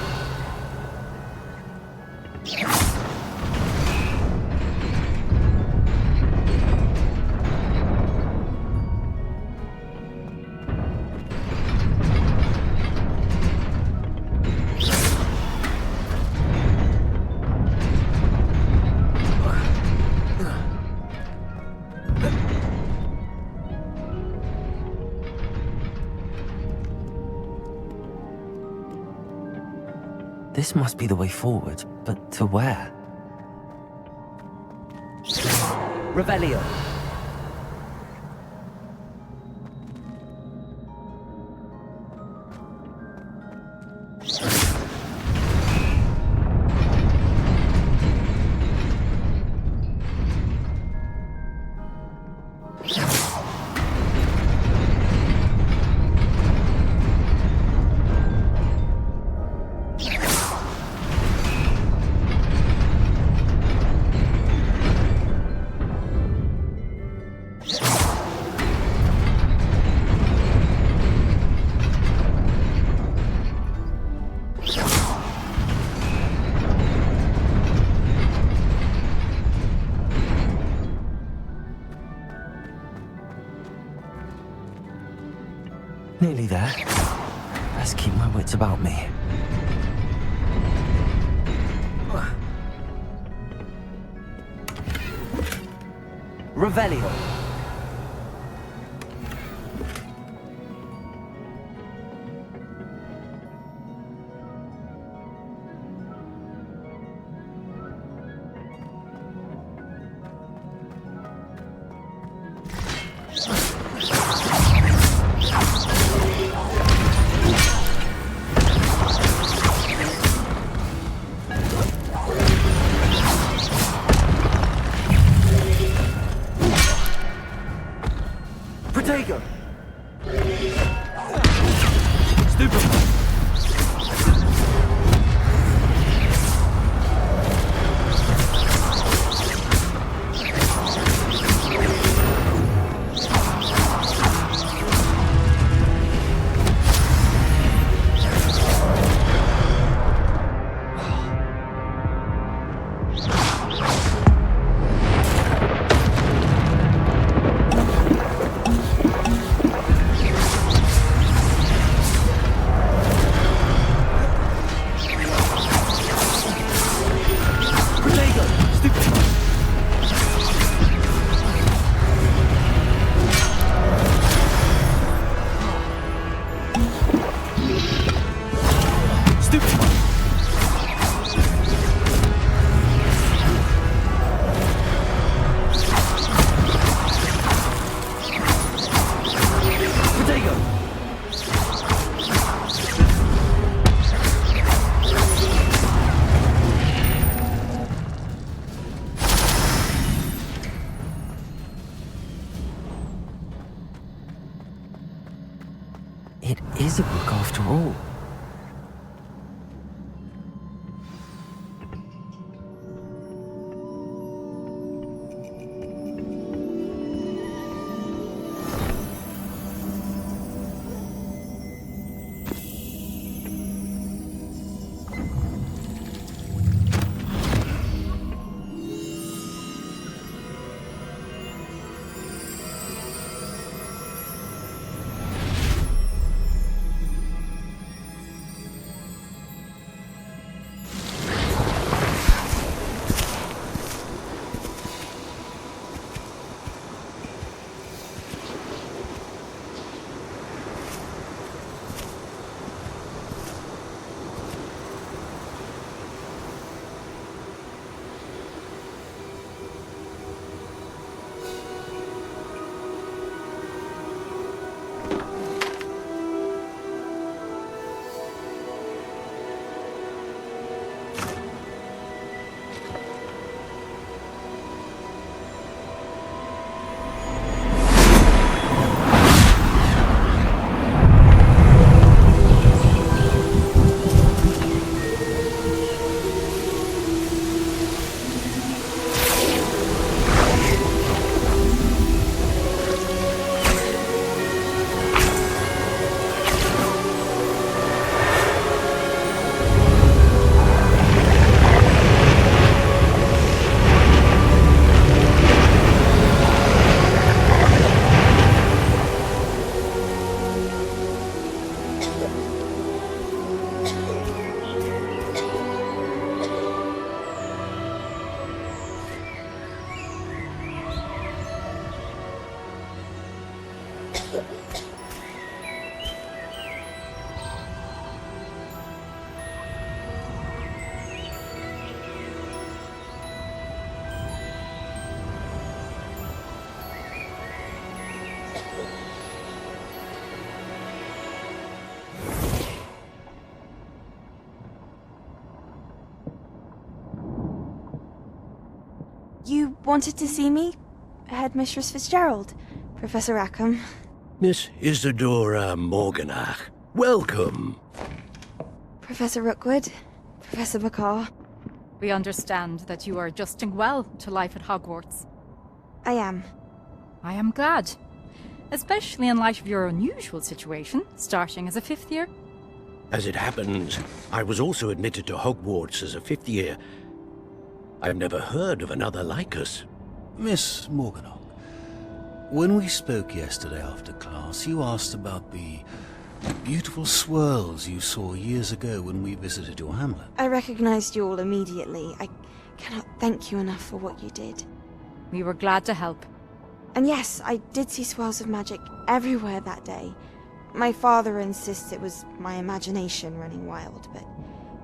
This must be the way forward, but to where? Revelio. Nearly there. Best keep my wits about me. Revelio. Protego! Stupid! It is a book after all. You wanted to see me? Headmistress Fitzgerald, Professor Rackham. Miss Isadora Morganach, welcome. Professor Rookwood, Professor McCaw. We understand that you are adjusting well to life at Hogwarts. I am. I am glad. Especially in light of your unusual situation, starting as a 5th year. As it happens, I was also admitted to Hogwarts as a 5th year. I've never heard of another like us. Miss Morganach, when we spoke yesterday after class, you asked about the beautiful swirls you saw years ago when we visited your hamlet. I recognized you all immediately. I cannot thank you enough for what you did. We were glad to help. And yes, I did see swirls of magic everywhere that day. My father insists it was my imagination running wild, but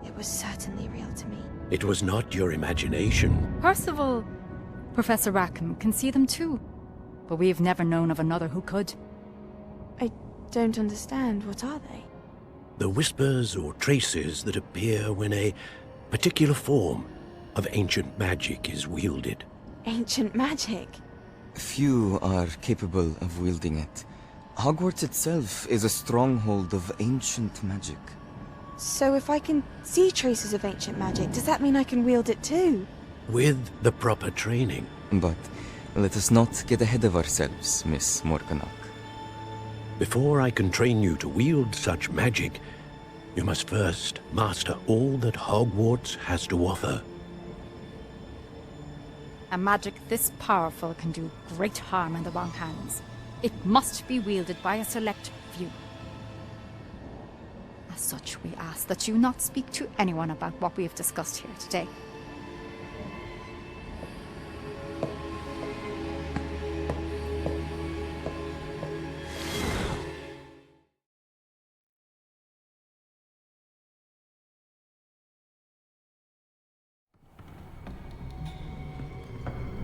it was certainly real to me. It was not your imagination. Percival, Professor Rackham can see them too. But we've never known of another who could. I don't understand. What are they? The whispers or traces that appear when a particular form of ancient magic is wielded. Ancient magic? Few are capable of wielding it. Hogwarts itself is a stronghold of ancient magic. So if I can see traces of ancient magic, does that mean I can wield it too? With the proper training. But let us not get ahead of ourselves, Miss Morganach. Before I can train you to wield such magic, you must first master all that Hogwarts has to offer. A magic this powerful can do great harm in the wrong hands. It must be wielded by a select few. As such, we ask that you not speak to anyone about what we have discussed here today.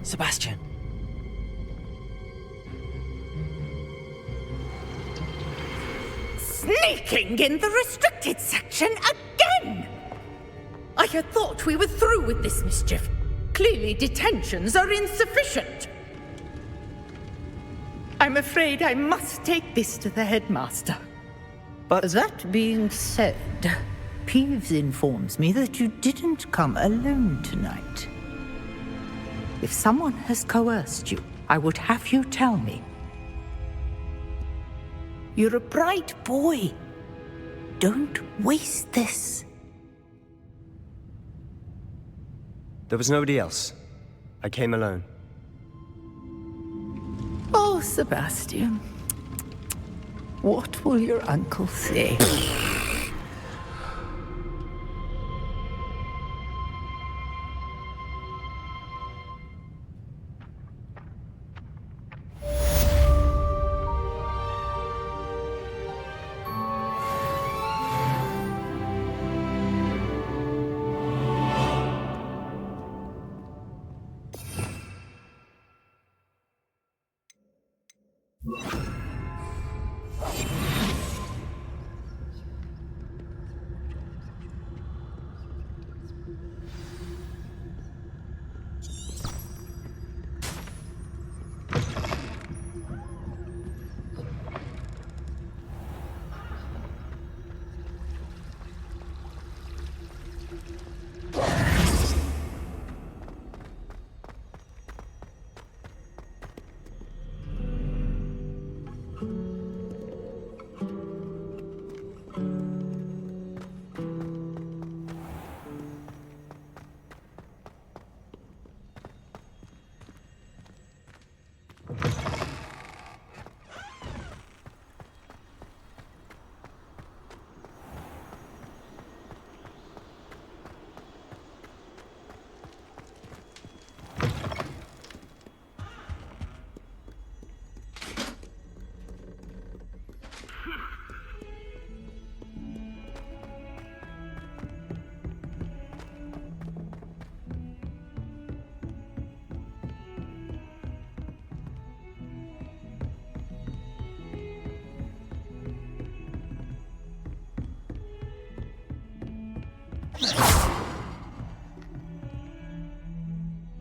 Sebastian. Sneaking in the restricted section again! I had thought we were through with this mischief. Clearly detentions are insufficient. I'm afraid I must take this to the headmaster. But that being said, Peeves informs me that you didn't come alone tonight. If someone has coerced you, I would have you tell me. You're a bright boy. Don't waste this. There was nobody else. I came alone. Oh, Sebastian. What will your uncle say?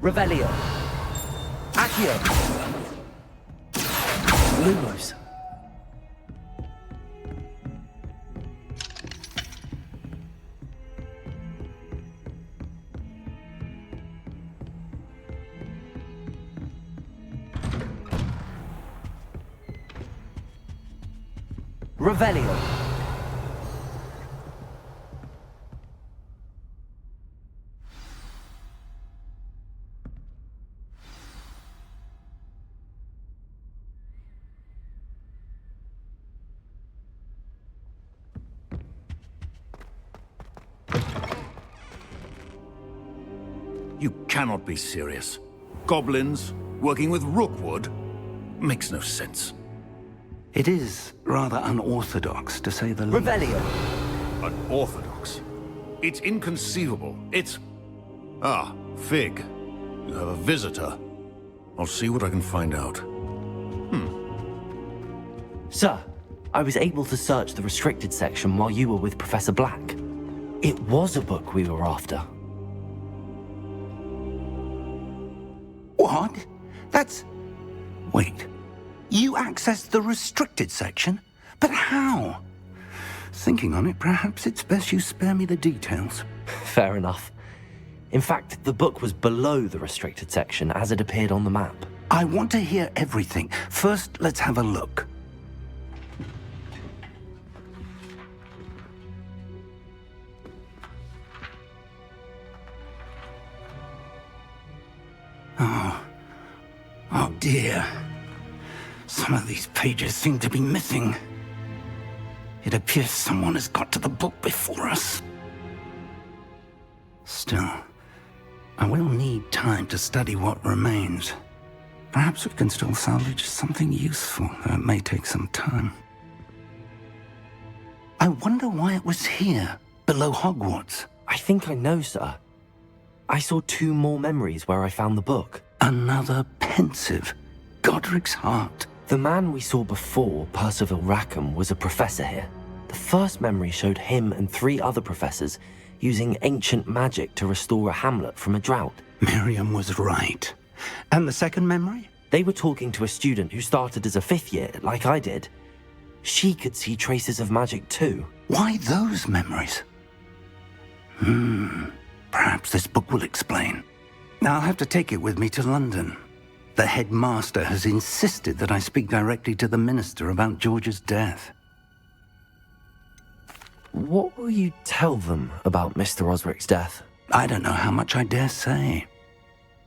Revelio. Accio. Lumos. Revelio. You cannot be serious. Goblins working with Rookwood? Makes no sense. It is rather unorthodox, to say the least. Revelio. Unorthodox? It's inconceivable. It's... Ah, Fig. You have a visitor. I'll see what I can find out. Sir, I was able to search the restricted section while you were with Professor Black. It was a book we were after. What? That's... Wait. You accessed the restricted section? But how? Thinking on it, perhaps it's best you spare me the details. Fair enough. In fact, the book was below the restricted section as it appeared on the map. I want to hear everything. First, let's have a look. Oh dear. Some of these pages seem to be missing. It appears someone has got to the book before us. Still, I will need time to study what remains. Perhaps we can still salvage something useful, though it may take some time. I wonder why it was here, below Hogwarts. I think I know, sir. I saw 2 more memories where I found the book. Another pensive. Godric's heart. The man we saw before, Percival Rackham, was a professor here. The first memory showed him and 3 other professors using ancient magic to restore a hamlet from a drought. Miriam was right. And the second memory? They were talking to a student who started as a 5th year, like I did. She could see traces of magic too. Why those memories? Perhaps this book will explain. I'll have to take it with me to London. The headmaster has insisted that I speak directly to the minister about George's death. What will you tell them about Mr. Osric's death? I don't know how much I dare say.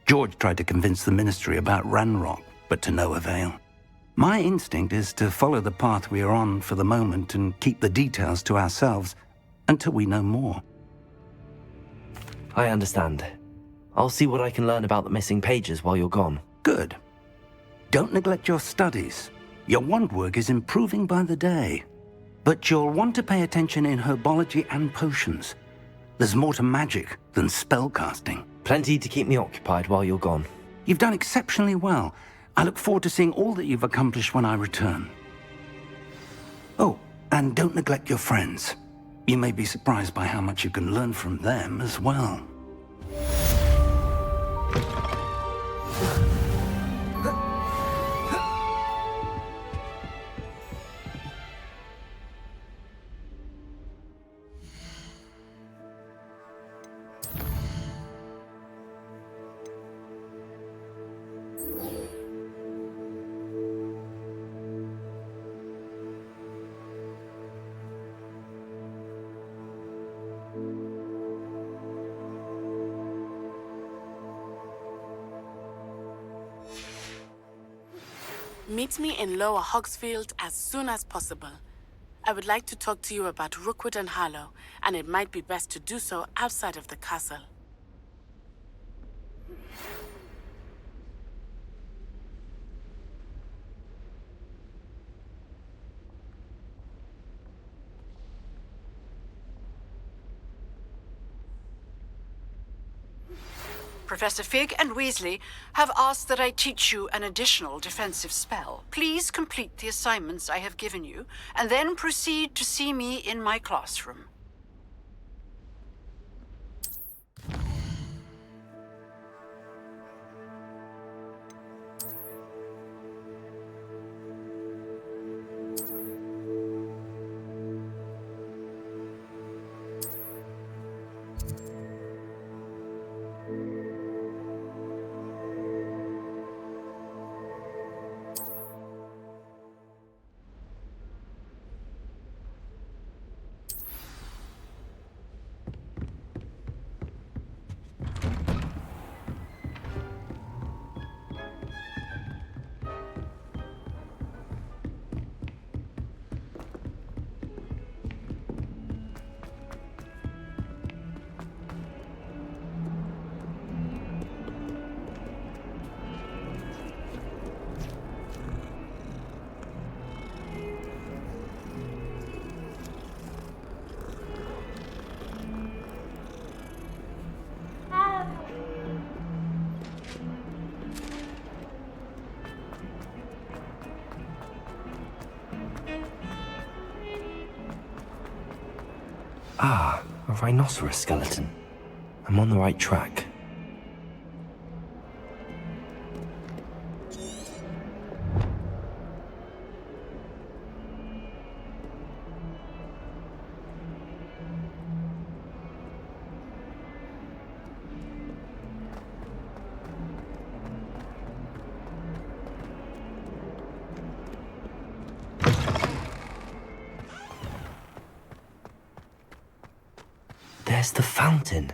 George tried to convince the ministry about Ranrock, but to no avail. My instinct is to follow the path we are on for the moment and keep the details to ourselves until we know more. I understand. I'll see what I can learn about the missing pages while you're gone. Good. Don't neglect your studies. Your wand work is improving by the day. But you'll want to pay attention in herbology and potions. There's more to magic than spellcasting. Plenty to keep me occupied while you're gone. You've done exceptionally well. I look forward to seeing all that you've accomplished when I return. Oh, and don't neglect your friends. You may be surprised by how much you can learn from them as well. Meet me in Lower Hogsfield as soon as possible. I would like to talk to you about Rookwood and Harlow, and it might be best to do so outside of the castle. Professor Fig and Weasley have asked that I teach you an additional defensive spell. Please complete the assignments I have given you, and then proceed to see me in my classroom. Ah, a rhinoceros skeleton. I'm on the right track. There's the fountain.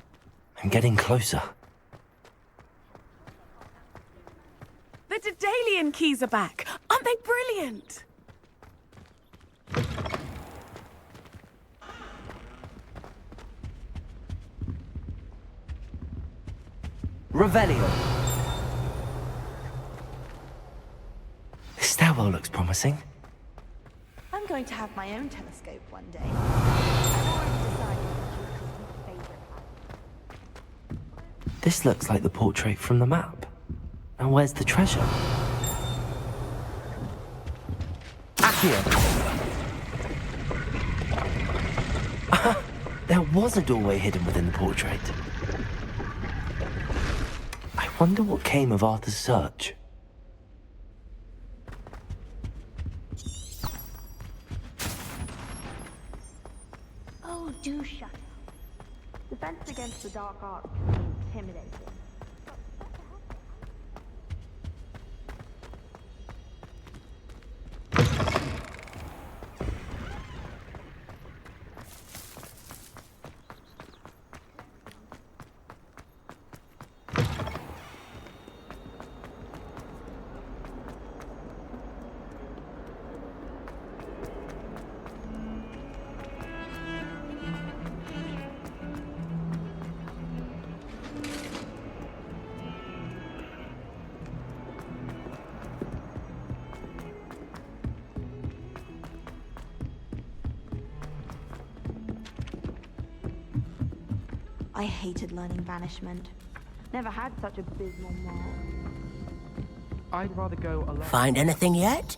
I'm getting closer. The Daedalian keys are back. Aren't they brilliant? Revelio. This stairwell looks promising. I'm going to have my own telescope one day. I've already decided which is my favorite planet. This looks like the portrait from the map. Now where's the treasure? Accio! There was a doorway hidden within the portrait. I wonder what came of Arthur's search. Oh, do shut up. Defense against the dark arts can be intimidating. I hated learning banishment. Never had such abysmal mark. I'd rather go alone. Find anything yet?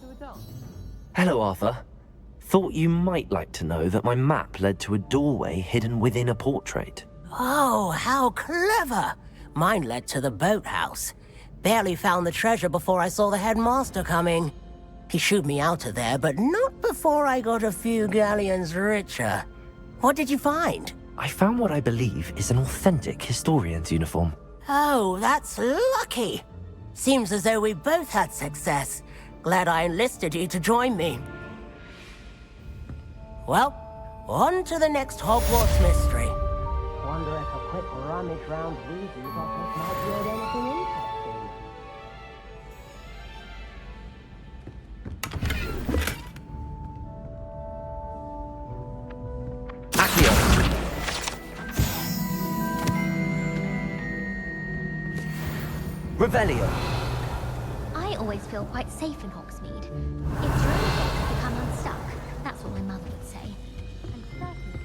Hello, Arthur. Thought you might like to know that my map led to a doorway hidden within a portrait. Oh, how clever! Mine led to the boathouse. Barely found the treasure before I saw the headmaster coming. He shooed me out of there, but not before I got a few galleons richer. What did you find? I found what I believe is an authentic historian's uniform. Oh, that's lucky. Seems as though we both had success. Glad I enlisted you to join me. Well, on to the next Hogwarts mystery. Wonder if a quick rummage round Weasley's office might yield anything interesting. Accio! Revelio. I always feel quite safe in Hogsmeade. It's really safe to become unstuck. That's what my mother would say. And certainly...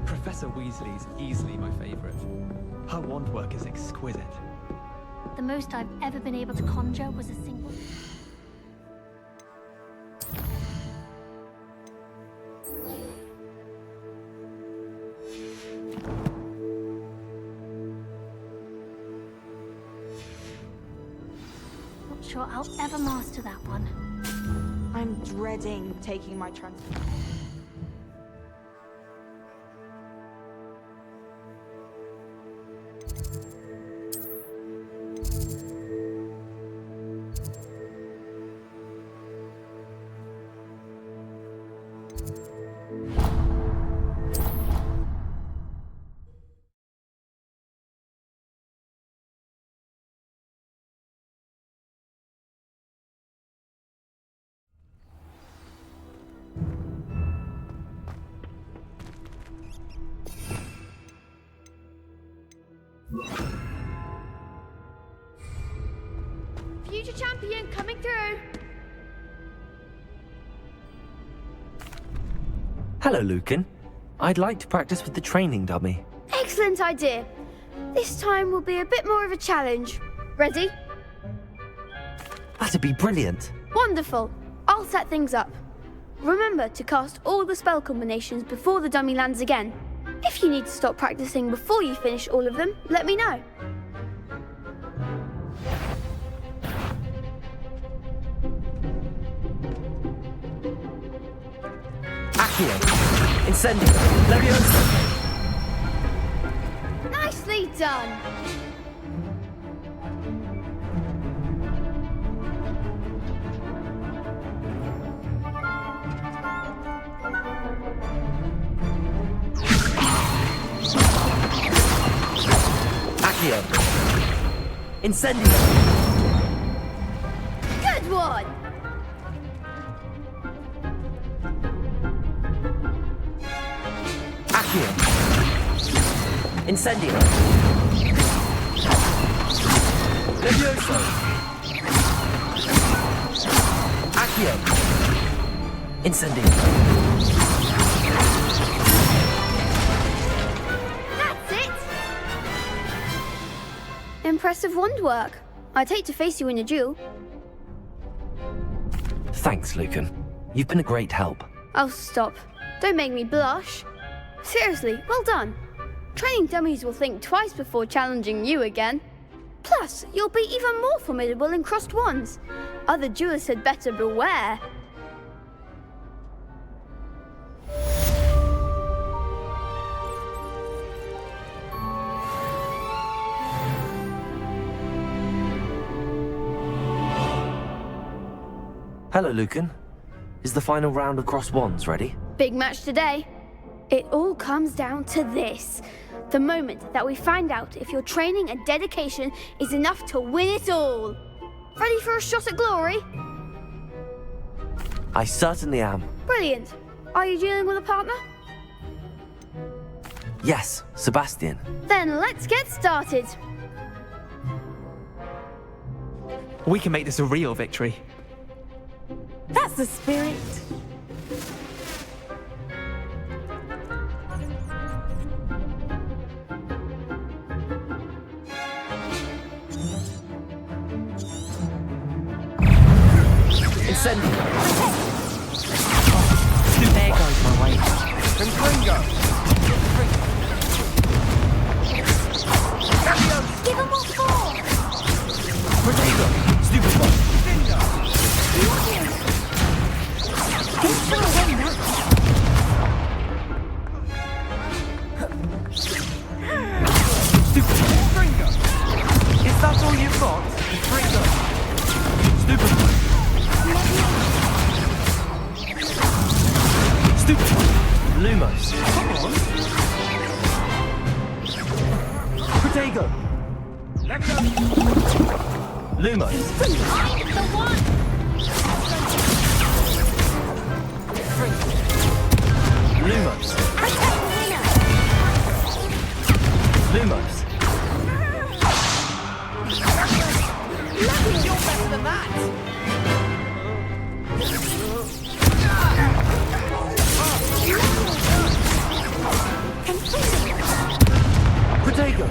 Professor Weasley's easily my favorite. Her wand work is exquisite. The most I've ever been able to conjure was a single... Not sure I'll ever master that one. I'm dreading taking my transfer. Future champion coming through. Hello, Lucan. I'd like to practice with the training dummy. Excellent idea. This time will be a bit more of a challenge. Ready? That'd be brilliant. Wonderful. I'll set things up. Remember to cast all the spell combinations before the dummy lands again. If you need to stop practicing before you finish all of them, let me know. Accio, Incendio, Levioso. Nicely done. Accio, Incendio. Good one. Accio, Incendio. Levioso. Accio, Incendio. That's it. Impressive wand work. I'd hate to face you in a duel. Thanks, Lucan. You've been a great help. Oh, stop. Don't make me blush. Seriously, well done. Training dummies will think twice before challenging you again. Plus, you'll be even more formidable in crossed wands. Other duelists had better beware. Hello, Lucan. Is the final round of crossed wands ready? Big match today. It all comes down to this. The moment that we find out if your training and dedication is enough to win it all. Ready for a shot at glory? I certainly am. Brilliant. Are you dealing with a partner? Yes, Sebastian. Then let's get started. We can make this a real victory. That's the spirit. Incendio. There goes my way. Confringo. Give him what for! Protego. Stupid one. He's gonna win that. Stupid. Confringo. Is that all you've got? Confringo. Stupid one. Stupid one. Lumos. Come on. Protego. Let go. Lumos. I'm the one! Lumos. Lumos. You're better than that! Protego.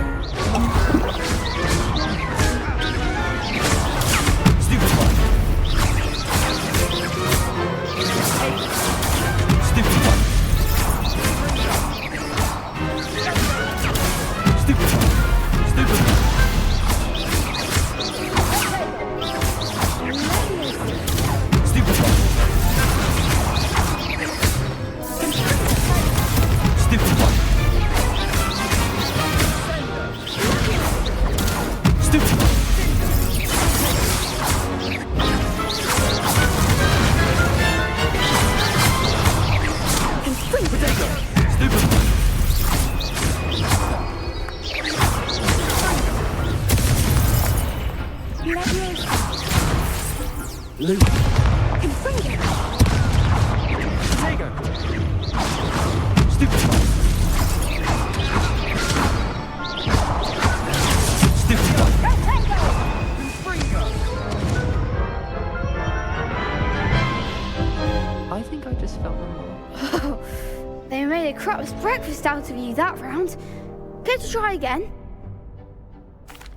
Luke. Incendio! Potato! Stupefy! Stupefy! I think I just felt them all. They made a crap's breakfast out of you that round. Care to try again?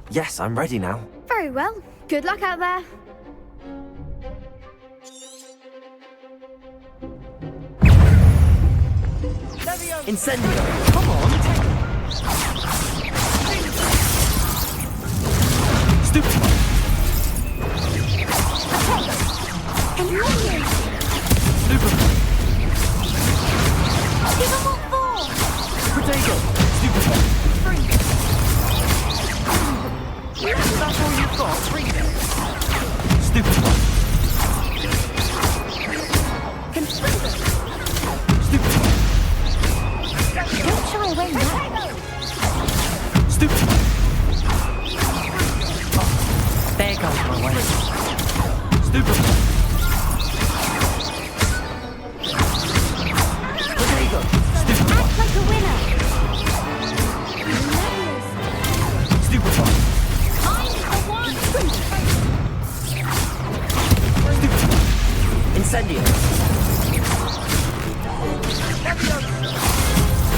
Yes, I'm ready now. Very well. Good luck out there. Incendio! Come on! Stupefy! Stupefy! Give them what for! Potato! Stupefy! That's all you've got? Bring it! Stupefy! Stupefy! Don't shy away now. Stupid! There goes my way. Stupid! Potato! Stupid! Act like a winner. Stupid! I'm the one. Stupid! Incendio!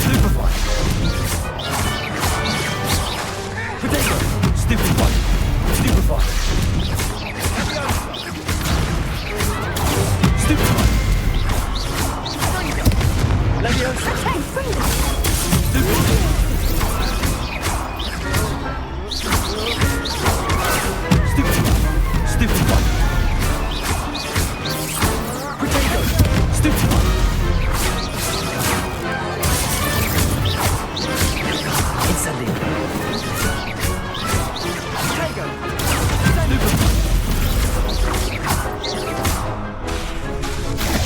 Stupefy! Potato! Stupefy! Stupefy! Stupefy! Levioso! Stupefy! Stupefy! Potato! Stupefy! Incendio! Tiger!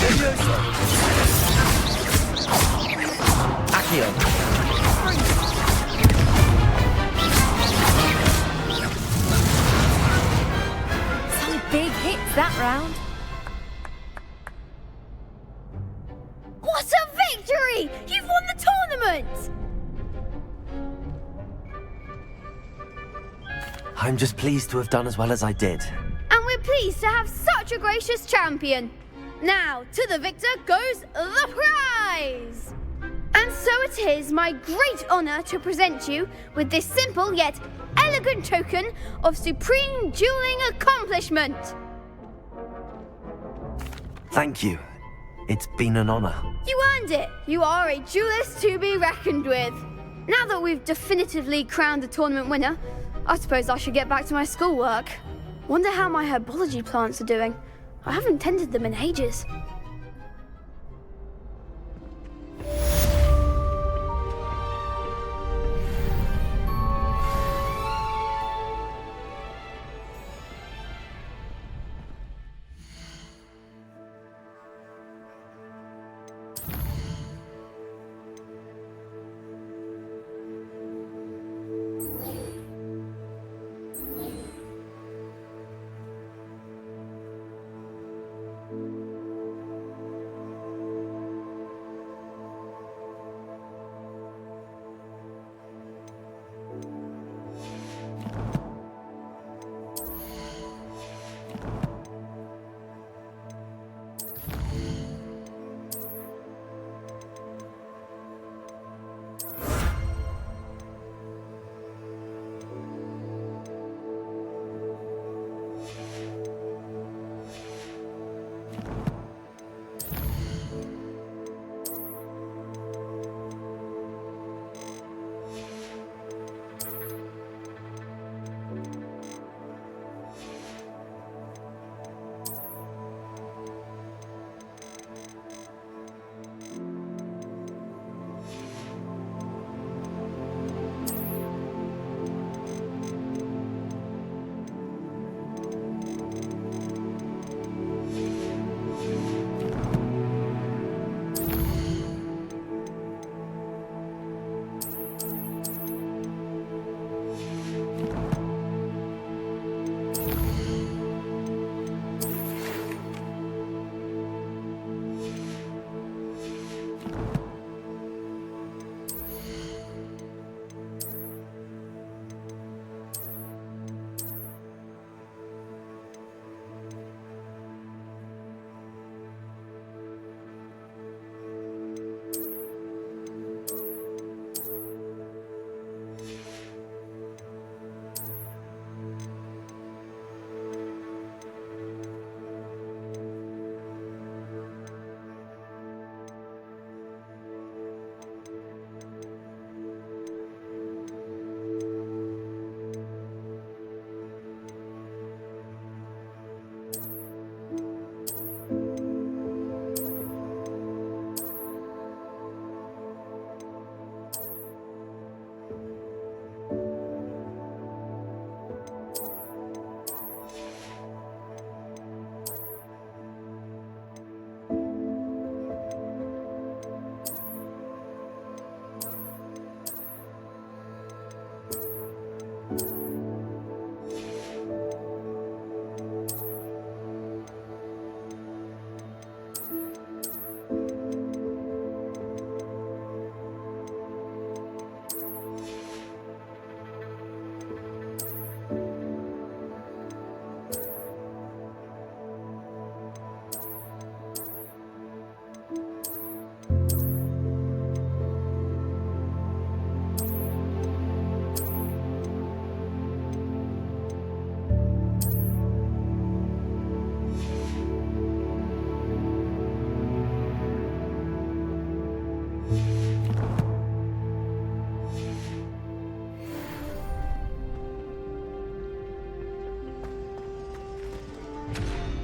Levioso! Accio! Some big hits that round. What a victory! You've won the tournament! I'm just pleased to have done as well as I did. And we're pleased to have such a gracious champion. Now, to the victor goes the prize! And so it is my great honour to present you with this simple yet elegant token of supreme dueling accomplishment. Thank you. It's been an honour. You earned it. You are a duelist to be reckoned with. Now that we've definitively crowned the tournament winner, I suppose I should get back to my schoolwork. Wonder how my herbology plants are doing. I haven't tended them in ages.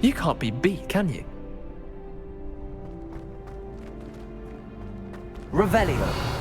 You can't be beat, can you? Revelio.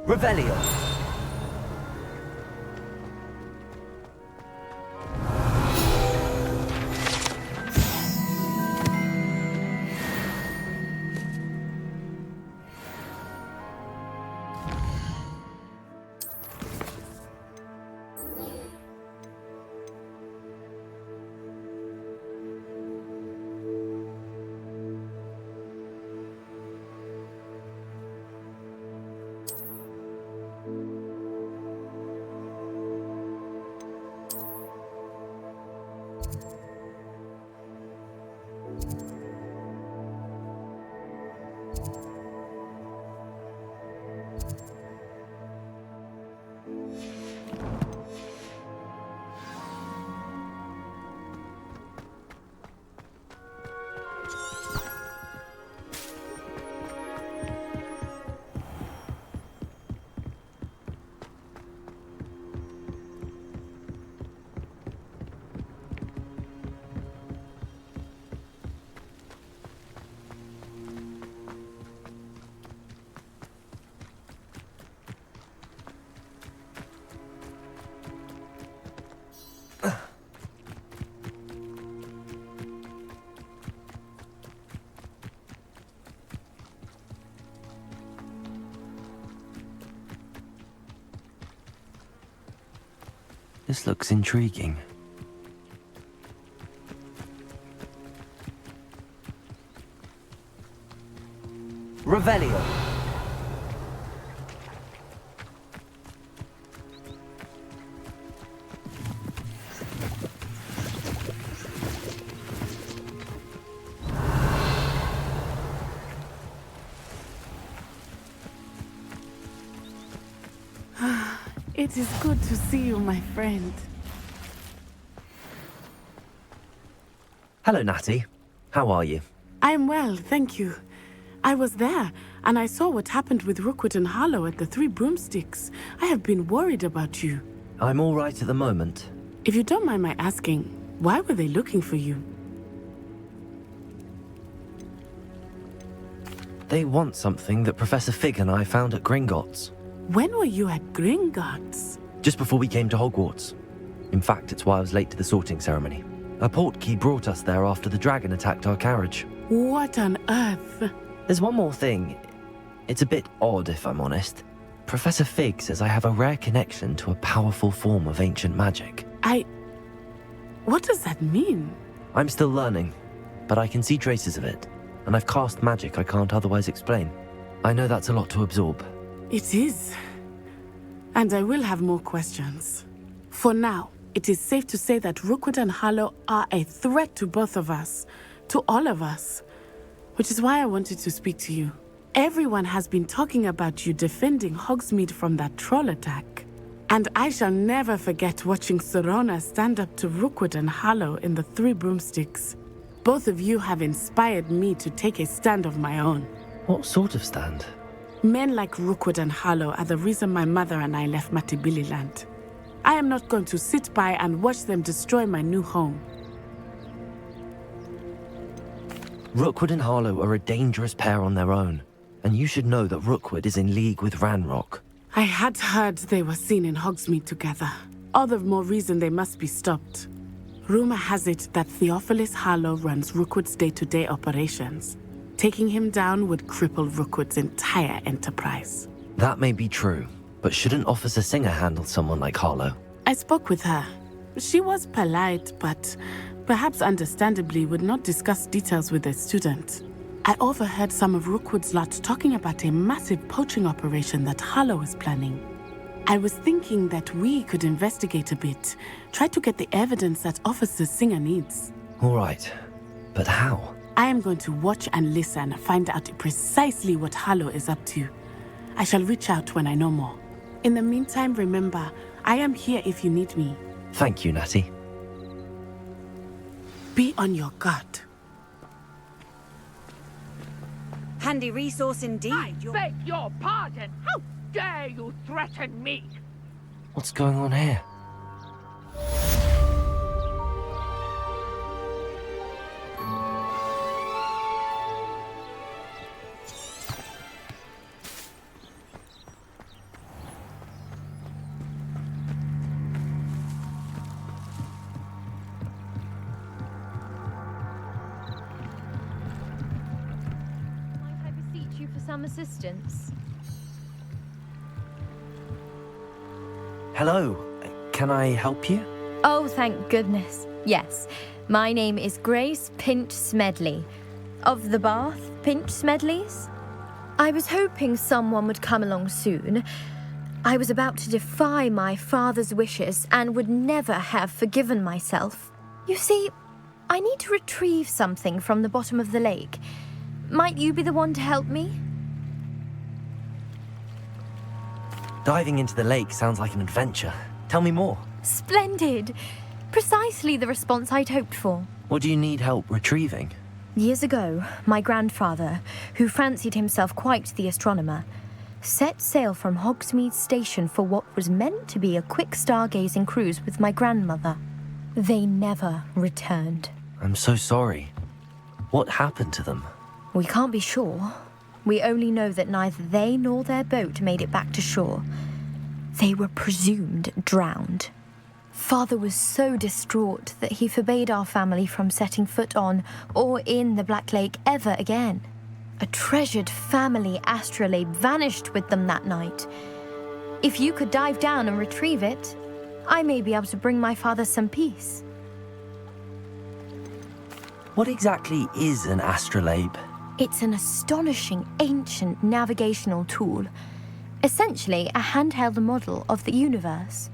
Revelio. This looks intriguing. Revelio. It is good to see you, my friend. Hello, Natty. How are you? I am well, thank you. I was there, and I saw what happened with Rookwood and Harlow at the Three Broomsticks. I have been worried about you. I'm all right at the moment. If you don't mind my asking, why were they looking for you? They want something that Professor Fig and I found at Gringotts. When were you at Gringotts? Just before we came to Hogwarts. In fact, it's why I was late to the sorting ceremony. A portkey brought us there after the dragon attacked our carriage. What on earth? There's one more thing. It's a bit odd, if I'm honest. Professor Fig says I have a rare connection to a powerful form of ancient magic. What does that mean? I'm still learning, but I can see traces of it, and I've cast magic I can't otherwise explain. I know that's a lot to absorb. It is. And I will have more questions. For now, it is safe to say that Rookwood and Harlow are a threat to both of us, to all of us, which is why I wanted to speak to you. Everyone has been talking about you defending Hogsmeade from that troll attack. And I shall never forget watching Serona stand up to Rookwood and Harlow in the Three Broomsticks. Both of you have inspired me to take a stand of my own. What sort of stand? Men like Rookwood and Harlow are the reason my mother and I left Matibili Land. I am not going to sit by and watch them destroy my new home. Rookwood and Harlow are a dangerous pair on their own, and you should know that Rookwood is in league with Ranrock. I had heard they were seen in Hogsmeade together. All the more reason they must be stopped. Rumor has it that Theophilus Harlow runs Rookwood's day-to-day operations. Taking him down would cripple Rookwood's entire enterprise. That may be true, but shouldn't Officer Singer handle someone like Harlow? I spoke with her. She was polite, but perhaps understandably would not discuss details with a student. I overheard some of Rookwood's lot talking about a massive poaching operation that Harlow is planning. I was thinking that we could investigate a bit. Try to get the evidence that Officer Singer needs. All right. But how? I am going to watch and listen, find out precisely what Harlow is up to. I shall reach out when I know more. In the meantime, remember, I am here if you need me. Thank you, Natty. Be on your guard. Handy resource indeed. I beg your pardon. How dare you threaten me? What's going on here? Some assistance. Hello. Can I help you? Oh, thank goodness. Yes. My name is Grace Pinch Smedley. Of the Bath Pinch Smedleys? I was hoping someone would come along soon. I was about to defy my father's wishes and would never have forgiven myself. You see, I need to retrieve something from the bottom of the lake. Might you be the one to help me? Diving into the lake sounds like an adventure. Tell me more. Splendid! Precisely the response I'd hoped for. What do you need help retrieving? Years ago, my grandfather, who fancied himself quite the astronomer, set sail from Hogsmeade Station for what was meant to be a quick stargazing cruise with my grandmother. They never returned. I'm so sorry. What happened to them? We can't be sure. We only know that neither they nor their boat made it back to shore. They were presumed drowned. Father was so distraught that he forbade our family from setting foot on or in the Black Lake ever again. A treasured family astrolabe vanished with them that night. If you could dive down and retrieve it, I may be able to bring my father some peace. What exactly is an astrolabe? It's an astonishing ancient navigational tool, essentially a handheld model of the universe.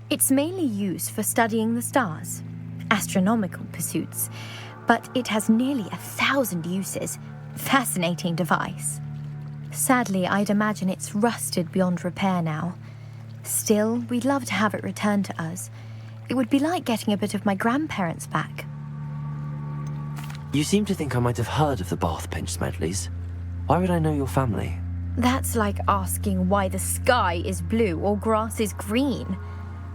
It's mainly used for studying the stars, astronomical pursuits, but it has nearly 1,000 uses. Fascinating device. Sadly, I'd imagine it's rusted beyond repair now. Still, we'd love to have it returned to us. It would be like getting a bit of my grandparents back. You seem to think I might have heard of the Bath Pinch Smedleys. Why would I know your family? That's like asking why the sky is blue or grass is green.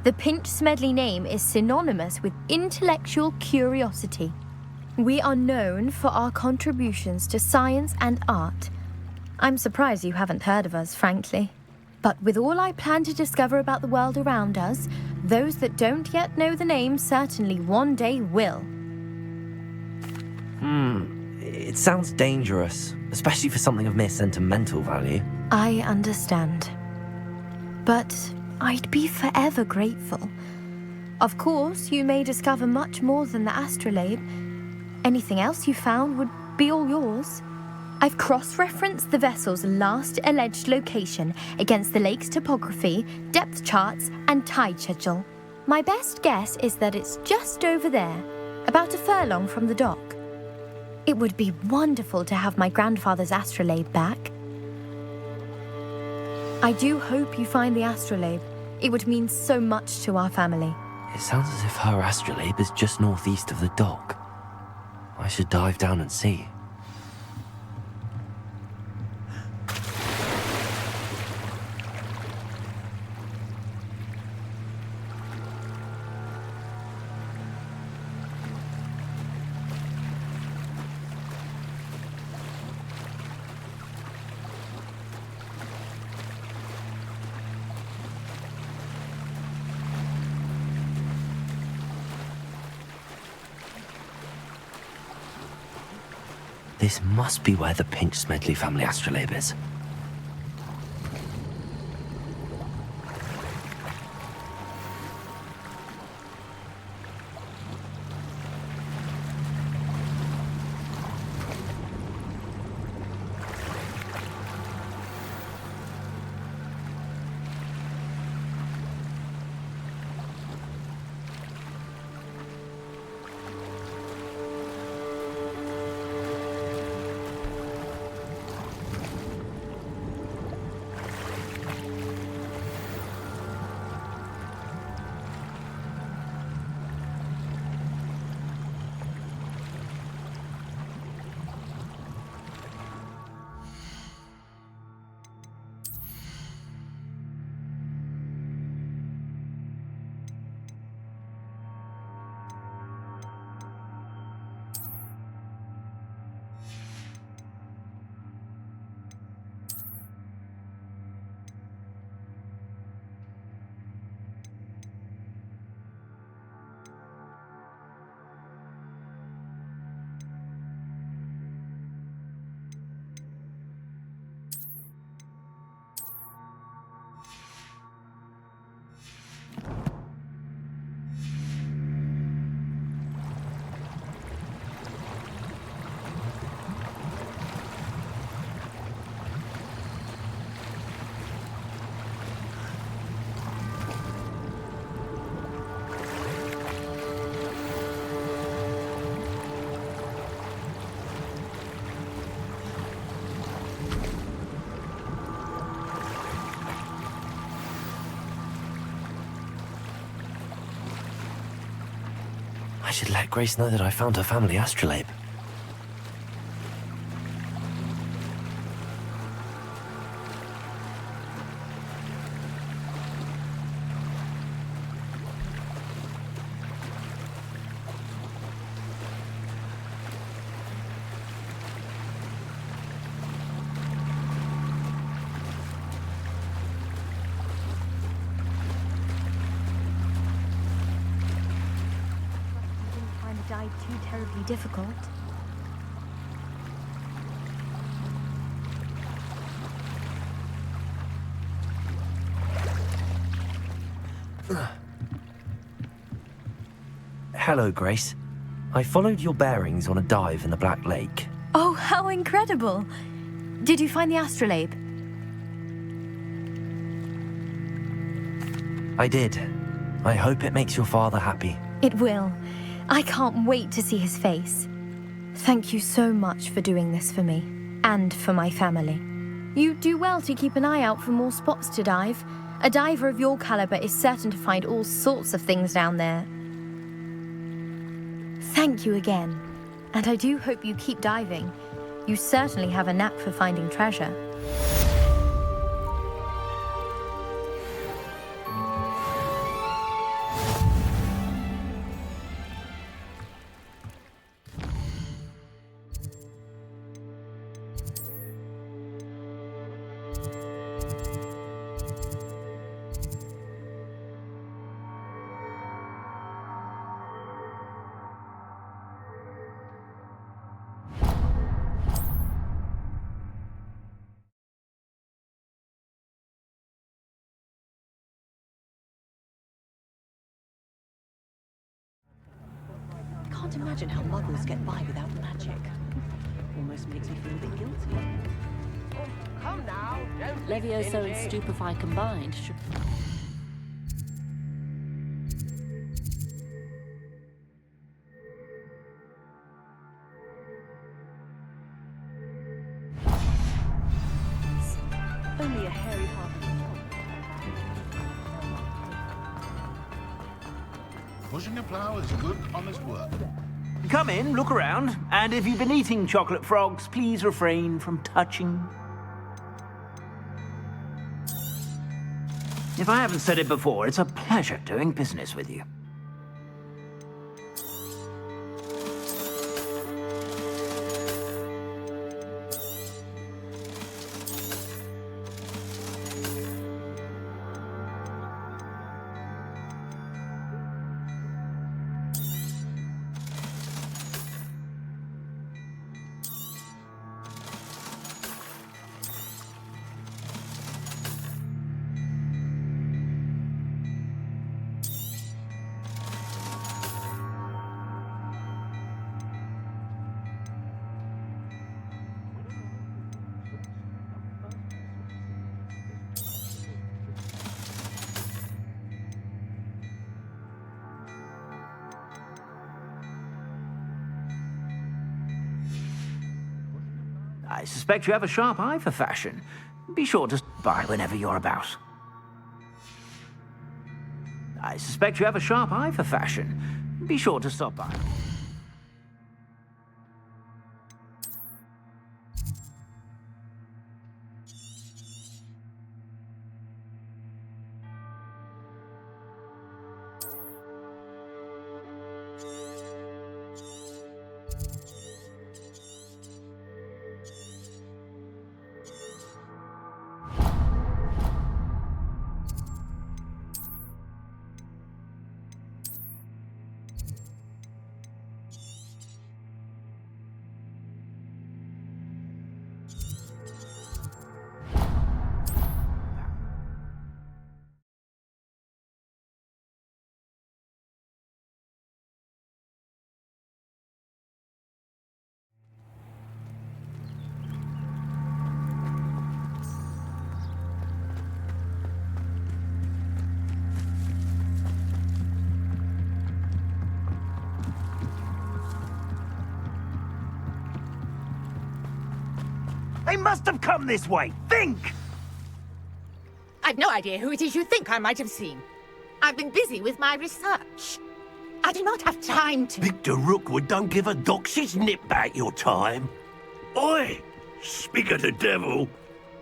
The Pinch Smedley name is synonymous with intellectual curiosity. We are known for our contributions to science and art. I'm surprised you haven't heard of us, frankly. But with all I plan to discover about the world around us, those that don't yet know the name certainly one day will. It sounds dangerous, especially for something of mere sentimental value. I understand. But I'd be forever grateful. Of course, you may discover much more than the astrolabe. Anything else you found would be all yours. I've cross-referenced the vessel's last alleged location against the lake's topography, depth charts, and tide schedule. My best guess is that it's just over there, about a furlong from the dock. It would be wonderful to have my grandfather's astrolabe back. I do hope you find the astrolabe. It would mean so much to our family. It sounds as if her astrolabe is just northeast of the dock. I should dive down and see. This must be where the Pinch Smedley family astrolabe is. I should let Grace know that I found her family astrolabe. Too terribly difficult. Hello, Grace. I followed your bearings on a dive in the Black Lake. Oh, how incredible! Did you find the astrolabe? I did. I hope it makes your father happy. It will. I can't wait to see his face. Thank you so much for doing this for me, and for my family. You do well to keep an eye out for more spots to dive. A diver of your caliber is certain to find all sorts of things down there. Thank you again, and I do hope you keep diving. You certainly have a knack for finding treasure. I can't imagine how muggles get by without magic. Almost makes me feel a bit guilty. Come now, don't Levioso and Stupefy combined should... Only a hairy half of the Pushing a plough is good, honest work. Come in, look around, and if you've been eating chocolate frogs, please refrain from touching. If I haven't said it before, it's a pleasure doing business with you. I suspect you have a sharp eye for fashion. Be sure to stop by whenever you're about. I suspect you have a sharp eye for fashion. Be sure to stop by. They must have come this way. Think! I've no idea who it is you think I might have seen. I've been busy with my research. I do not have time to... Victor Rookwood don't give a doxy's nip back your time. Oi! Speak of the devil.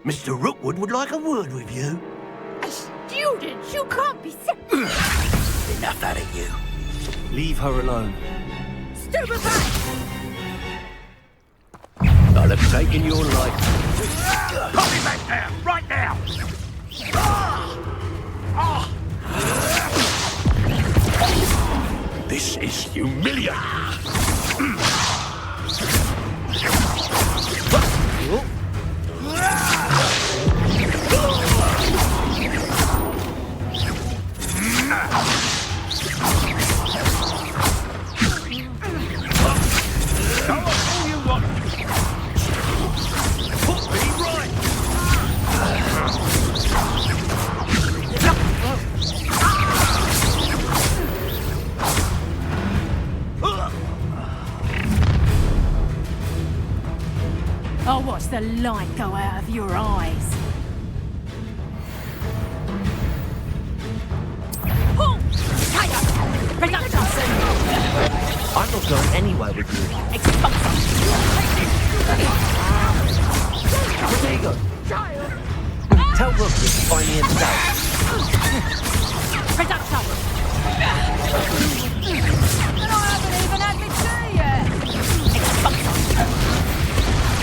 Mr. Rookwood would like a word with you. A student? You can't be... Enough out of you. Leave her alone. Stupefy! I'll have taken your life. Put me back down, right now! This is humiliating. Go on, all you want. Put me right. I'll watch the light go out of your eyes. I'm not going anywhere with you. Rodrigo! Tell Rookwood to find me himself. And I haven't even had my tea yet.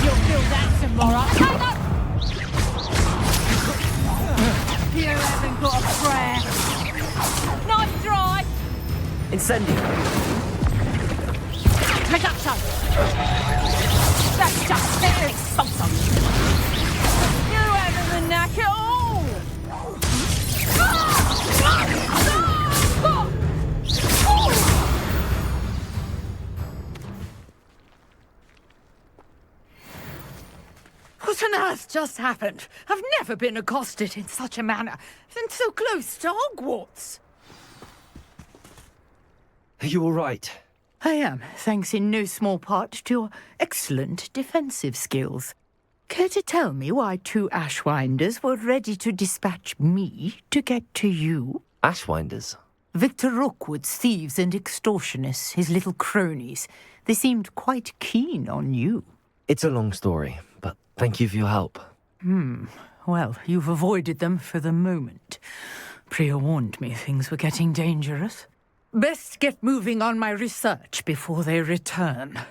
You'll feel that tomorrow. You haven't got a prayer. Nice try. Incendio. That's just it. You haven't the knack at all. What on earth just happened? I've never been accosted in such a manner, and so close to Hogwarts. Are you all right? I am, thanks in no small part to your excellent defensive skills. Care to tell me why 2 Ashwinders were ready to dispatch me to get to you? Ashwinders? Victor Rookwood's thieves and extortionists, his little cronies. They seemed quite keen on you. It's a long story, but thank you for your help. Well, you've avoided them for the moment. Priya warned me things were getting dangerous. Best get moving on my research before they return.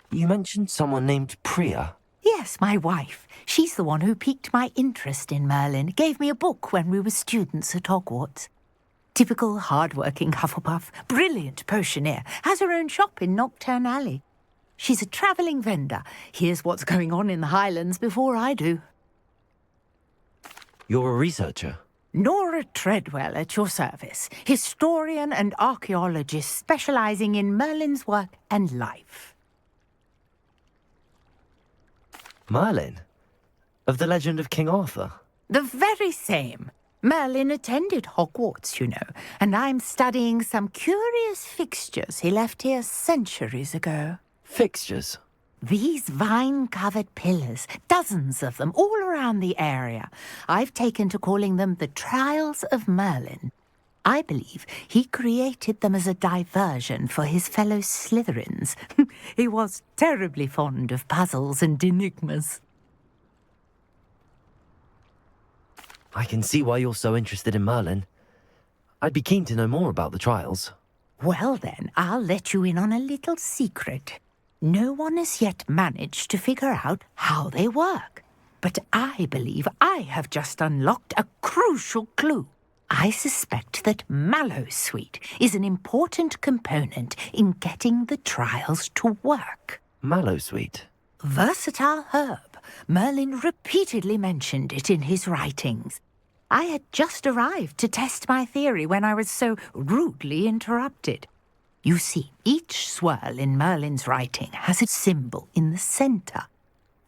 You mentioned someone named Priya. Yes, my wife. She's the one who piqued my interest in Merlin. Gave me a book when we were students at Hogwarts. Typical hard-working Hufflepuff, brilliant potioneer, has her own shop in Nocturne Alley. She's a travelling vendor. Hears what's going on in the Highlands before I do. You're a researcher? Nora Treadwell at your service, historian and archaeologist specialising in Merlin's work and life. Merlin? Of the legend of King Arthur? The very same. Merlin attended Hogwarts, you know, and I'm studying some curious fixtures he left here centuries ago. Fixtures? These vine-covered pillars, dozens of them, all around the area. I've taken to calling them the Trials of Merlin. I believe he created them as a diversion for his fellow Slytherins. He was terribly fond of puzzles and enigmas. I can see why you're so interested in Merlin. I'd be keen to know more about the trials. Well then, I'll let you in on a little secret. No one has yet managed to figure out how they work. But I believe I have just unlocked a crucial clue. I suspect that Mallowsweet is an important component in getting the trials to work. Mallowsweet? Versatile herb. Merlin repeatedly mentioned it in his writings. I had just arrived to test my theory when I was so rudely interrupted. You see, each swirl in Merlin's writing has a symbol in the centre.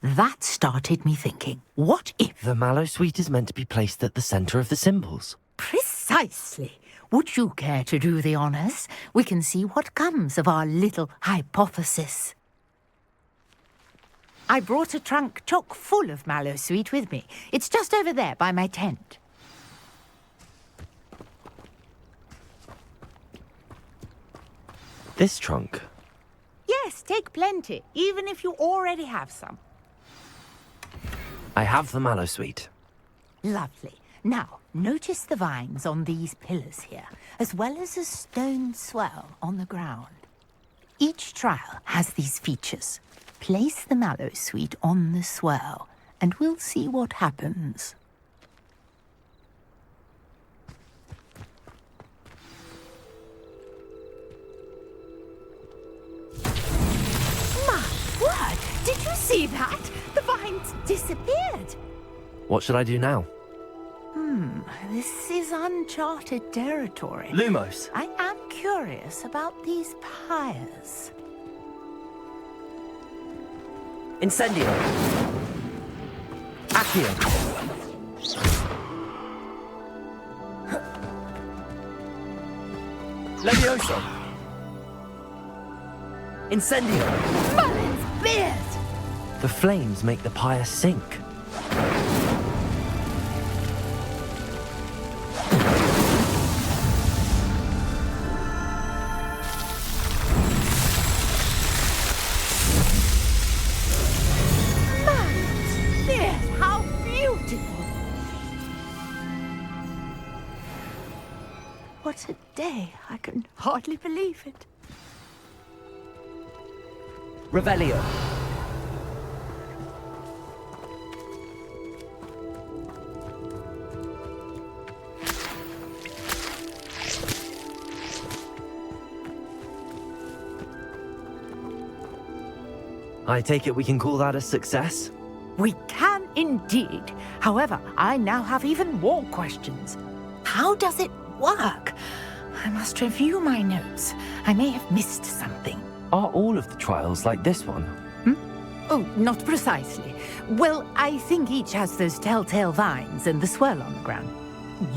That started me thinking, what if... The Mallowsweet is meant to be placed at the centre of the symbols. Precisely. Would you care to do the honours? We can see what comes of our little hypothesis. I brought a trunk chock full of Mallowsweet with me. It's just over there by my tent. This trunk? Yes, take plenty, even if you already have some. I have the mallow sweet. Lovely. Now, notice the vines on these pillars here, as well as a stone swell on the ground. Each trial has these features. Place the mallow sweet on the swell, and we'll see what happens. My word! Did you see that? The vines disappeared! What should I do now? This is uncharted territory. Lumos! I am curious about these pyres. Incendio! Accio! Levioso! Incendio! Merlin's beard! The flames make the pyre sink. What a day. I can hardly believe it. Revelio. I take it we can call that a success? We can indeed. However, I now have even more questions. How does it work? I must review my notes. I may have missed something. Are all of the trials like this one? Oh, not precisely. Well, I think each has those telltale vines and the swirl on the ground.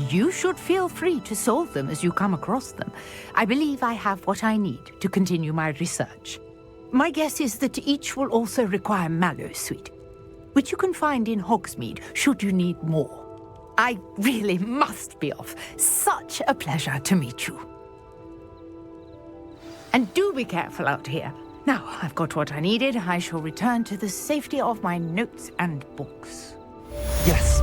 You should feel free to solve them as you come across them. I believe I have what I need to continue my research. My guess is that each will also require mallow sweet, which you can find in Hogsmeade should you need more. I really must be off. Such a pleasure to meet you. And do be careful out here. Now, I've got what I needed. I shall return to the safety of my notes and books. Yes.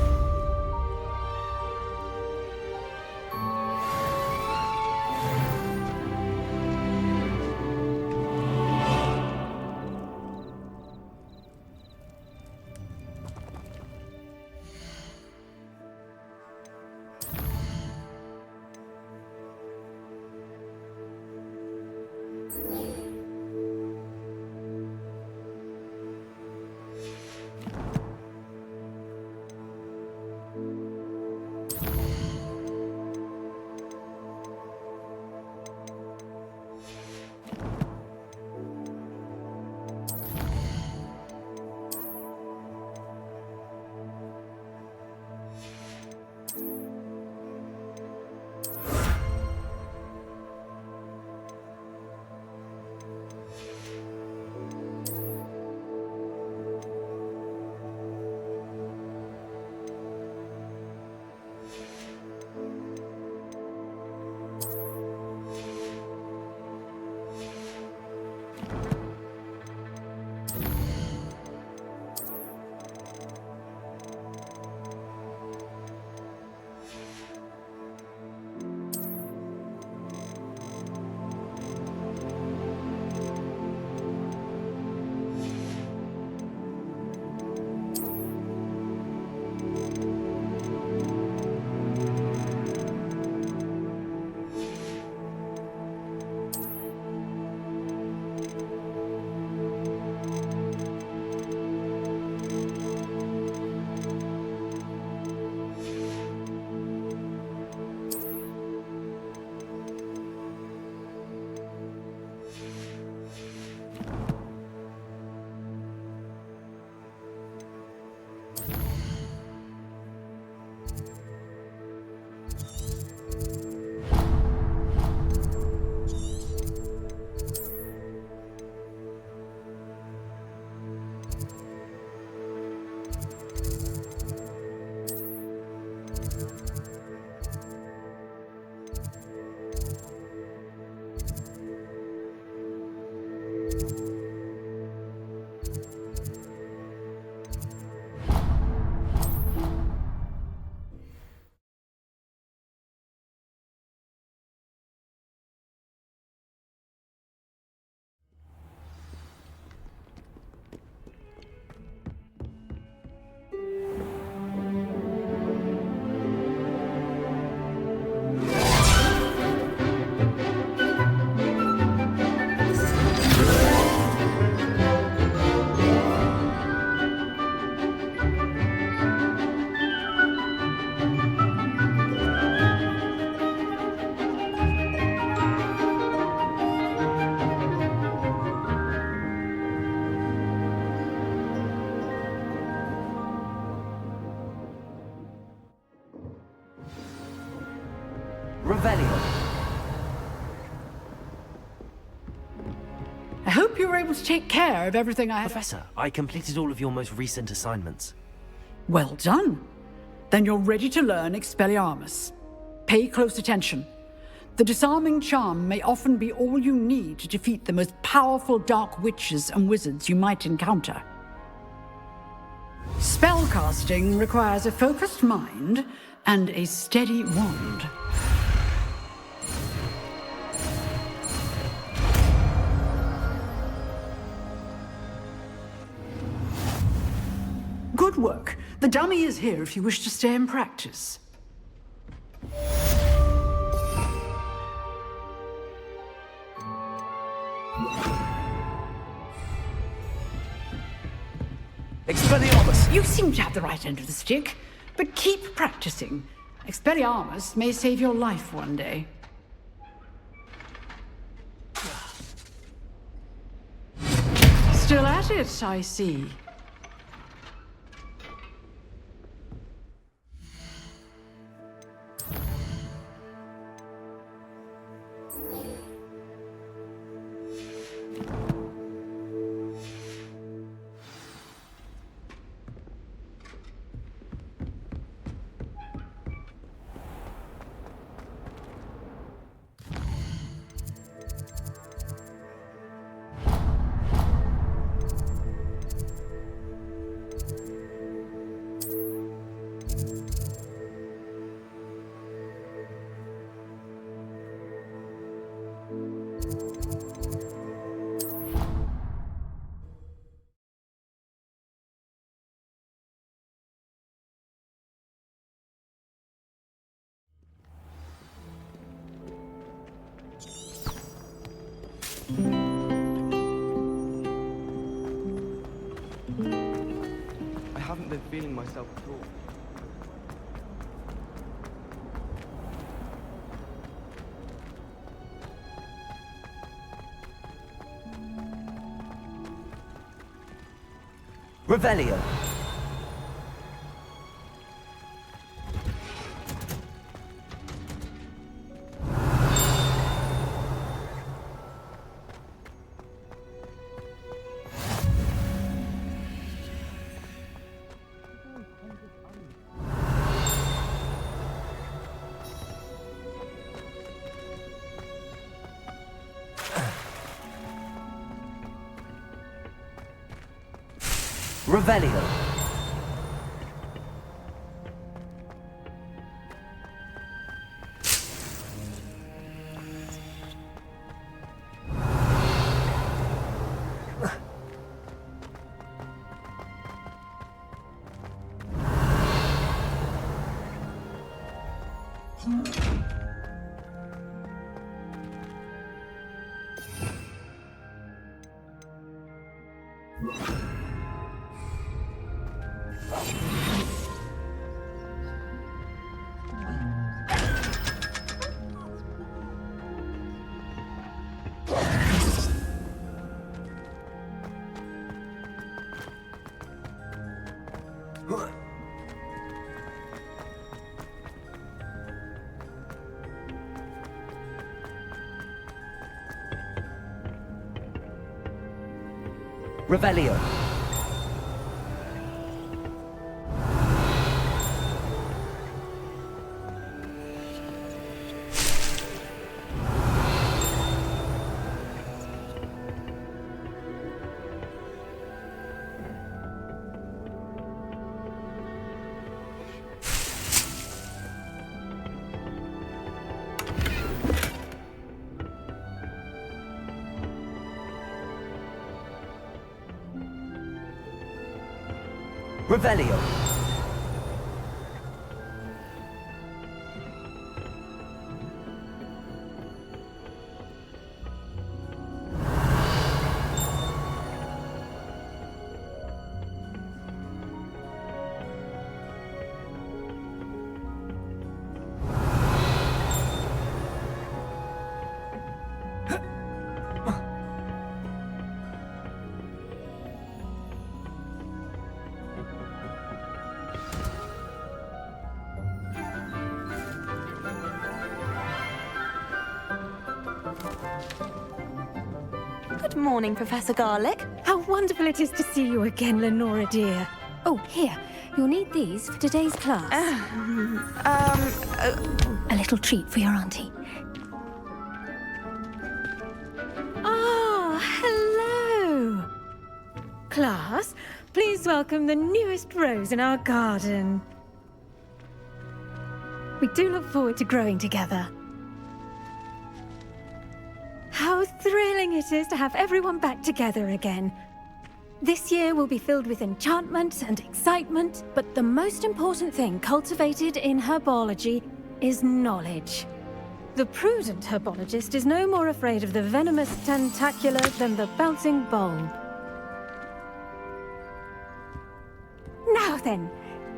Revelio. I hope you were able to take care of everything I had. Professor, I completed all of your most recent assignments. Well done. Then you're ready to learn Expelliarmus. Pay close attention. The disarming charm may often be all you need to defeat the most powerful dark witches and wizards you might encounter. Spellcasting requires a focused mind and a steady wand. Good work. The dummy is here if you wish to stay and practice. Expelliarmus! You seem to have the right end of the stick, but keep practicing. Expelliarmus may save your life one day. Still at it, I see. I haven't been feeling myself at all. Revelio. Revelio. Revelio. Revelio. Good morning, Professor Garlick. How wonderful it is to see you again, Lenora dear. Oh, here. You'll need these for today's class. A little treat for your auntie. Oh, hello! Class, please welcome the newest rose in our garden. We do look forward to growing together. How thrilling it is to have everyone back together again. This year will be filled with enchantment and excitement, but the most important thing cultivated in herbology is knowledge. The prudent herbologist is no more afraid of the venomous tentacula than the bouncing bulb. Now then,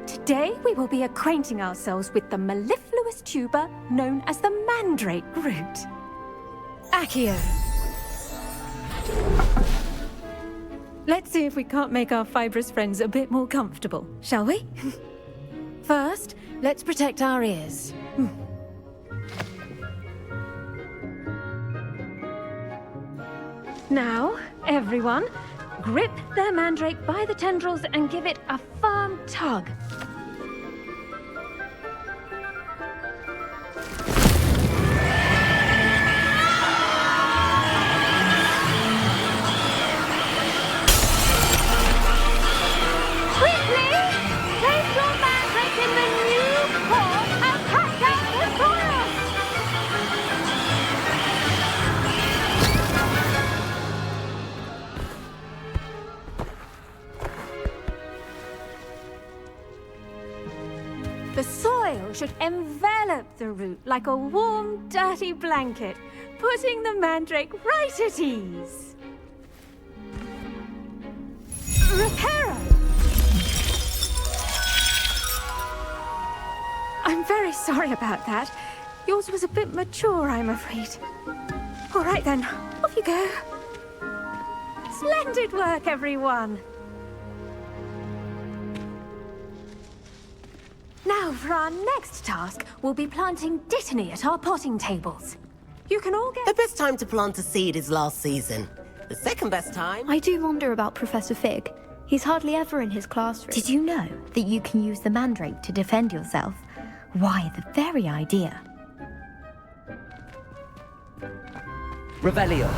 today we will be acquainting ourselves with the mellifluous tuber known as the mandrake root. Accio. Let's see if we can't make our fibrous friends a bit more comfortable, shall we? First, let's protect our ears. Now, everyone, grip their mandrake by the tendrils and give it a firm tug. The soil should envelop the root like a warm, dirty blanket, putting the mandrake right at ease. Reparo! I'm very sorry about that. Yours was a bit mature, I'm afraid. All right then, off you go. Splendid work, everyone! Now, for our next task, we'll be planting dittany at our potting tables. You can all get... The best time to plant a seed is last season. The second best time... I do wonder about Professor Fig. He's hardly ever in his classroom. Did you know that you can use the mandrake to defend yourself? Why, the very idea. Revelio.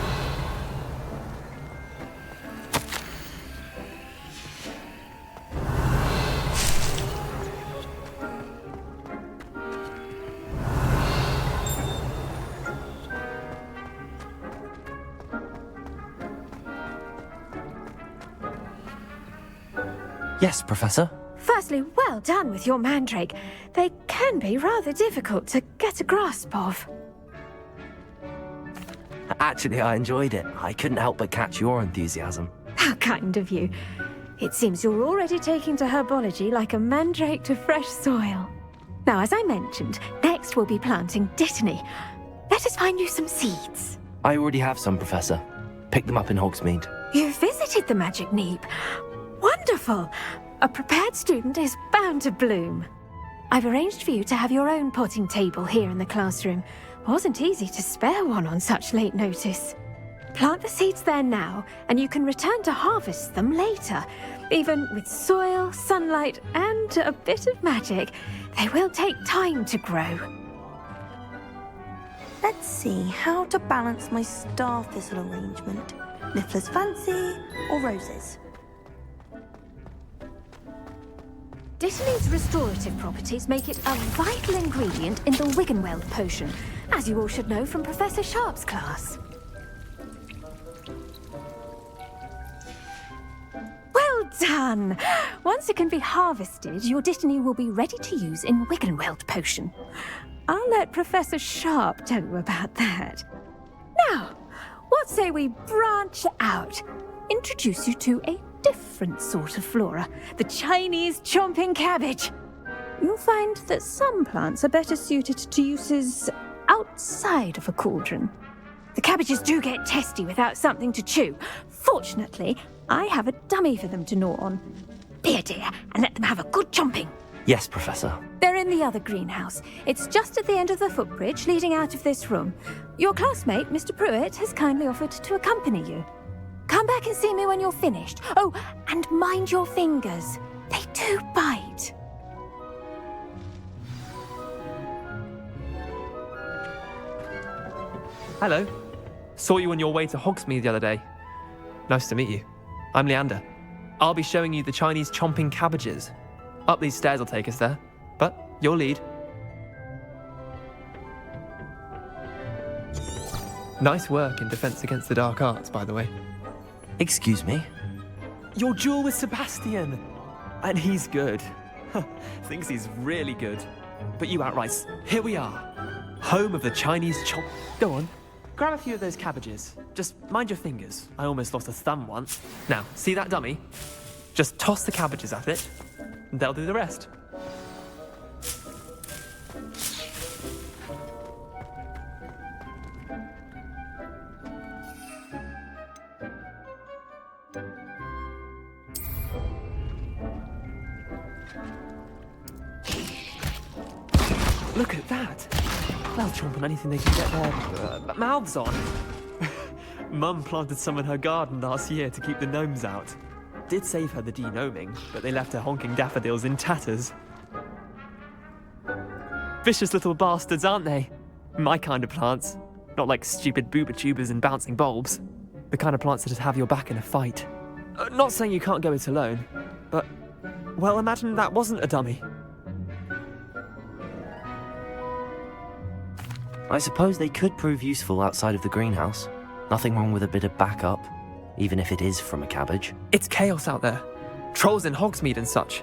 Yes, Professor? Firstly, well done with your mandrake. They can be rather difficult to get a grasp of. Actually, I enjoyed it. I couldn't help but catch your enthusiasm. How kind of you. It seems you're already taking to herbology like a mandrake to fresh soil. Now, as I mentioned, next we'll be planting dittany. Let us find you some seeds. I already have some, Professor. Picked them up in Hogsmeade. You visited the Magic Neep. Wonderful! A prepared student is bound to bloom. I've arranged for you to have your own potting table here in the classroom. Wasn't easy to spare one on such late notice. Plant the seeds there now, and you can return to harvest them later. Even with soil, sunlight, and a bit of magic, they will take time to grow. Let's see how to balance my star thistle arrangement. Niffler's Fancy or roses? Dittany's restorative properties make it a vital ingredient in the Wiggenweld potion, as you all should know from Professor Sharp's class. Well done! Once it can be harvested, your Dittany will be ready to use in Wiggenweld potion. I'll let Professor Sharp tell you about that. Now, what say we branch out? Introduce you to a different sort of flora, the Chinese chomping cabbage. You'll find that some plants are better suited to uses outside of a cauldron. The cabbages do get testy without something to chew. Fortunately, I have a dummy for them to gnaw on. Be a dear and let them have a good chomping. Yes, Professor. They're in the other greenhouse. It's just at the end of the footbridge leading out of this room. Your classmate, Mr. Pruitt, has kindly offered to accompany you. Come back and see me when you're finished. Oh, and mind your fingers. They do bite. Hello. Saw you on your way to Hogsmeade the other day. Nice to meet you. I'm Leander. I'll be showing you the Chinese chomping cabbages. Up these stairs will take us there, but you'll lead. Nice work in Defense Against the Dark Arts, by the way. Excuse me? Your duel with Sebastian! And he's good. Thinks he's really good. But you outrise, here we are. Home of the Chinese chomp... Go on. Grab a few of those cabbages. Just mind your fingers. I almost lost a thumb once. Now, see that dummy? Just toss the cabbages at it, and they'll do the rest. Look at that! They'll chomp on anything they can get their mouths on. Mum planted some in her garden last year to keep the gnomes out. Did save her the de-gnoming, but they left her honking daffodils in tatters. Vicious little bastards, aren't they? My kind of plants. Not like stupid booba tubers and bouncing bulbs. The kind of plants that'd have your back in a fight. Not saying you can't go it alone, but... well, imagine that wasn't a dummy. I suppose they could prove useful outside of the greenhouse. Nothing wrong with a bit of backup, even if it is from a cabbage. It's chaos out there. Trolls in Hogsmeade and such.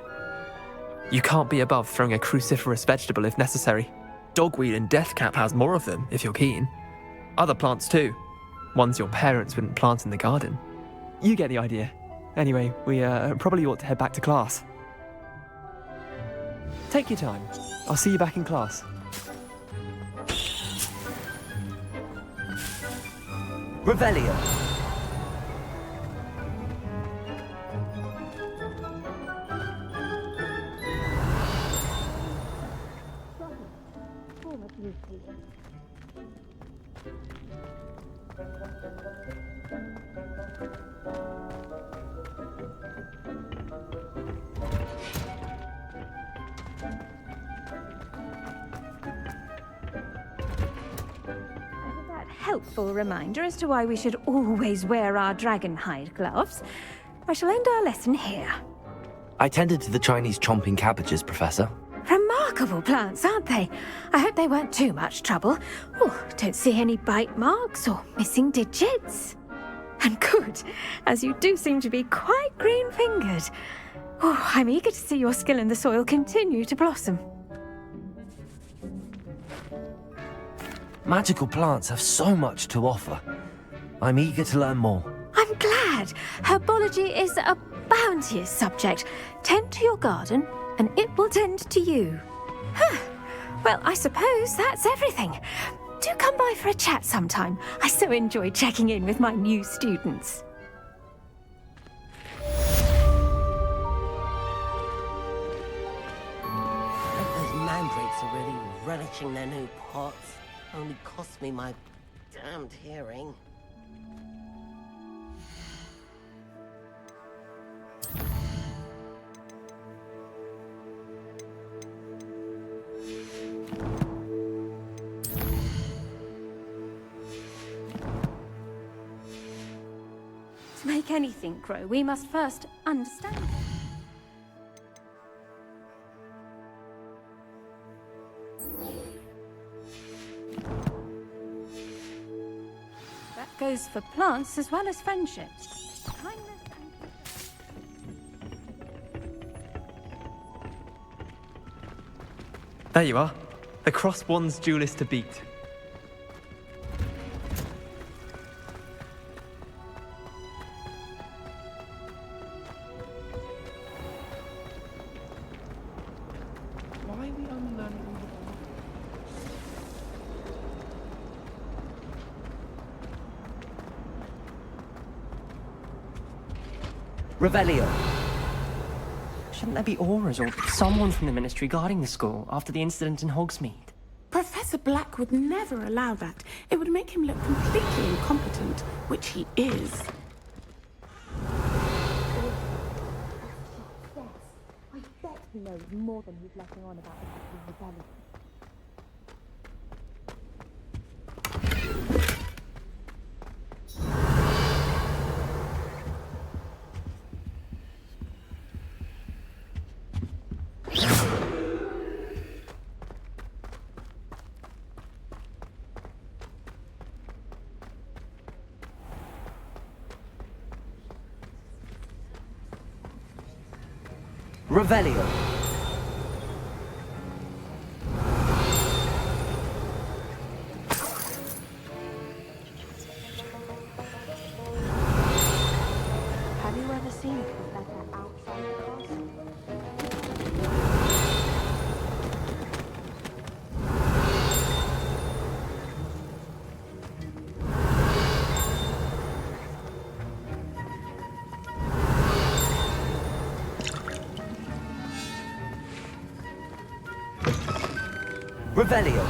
You can't be above throwing a cruciferous vegetable if necessary. Dogweed and deathcap has more of them, if you're keen. Other plants too. Ones your parents wouldn't plant in the garden. You get the idea. Anyway, we probably ought to head back to class. Take your time. I'll see you back in class. Revelio. Helpful reminder as to why we should always wear our dragon hide gloves. I shall end our lesson here. I tended to the Chinese chomping cabbages, Professor. Remarkable plants, aren't they? I hope they weren't too much trouble. Oh, don't see any bite marks or missing digits. And good, as you do seem to be quite green-fingered. Oh, I'm eager to see your skill in the soil continue to blossom. Magical plants have so much to offer. I'm eager to learn more. I'm glad. Herbology is a bounteous subject. Tend to your garden, and it will tend to you. Well, I suppose that's everything. Do come by for a chat sometime. I so enjoy checking in with my new students. Those mandrakes are really relishing their new pots. Only cost me my damned hearing. To make anything grow, we must first understand it. That goes for plants as well as friendships. Kindness and... There you are. The Cross Wands duelist to beat. Why are we only learning all the Revelio. Shouldn't there be auras or someone from the Ministry guarding the school after the incident in Hogsmeade? Professor Black would never allow that. It would make him look completely incompetent, which he is. I bet he knows more than he's letting on about the rebellion. Revelio. Have you ever seen a professor outside the castle? Revelio.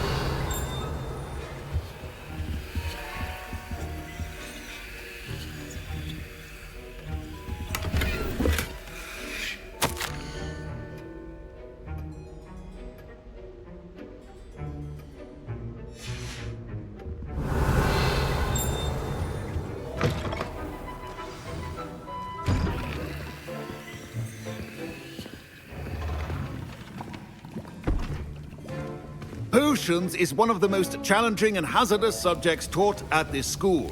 Potions is one of the most challenging and hazardous subjects taught at this school.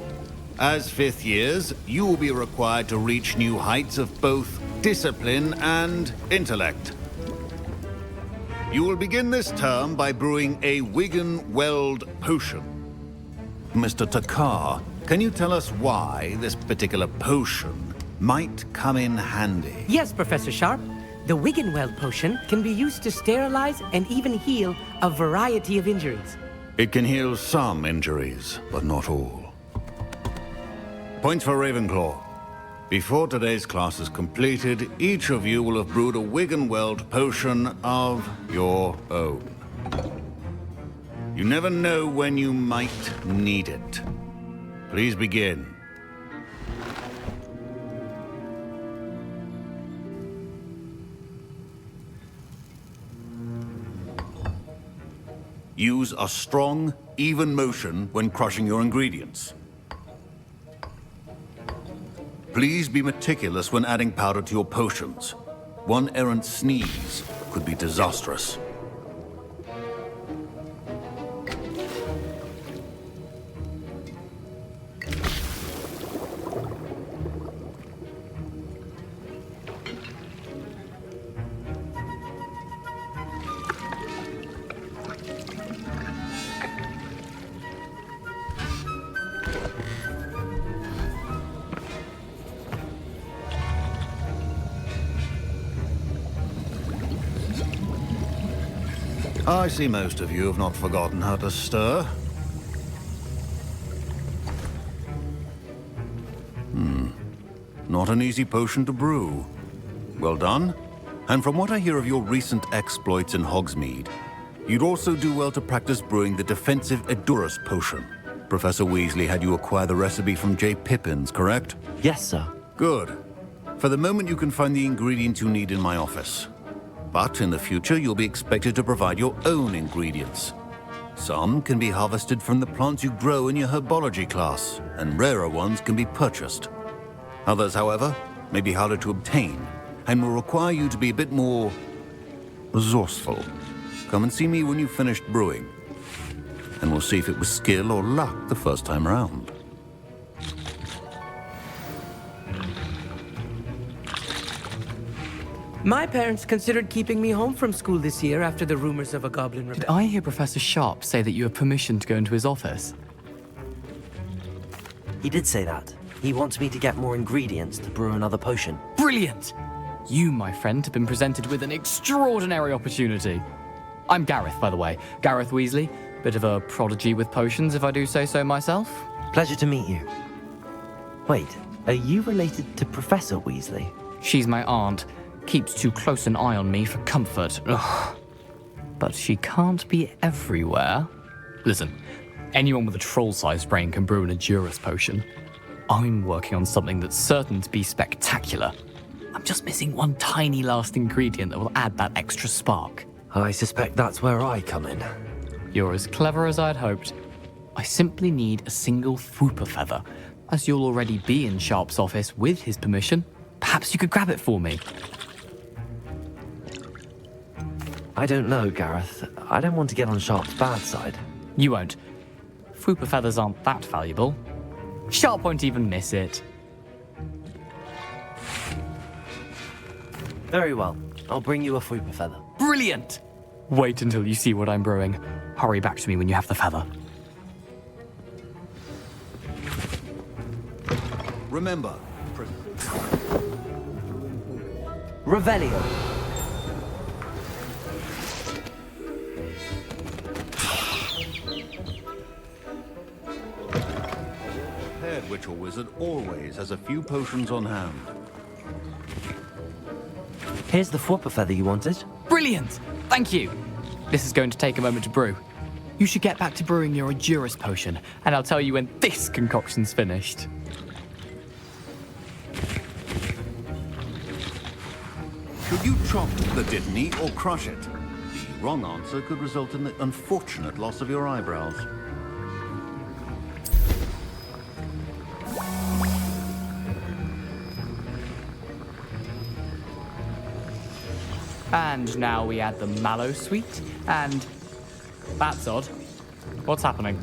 As fifth years, you will be required to reach new heights of both discipline and intellect. You will begin this term by brewing a Wiggenweld potion. Mr. Takar, can you tell us why this particular potion might come in handy? Yes, Professor Sharp. The Wiggenweld potion can be used to sterilize and even heal a variety of injuries. It can heal some injuries, but not all. Points for Ravenclaw. Before today's class is completed, each of you will have brewed a Wiggenweld potion of your own. You never know when you might need it. Please begin. Use a strong, even motion when crushing your ingredients. Please be meticulous when adding powder to your potions. One errant sneeze could be disastrous. I see most of you have not forgotten how to stir. Not an easy potion to brew. Well done. And from what I hear of your recent exploits in Hogsmeade, you'd also do well to practice brewing the defensive Edurus potion. Professor Weasley had you acquire the recipe from J. Pippin's, correct? Yes, sir. Good. For the moment, you can find the ingredients you need in my office. But in the future, you'll be expected to provide your own ingredients. Some can be harvested from the plants you grow in your herbology class, and rarer ones can be purchased. Others, however, may be harder to obtain, and will require you to be a bit more resourceful. Come and see me when you've finished brewing, and we'll see if it was skill or luck the first time around. My parents considered keeping me home from school this year after the rumors of a goblin rebellion. Did I hear Professor Sharp say that you have permission to go into his office? He did say that. He wants me to get more ingredients to brew another potion. Brilliant! You, my friend, have been presented with an extraordinary opportunity. I'm Gareth, by the way. Gareth Weasley. Bit of a prodigy with potions, if I do say so myself. Pleasure to meet you. Wait, are you related to Professor Weasley? She's my aunt. Keeps too close an eye on me for comfort. Ugh. But she can't be everywhere. Listen, anyone with a troll-sized brain can brew an Edurus potion. I'm working on something that's certain to be spectacular. I'm just missing one tiny last ingredient that will add that extra spark. I suspect that's where I come in. You're as clever as I'd hoped. I simply need a single Fwooper feather. As you'll already be in Sharp's office with his permission, perhaps you could grab it for me. I don't know, Gareth. I don't want to get on Sharp's bad side. You won't. Fwooper feathers aren't that valuable. Sharp won't even miss it. Very well. I'll bring you a Fwooper feather. Brilliant! Wait until you see what I'm brewing. Hurry back to me when you have the feather. Remember, Revelio. Head witch or wizard always has a few potions on hand. Here's the Fwooper feather you wanted. Brilliant! Thank you! This is going to take a moment to brew. You should get back to brewing your Edurus potion, and I'll tell you when this concoction's finished. Should you chop the Dittany or crush it? The wrong answer could result in the unfortunate loss of your eyebrows. And now we add the mallow sweet, and... That's odd. What's happening?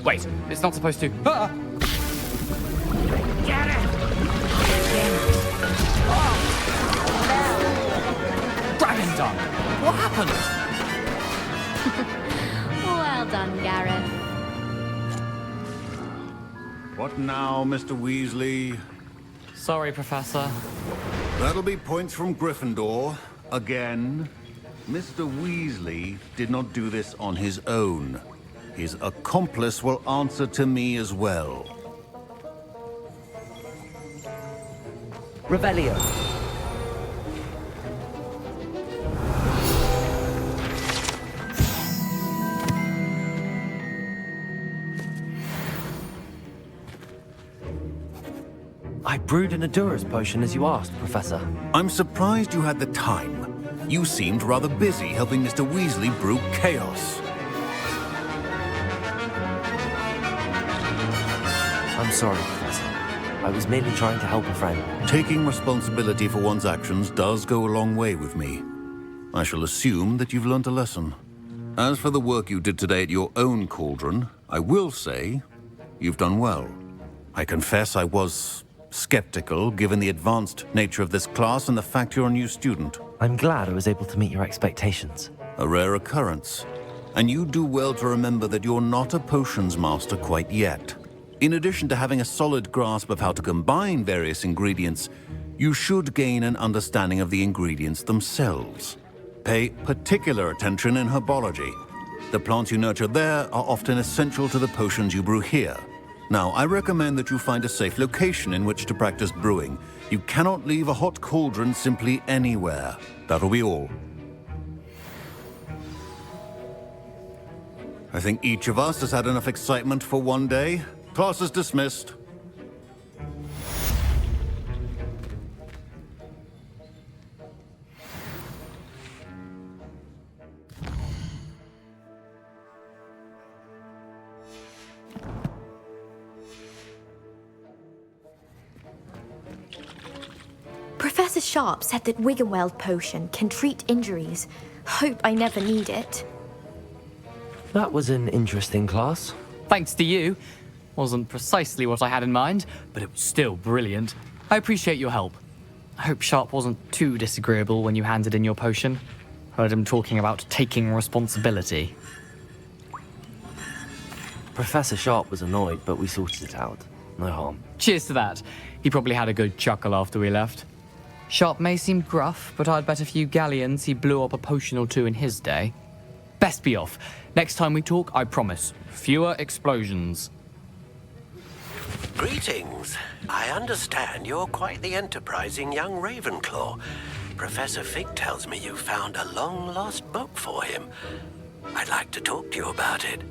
Wait, it's not supposed to... Ah! Get it! Dragon Dung! What happened? Well done, Gareth. What now, Mr. Weasley? Sorry, Professor. That'll be points from Gryffindor. Again. Mr. Weasley did not do this on his own. His accomplice will answer to me as well. Revelio. I brewed an Edurus potion as you asked, Professor. I'm surprised you had the time. You seemed rather busy helping Mr. Weasley brew chaos. I'm sorry, Professor. I was merely trying to help a friend. Taking responsibility for one's actions does go a long way with me. I shall assume that you've learnt a lesson. As for the work you did today at your own cauldron, I will say you've done well. I confess I was skeptical, given the advanced nature of this class and the fact you're a new student. I'm glad I was able to meet your expectations. A rare occurrence. And you do well to remember that you're not a potions master quite yet. In addition to having a solid grasp of how to combine various ingredients, you should gain an understanding of the ingredients themselves. Pay particular attention in herbology. The plants you nurture there are often essential to the potions you brew here. Now, I recommend that you find a safe location in which to practice brewing. You cannot leave a hot cauldron simply anywhere. That'll be all. I think each of us has had enough excitement for one day. Class is dismissed. Professor Sharp said that Wiggenweld potion can treat injuries. Hope I never need it. That was an interesting class. Thanks to you. Wasn't precisely what I had in mind, but it was still brilliant. I appreciate your help. I hope Sharp wasn't too disagreeable when you handed in your potion. Heard him talking about taking responsibility. Professor Sharp was annoyed, but we sorted it out. No harm. Cheers to that. He probably had a good chuckle after we left. Sharp may seem gruff, but I'd bet a few galleons he blew up a potion or two in his day. Best be off. Next time we talk, I promise, fewer explosions. Greetings. I understand you're quite the enterprising young Ravenclaw. Professor Fig tells me you found a long-lost book for him. I'd like to talk to you about it.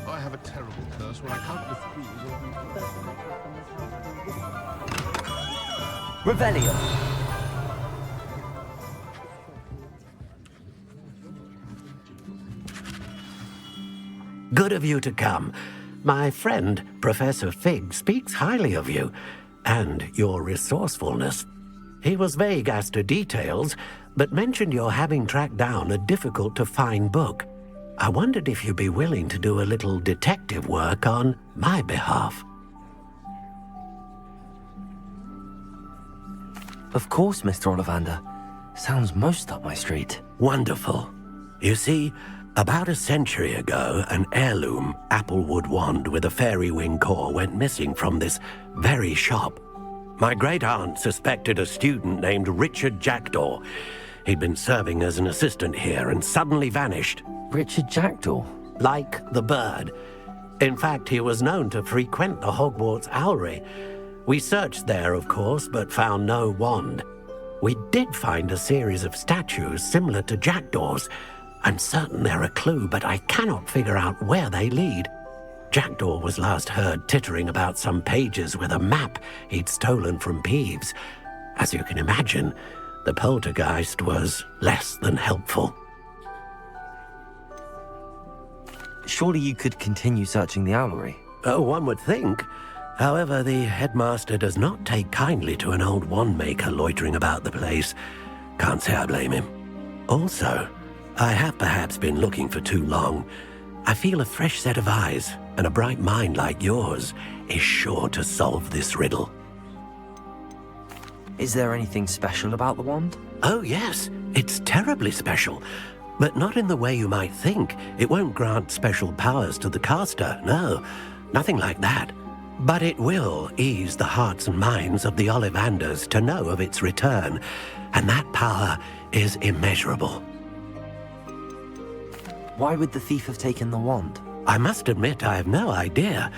I have a terrible curse when I count to three. Revelio. Good of you to come. My friend, Professor Fig, speaks highly of you and your resourcefulness. He was vague as to details, but mentioned your having tracked down a difficult-to-find book. I wondered if you'd be willing to do a little detective work on my behalf. Of course, Mr. Ollivander. Sounds most up my street. Wonderful. You see, about a century ago, an heirloom applewood wand with a fairy wing core went missing from this very shop. My great-aunt suspected a student named Richard Jackdaw. He'd been serving as an assistant here and suddenly vanished. Richard Jackdaw? Like the bird. In fact, he was known to frequent the Hogwarts Owlery. We searched there, of course, but found no wand. We did find a series of statues similar to Jackdaw's. I'm certain they're a clue, but I cannot figure out where they lead. Jackdaw was last heard tittering about some pages with a map he'd stolen from Peeves. As you can imagine, the poltergeist was less than helpful. Surely you could continue searching the owlery. Oh, one would think. However, the headmaster does not take kindly to an old wand-maker loitering about the place. Can't say I blame him. Also, I have perhaps been looking for too long. I feel a fresh set of eyes, and a bright mind like yours is sure to solve this riddle. Is there anything special about the wand? Oh, yes. It's terribly special. But not in the way you might think. It won't grant special powers to the caster, no. Nothing like that. But it will ease the hearts and minds of the Ollivanders to know of its return, and that power is immeasurable. Why would the thief have taken the wand? I must admit I have no idea.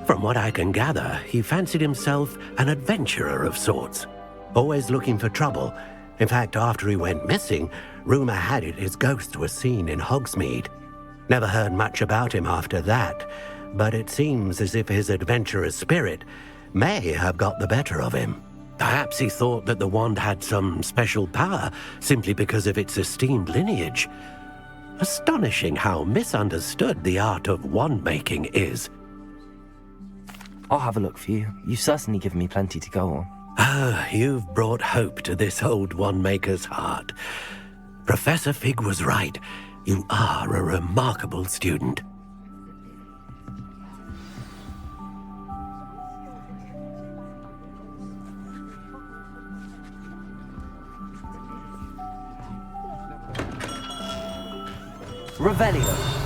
From what I can gather, he fancied himself an adventurer of sorts, always looking for trouble. In fact, after he went missing, rumor had it his ghost was seen in Hogsmeade. Never heard much about him after that, but it seems as if his adventurous spirit may have got the better of him. Perhaps he thought that the wand had some special power simply because of its esteemed lineage. Astonishing how misunderstood the art of wand-making is. I'll have a look for you. You've certainly given me plenty to go on. Ah, you've brought hope to this old wand-maker's heart. Professor Fig was right. You are a remarkable student. Revelio.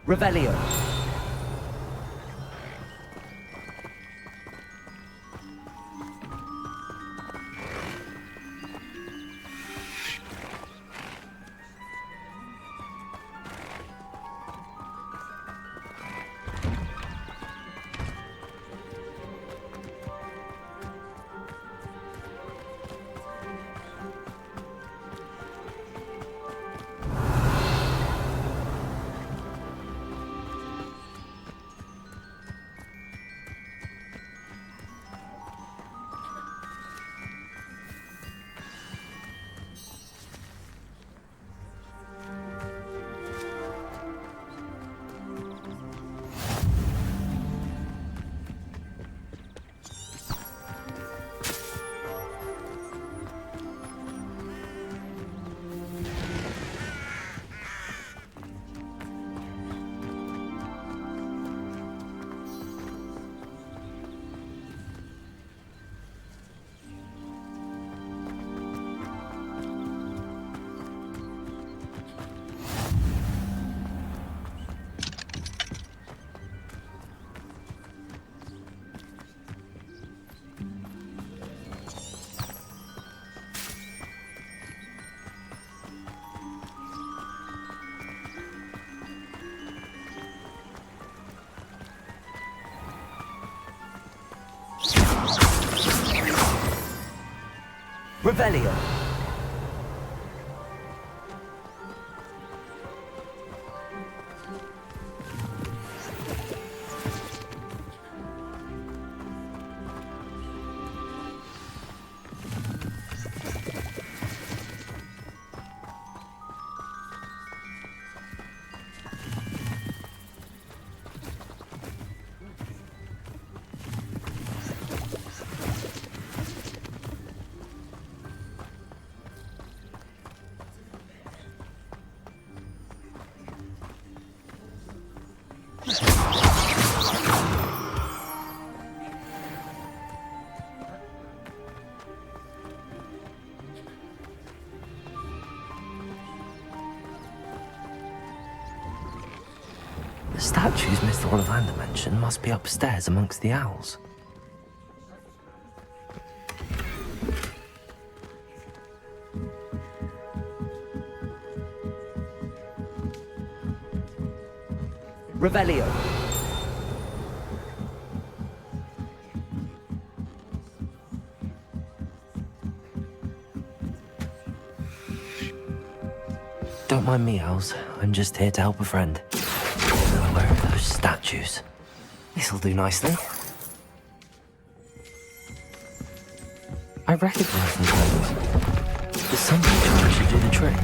Revelio. Revelio. The statues Mr. Ollivander mentioned must be upstairs amongst the owls. Revelio. Don't mind me, owls. I'm just here to help a friend. Where are those statues? This'll do nicely. I recognize them, though. There's somebody trying to do the trick.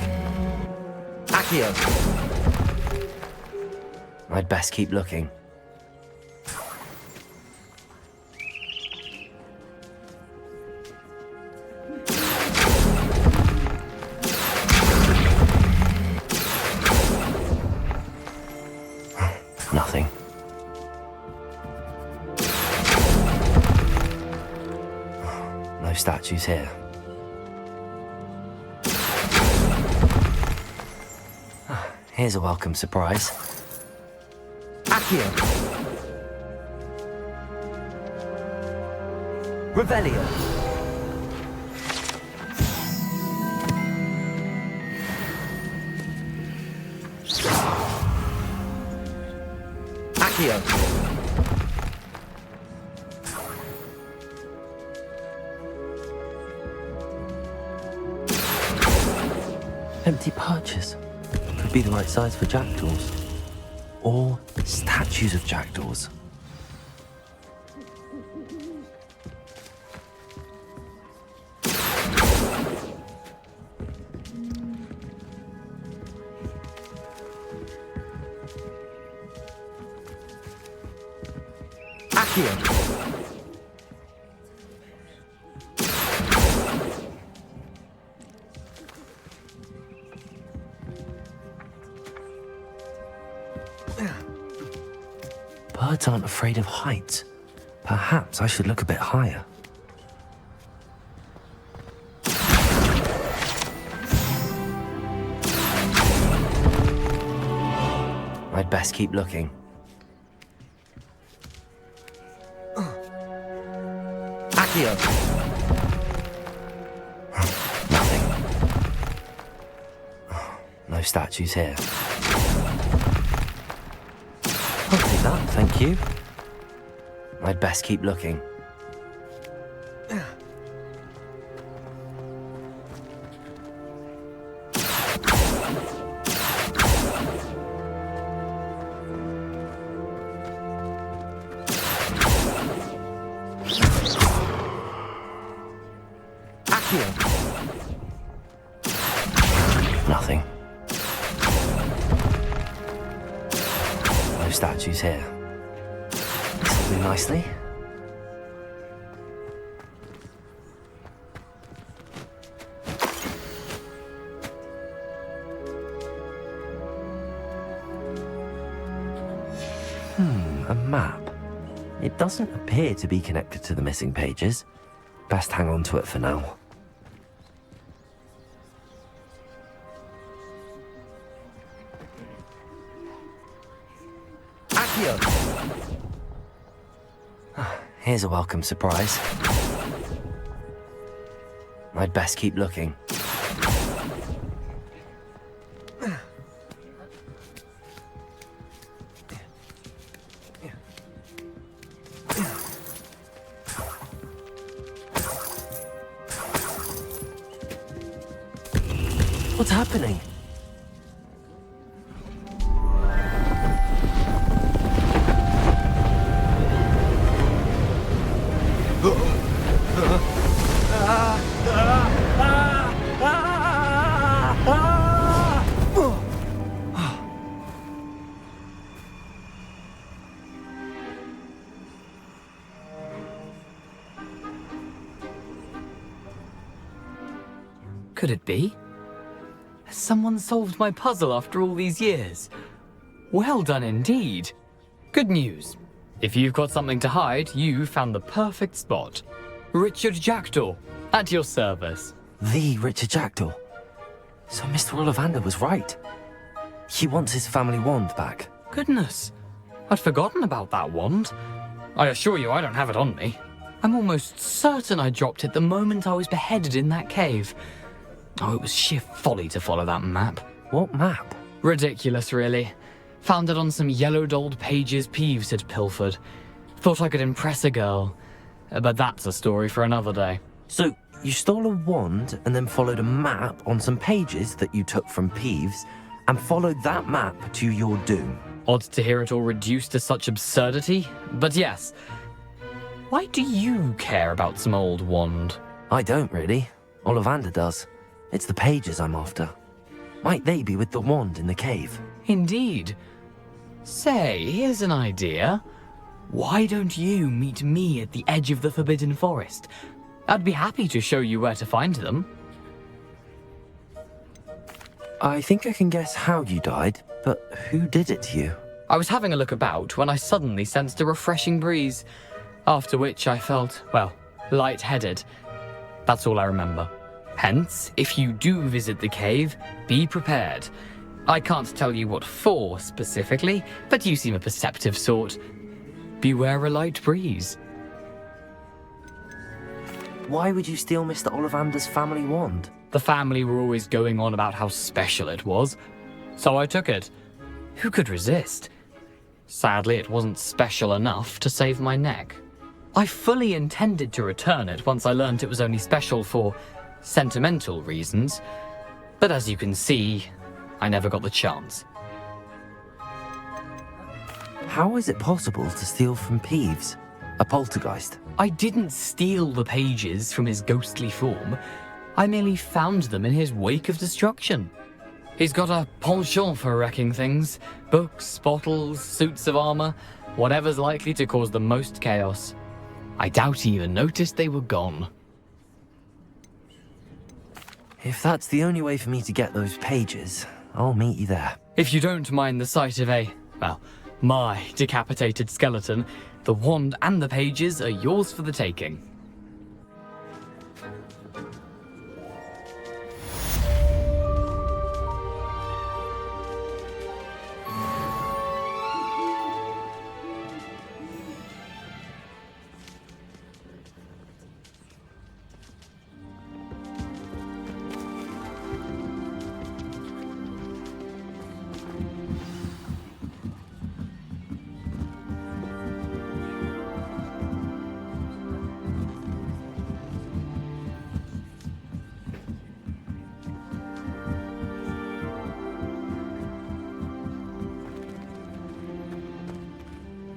Accio! I'd best keep looking. Nothing. No statues here. Here's a welcome surprise. Accio. Revelio. Accio. Empty perches. Could be the right size for jackdaws. Or statues of jackdaws. Accio. Birds aren't afraid of heights. Perhaps I should look a bit higher. I'd best keep looking. Accio. Nothing. No statues here. I'll take that, thank you. I'd best keep looking. Nothing. No statues here. This'll do nicely. A map. It doesn't appear to be connected to the missing pages. Best hang on to it for now. Here's a welcome surprise. I'd best keep looking. What's happening? Could it be? Has someone solved my puzzle after all these years? Well done indeed. Good news. If you've got something to hide, you found the perfect spot. Richard Jackdaw, at your service. The Richard Jackdaw. So Mr. Ollivander was right. He wants his family wand back. Goodness, I'd forgotten about that wand. I assure you I don't have it on me. I'm almost certain I dropped it the moment I was beheaded in that cave. Oh, it was sheer folly to follow that map. What map? Ridiculous, really. Found it on some yellowed old pages Peeves had pilfered. Thought I could impress a girl. But that's a story for another day. So, you stole a wand and then followed a map on some pages that you took from Peeves and followed that map to your doom. Odd to hear it all reduced to such absurdity, but yes. Why do you care about some old wand? I don't, really. Ollivander does. It's the pages I'm after. Might they be with the wand in the cave? Indeed. Say, here's an idea. Why don't you meet me at the edge of the Forbidden Forest? I'd be happy to show you where to find them. I think I can guess how you died, but who did it to you? I was having a look about when I suddenly sensed a refreshing breeze, after which I felt, well, lightheaded. That's all I remember. Hence, if you do visit the cave, be prepared. I can't tell you what for specifically, but you seem a perceptive sort. Beware a light breeze. Why would you steal Mr. Ollivander's family wand? The family were always going on about how special it was, so I took it. Who could resist? Sadly, it wasn't special enough to save my neck. I fully intended to return it once I learned it was only special for sentimental reasons, but as you can see, I never got the chance. How is it possible to steal from Peeves, a poltergeist? I didn't steal the pages from his ghostly form. I merely found them in his wake of destruction. He's got a penchant for wrecking things. Books, bottles, suits of armor, whatever's likely to cause the most chaos. I doubt he even noticed they were gone. If that's the only way for me to get those pages, I'll meet you there. If you don't mind the sight of my decapitated skeleton, the wand and the pages are yours for the taking.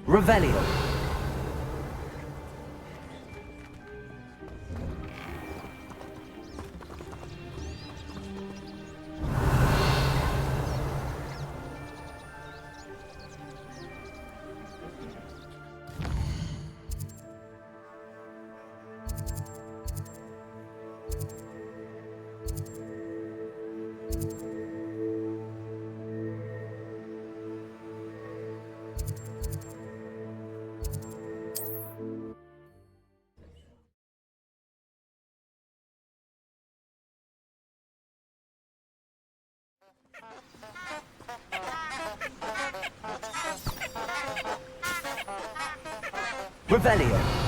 Revelio. Revelio.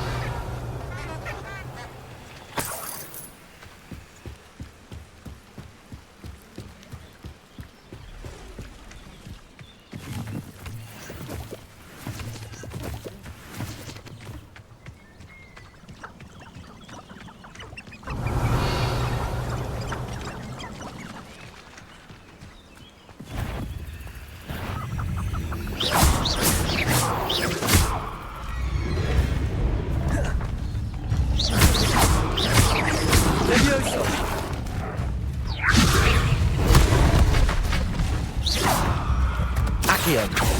Levioso. Accio.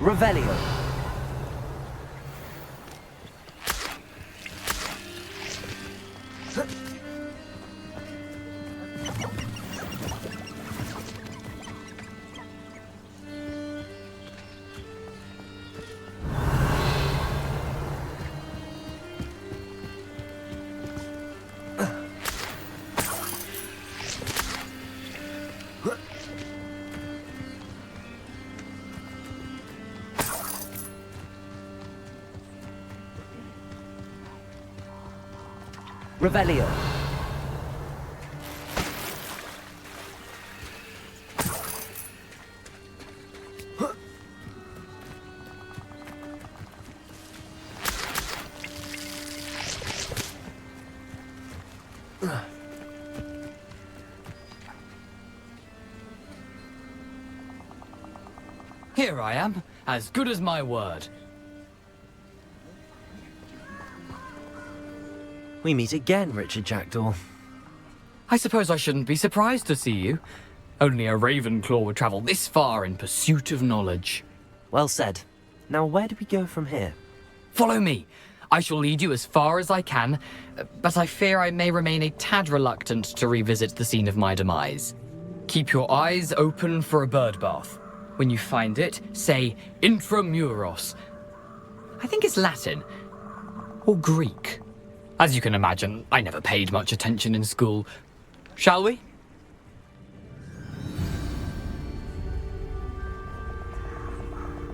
Revelio. Revelio. Here I am, as good as my word. We meet again, Richard Jackdaw. I suppose I shouldn't be surprised to see you. Only a Ravenclaw would travel this far in pursuit of knowledge. Well said. Now where do we go from here? Follow me. I shall lead you as far as I can, but I fear I may remain a tad reluctant to revisit the scene of my demise. Keep your eyes open for a bird bath. When you find it, say intramuros. I think it's Latin. Or Greek. As you can imagine, I never paid much attention in school. Shall we?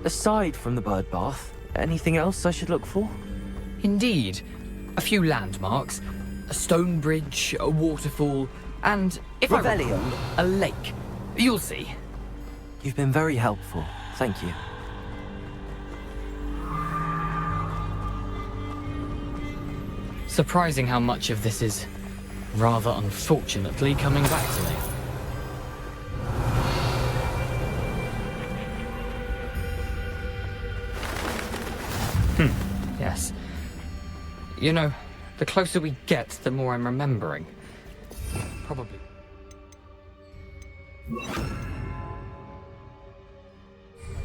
Aside from the bird bath, anything else I should look for? Indeed. A few landmarks. A stone bridge, a waterfall, and, if I recall, a lake. You'll see. You've been very helpful. Thank you. Surprising how much of this is, rather unfortunately, coming back to me. Yes. You know, the closer we get, the more I'm remembering. Probably. I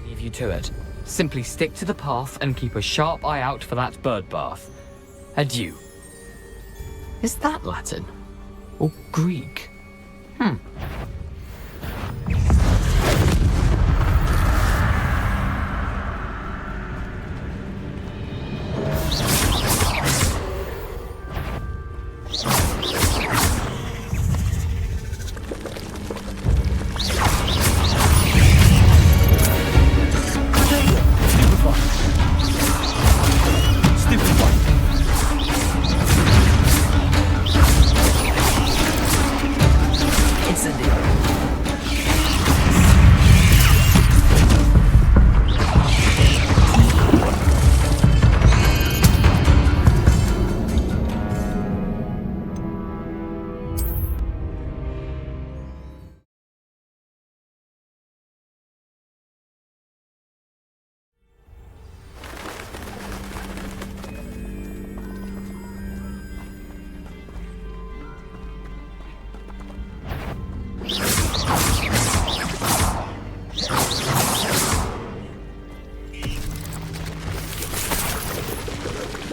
leave you to it. Simply stick to the path and keep a sharp eye out for that bird bath. Adieu. Is that Latin? Or Greek?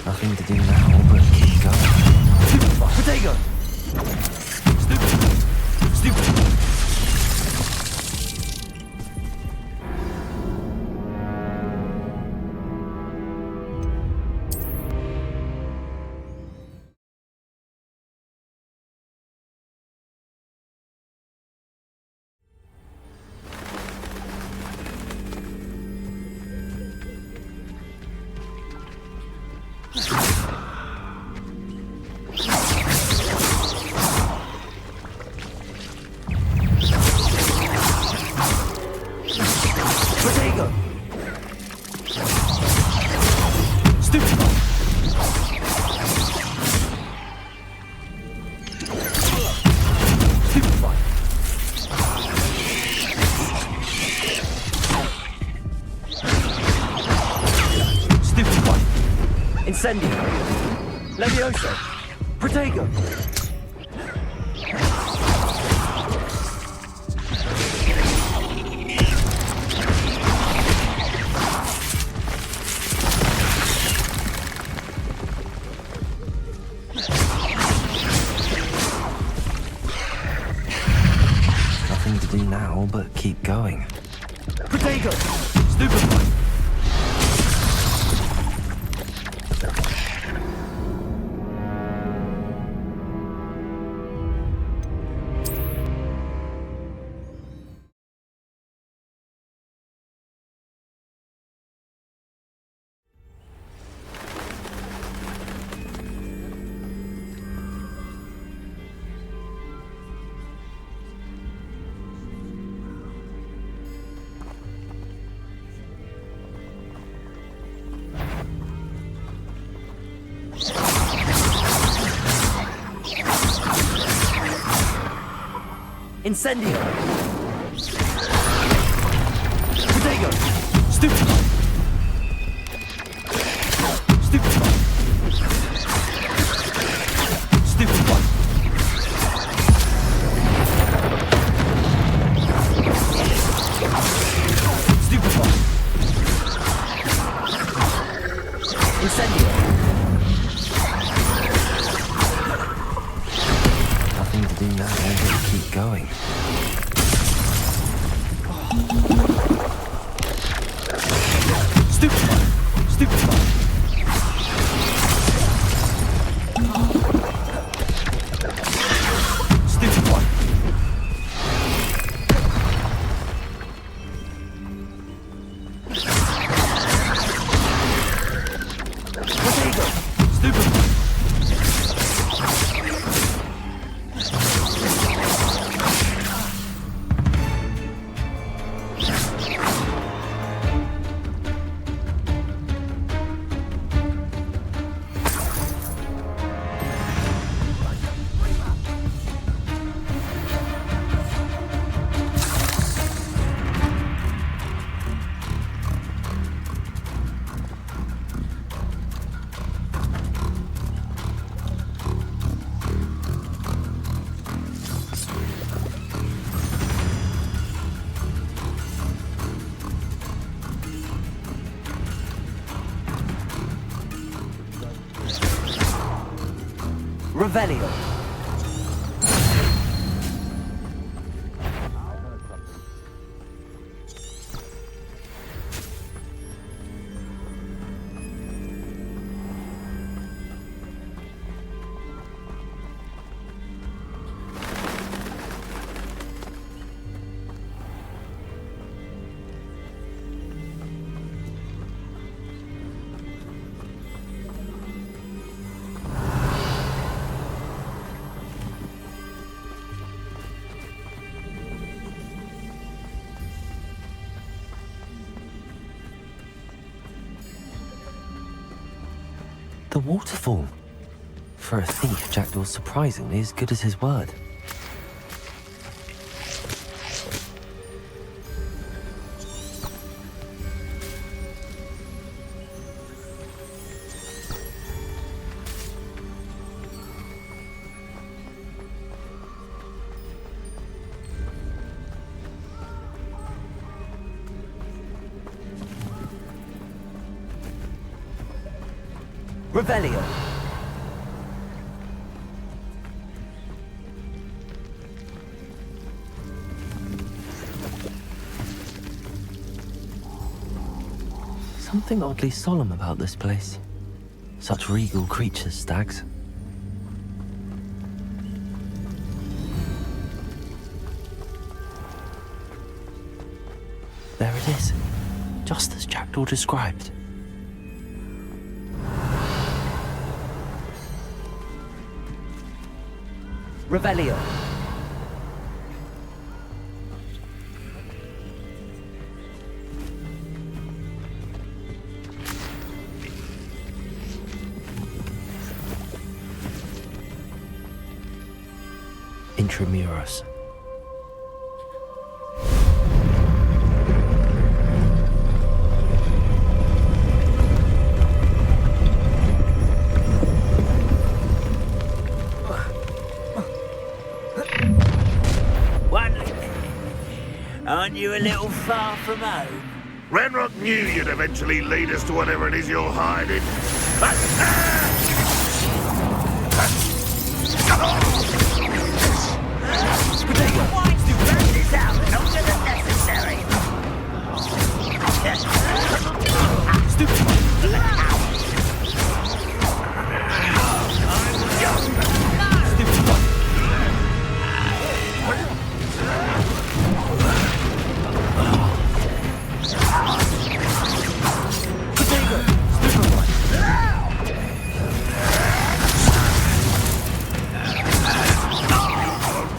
Nothing to do now but keep going. Potato! Stupid! Incendio. Levioso. Protego. Nothing to do now but keep going. Protego. Stupefy. Incendio! Protego! Stupefy! Stupefy! Stupefy! Stupefy! Incendio! Nothing to do now, I'm going to keep going. Stupefy! Stupefy! Stupefy! Protego! Stupefy! Revelio. The waterfall. For a thief, Jackdaw's surprisingly as good as his word. Revelio. Something oddly solemn about this place. Such regal creatures, stags. There it is, just as Jackdaw described. Revelio. Intramuros. Aren't you a little far from home? Renrock knew you'd eventually lead us to whatever it is you're hiding. Burn this out longer than necessary.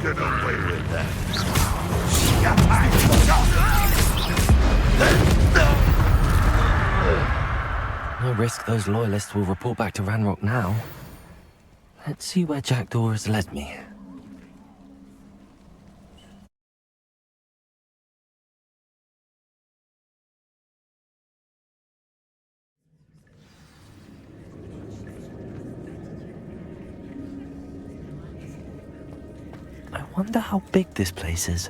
Get away with that. no risk those loyalists will report back to Ranrock now. Let's see where Jackdaw has led me. I wonder how big this place is.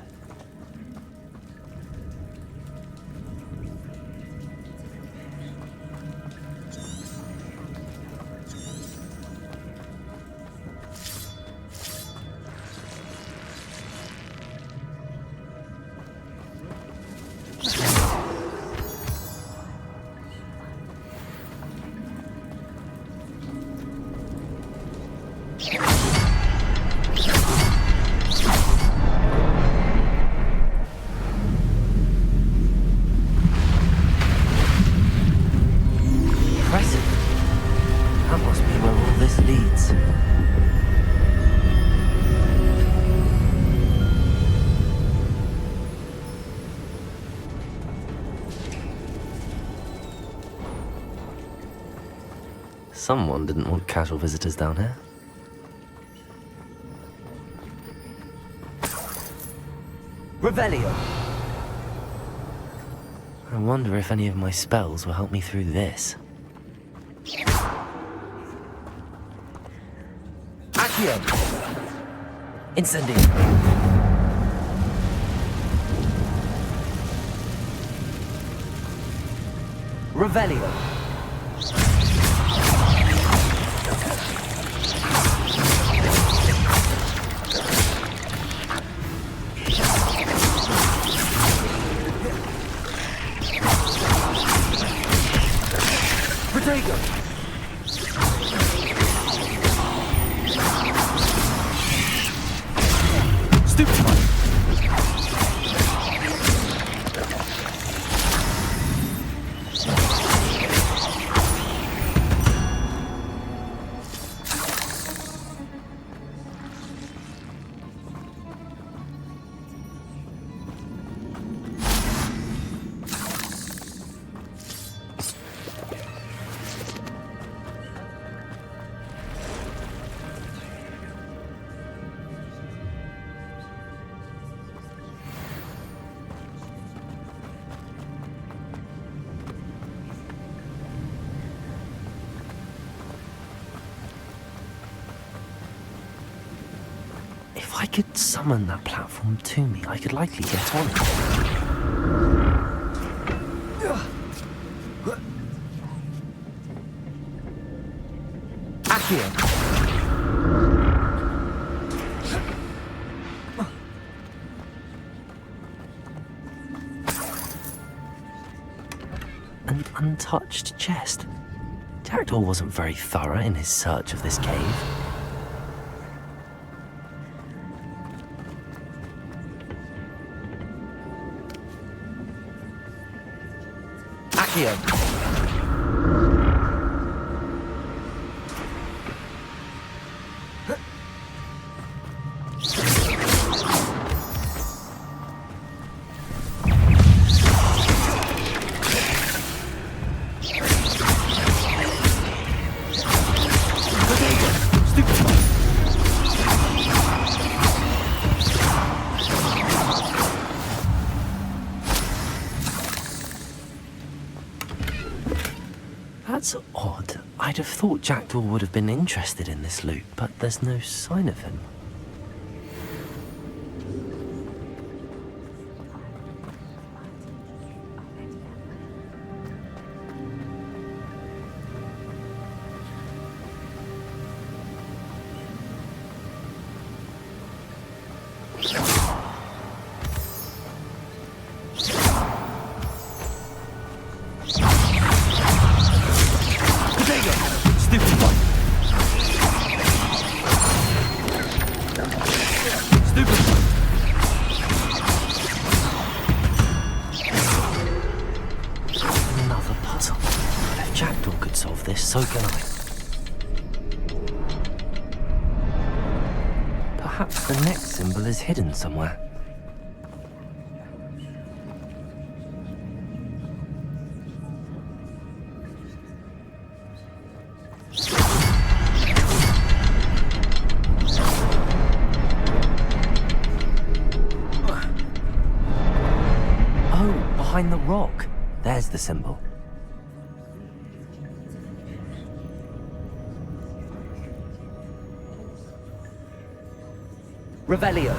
Someone didn't want casual visitors down here. Revelio. I wonder if any of my spells will help me through this. Accio. Incendio. Revelio. Protego. Stupefy. If I could summon that platform to me, I could likely get on it. Accio. An untouched chest. Jackdaw wasn't very thorough in his search of this cave. Accio. That's odd. I'd have thought Jackdaw would have been interested in this loot, but there's no sign of him. So can I. Perhaps the next symbol is hidden somewhere. behind the rock. There's the symbol. Revelio.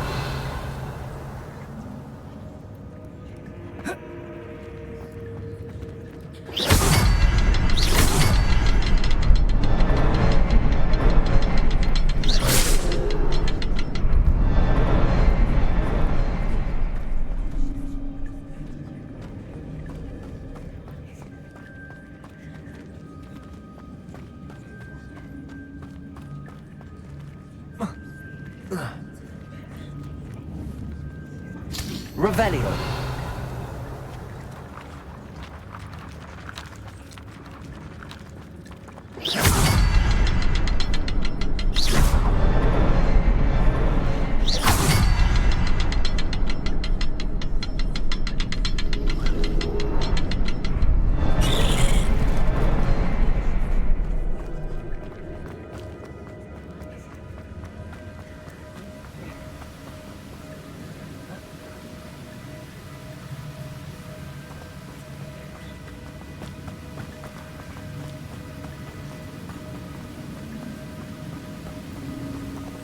Revelio.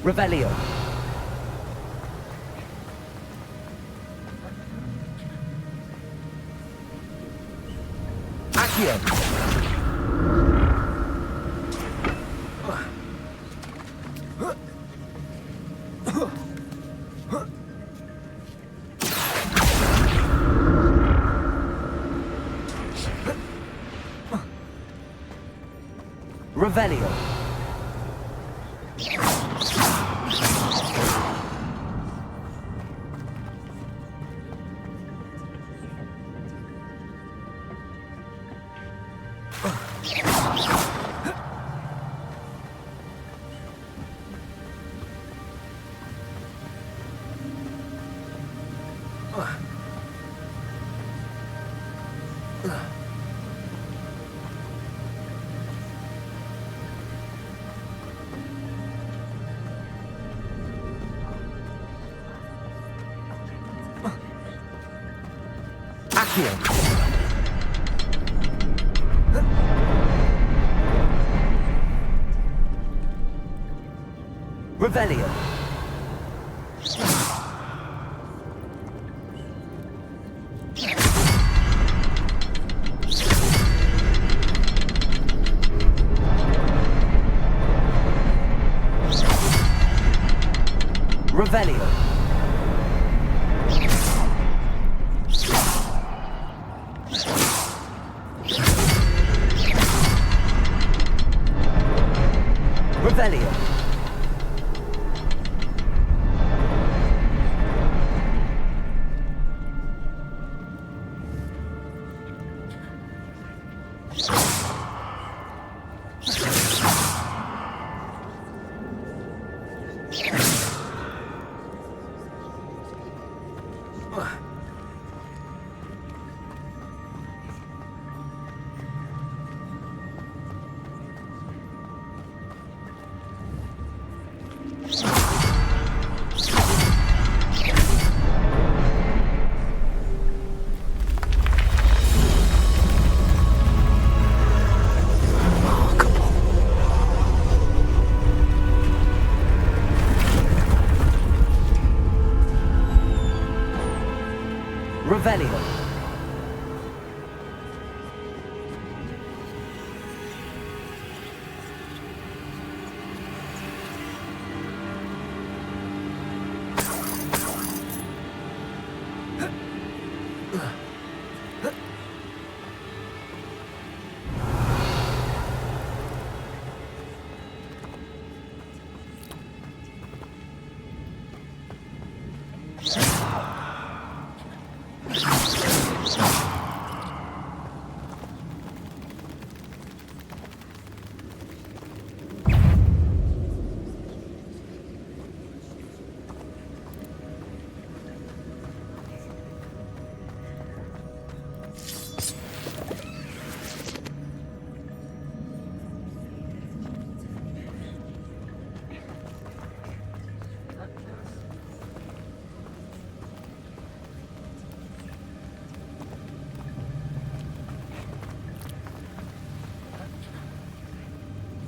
Revelio. Accio. Revelio. Accio. Revelio. Revelio. Revelio. Revelio.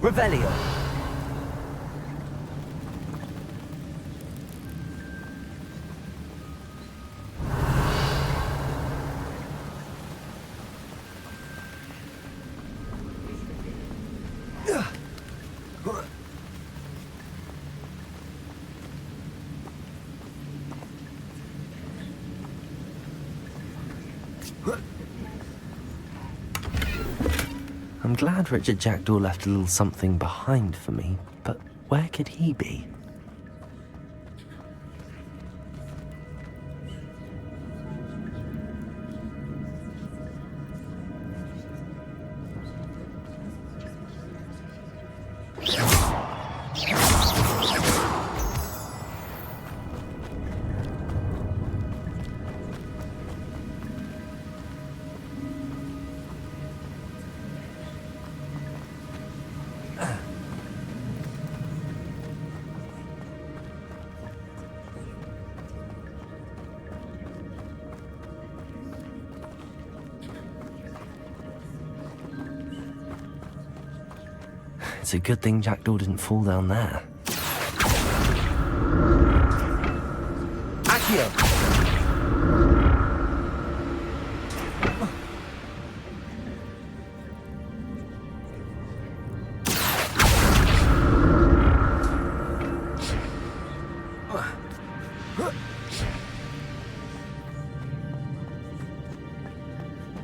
Revelio. I'm glad Richard Jackdaw left a little something behind for me, but where could he be? It's a good thing Jackdaw didn't fall down there. Accio.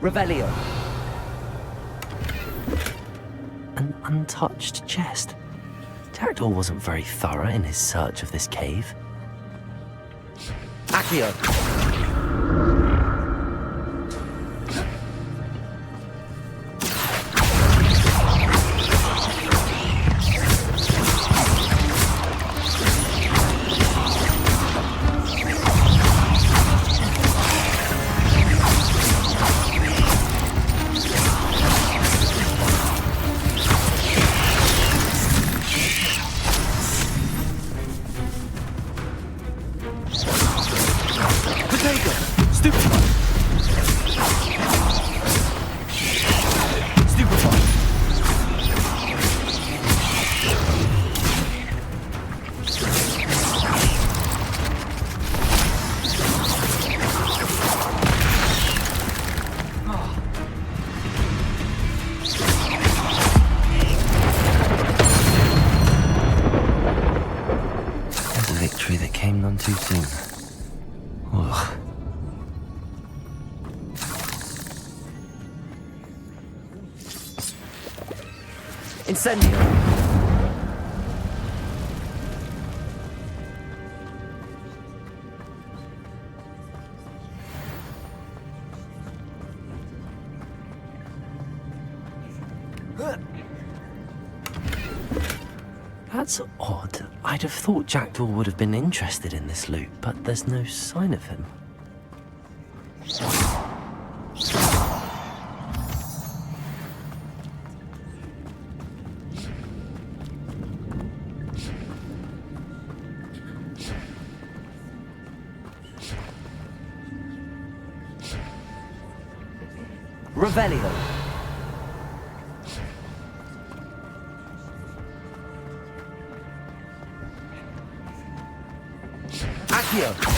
Revelio. An untouched chest. Jackdaw wasn't very thorough in his search of this cave. Accio. Too soon. Ugh. Incendio. That's odd. I'd have thought Jackdaw would have been interested in this loot, but there's no sign of him. Revelio. Accio.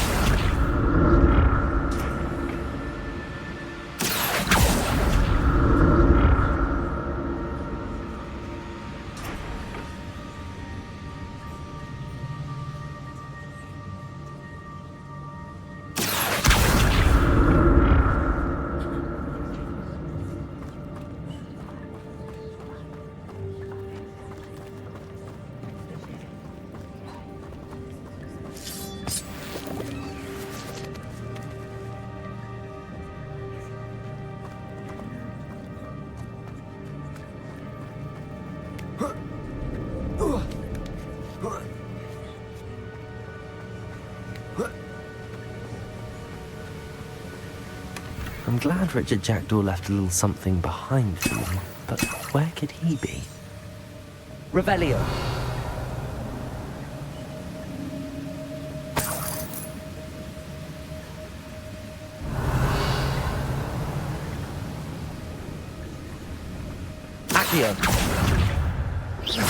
I'm glad Richard Jackdaw left a little something behind for me, but where could he be? Revelio. Accio. Accio!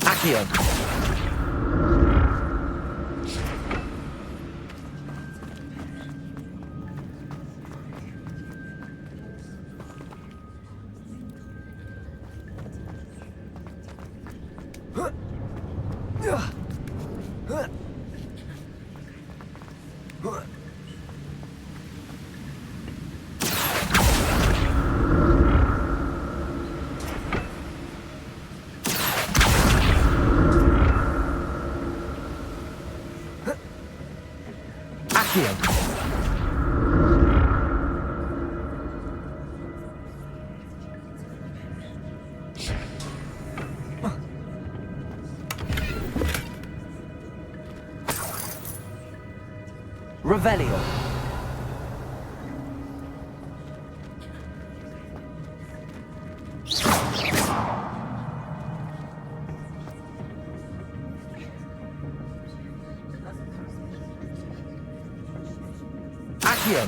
Accio! Revelio. Accio.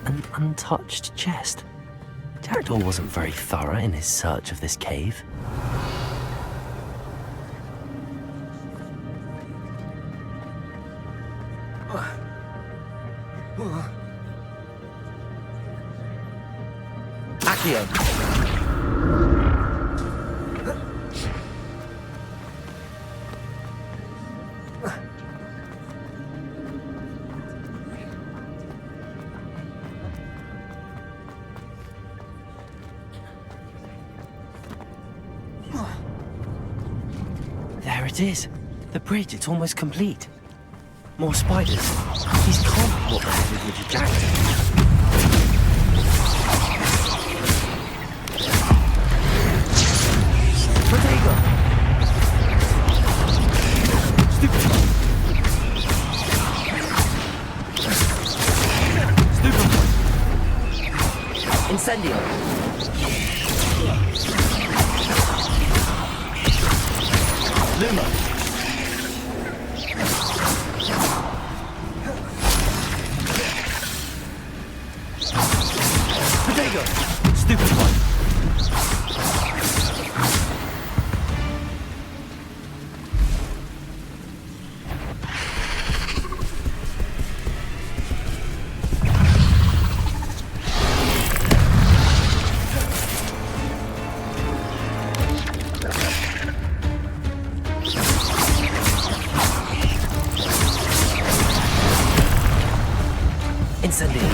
An untouched chest. Jackdaw wasn't very thorough in his search of this cave. Accio! There it is. The bridge, it's almost complete. More spiders. These can't be what the heck with your Jackdaw. Protego! Stupid! Incendio! Luma! Protego! Stupid one! Incendio!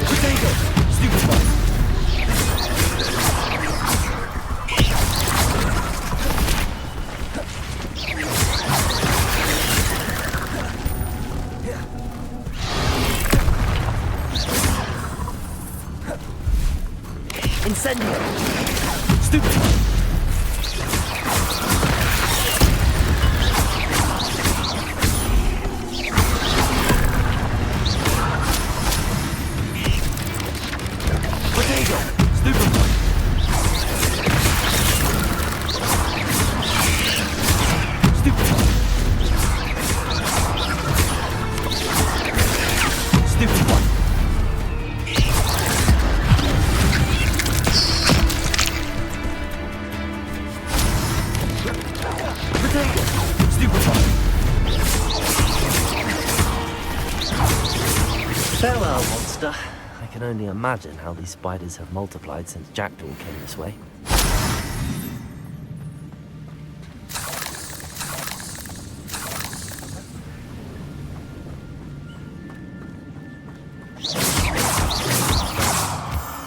Protego! Stupid one! Incendio! Stupid one! Farewell, monster. I can only imagine how these spiders have multiplied since Jackdaw came this way.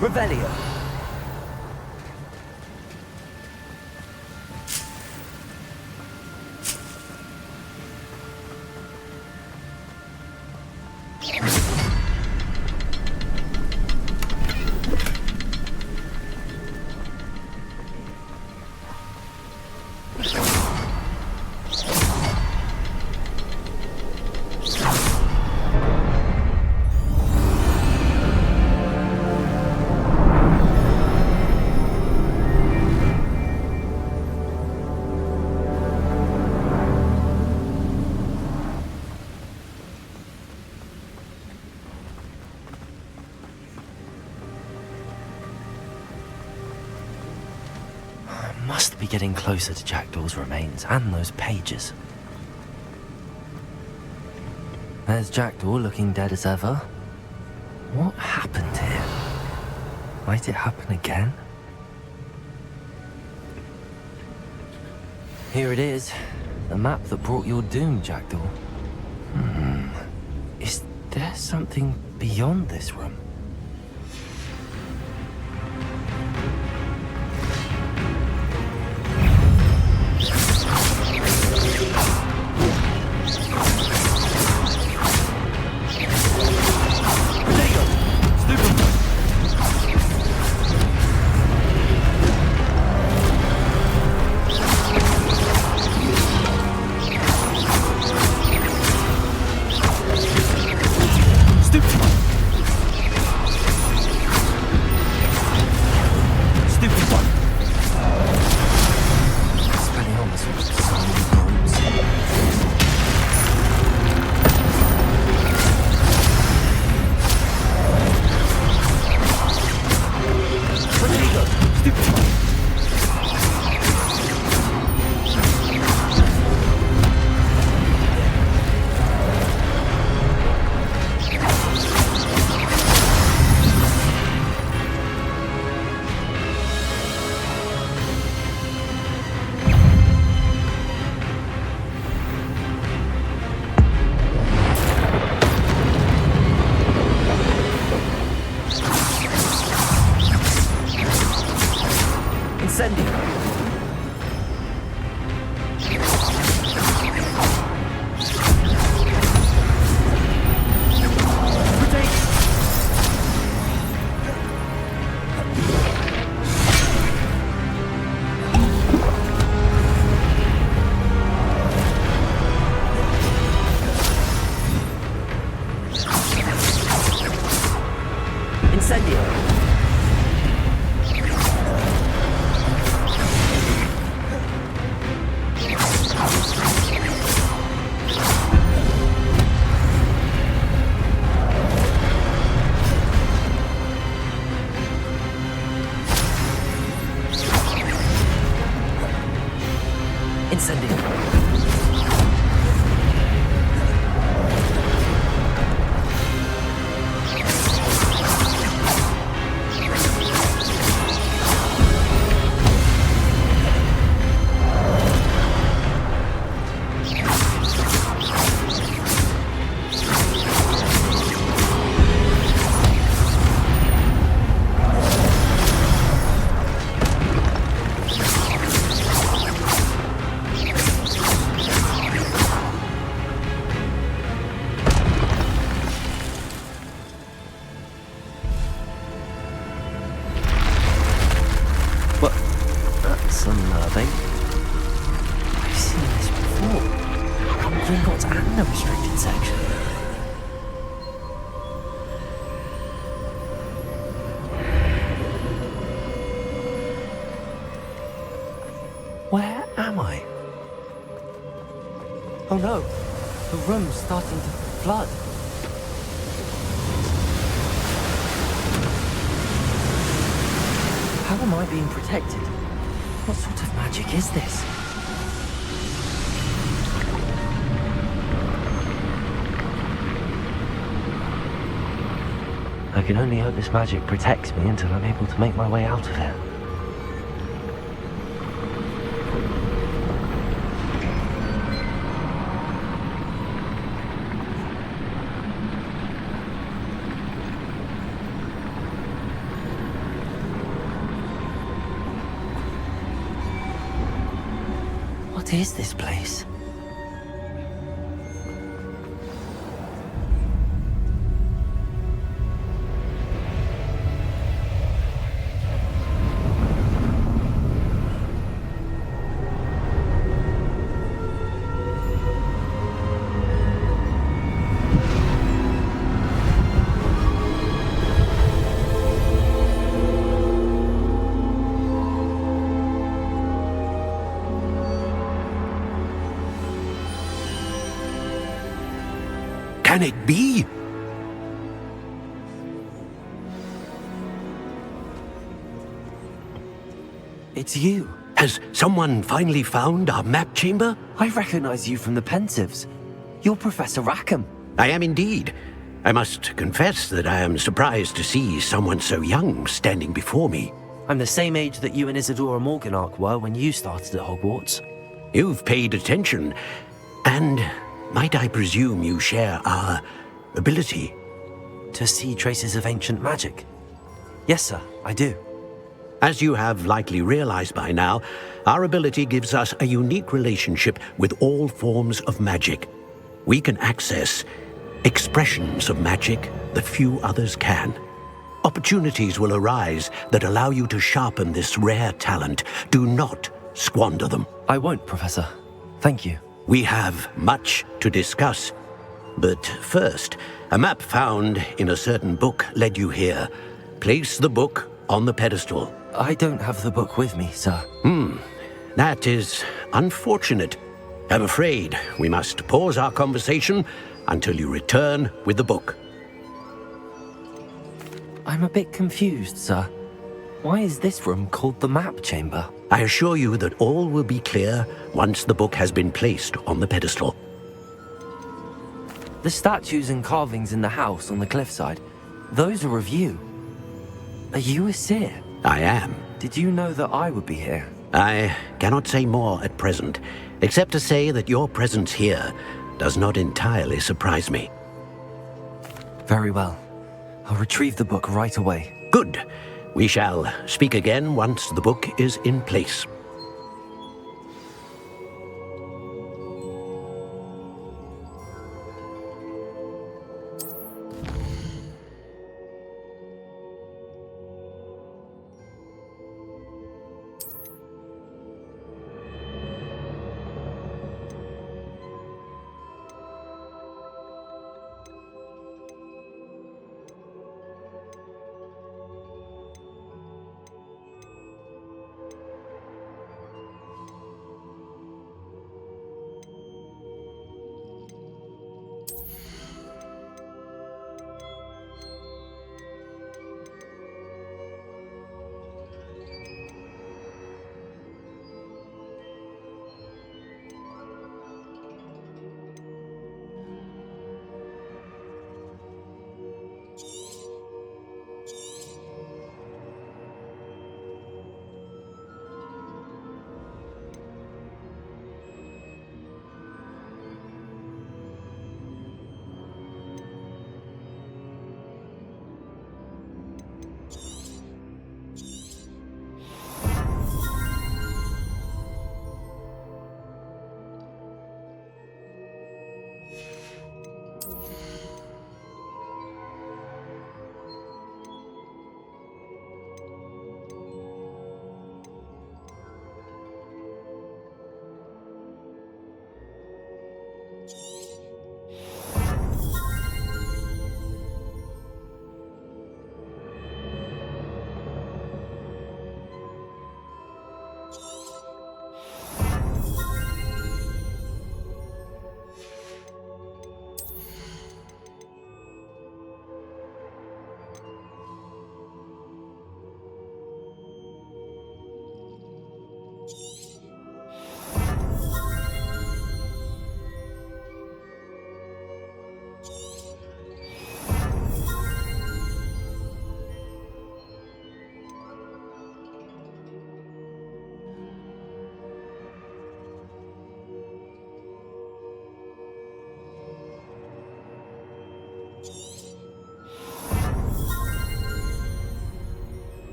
Revelio. Must be getting closer to Jackdaw's remains and those pages. There's Jackdaw looking dead as ever. What happened here? Might it happen again? Here it is. The map that brought your doom, Jackdaw. Is there something beyond this room? Incendio. Oh no, the room's starting to flood. How am I being protected? What sort of magic is this? I can only hope this magic protects me until I'm able to make my way out of here. What is this place? Can it be? It's you. Has someone finally found our map chamber? I recognize you from the Pensives. You're Professor Rackham. I am indeed. I must confess that I am surprised to see someone so young standing before me. I'm the same age that you and Isadora Morganach were when you started at Hogwarts. You've paid attention, and might I presume you share our ability? To see traces of ancient magic? Yes, sir, I do. As you have likely realized by now, our ability gives us a unique relationship with all forms of magic. We can access expressions of magic that few others can. Opportunities will arise that allow you to sharpen this rare talent. Do not squander them. I won't, Professor. Thank you. We have much to discuss. But first, a map found in a certain book led you here. Place the book on the pedestal. I don't have the book with me, sir. That is unfortunate. I'm afraid we must pause our conversation until you return with the book. I'm a bit confused, sir. Why is this room called the map chamber? I assure you that all will be clear once the book has been placed on the pedestal. The statues and carvings in the house on the cliffside, those are of you. Are you a seer? I am. Did you know that I would be here? I cannot say more at present, except to say that your presence here does not entirely surprise me. Very well. I'll retrieve the book right away. Good. We shall speak again once the book is in place.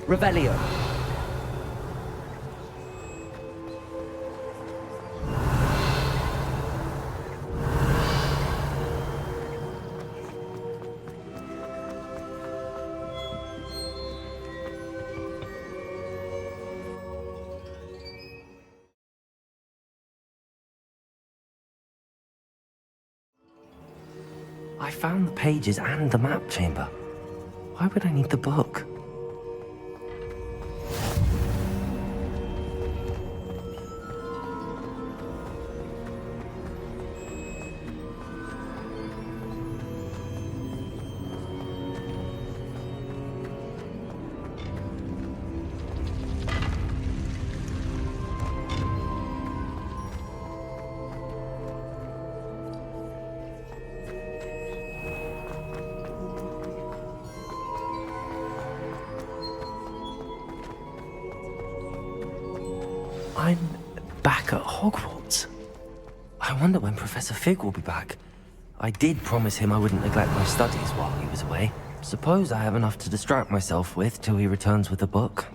Revelio. I found the pages and the map chamber. Why would I need the book? I'm back at Hogwarts. I wonder when Professor Fig will be back. I did promise him I wouldn't neglect my studies while he was away. Suppose I have enough to distract myself with till he returns with the book.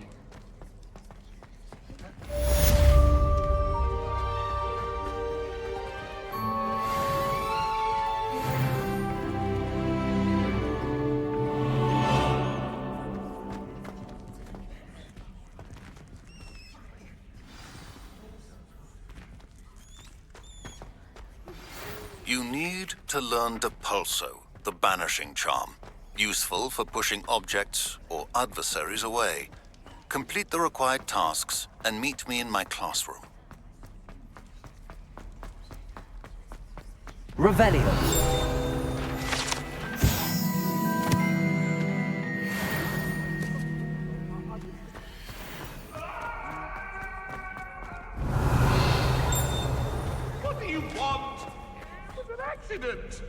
You need to learn Depulso, the banishing charm. Useful for pushing objects or adversaries away. Complete the required tasks and meet me in my classroom. Revelio. What do you want? It was an accident.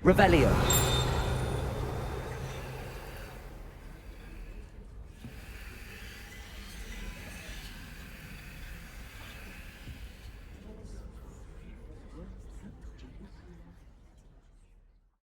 Revelio.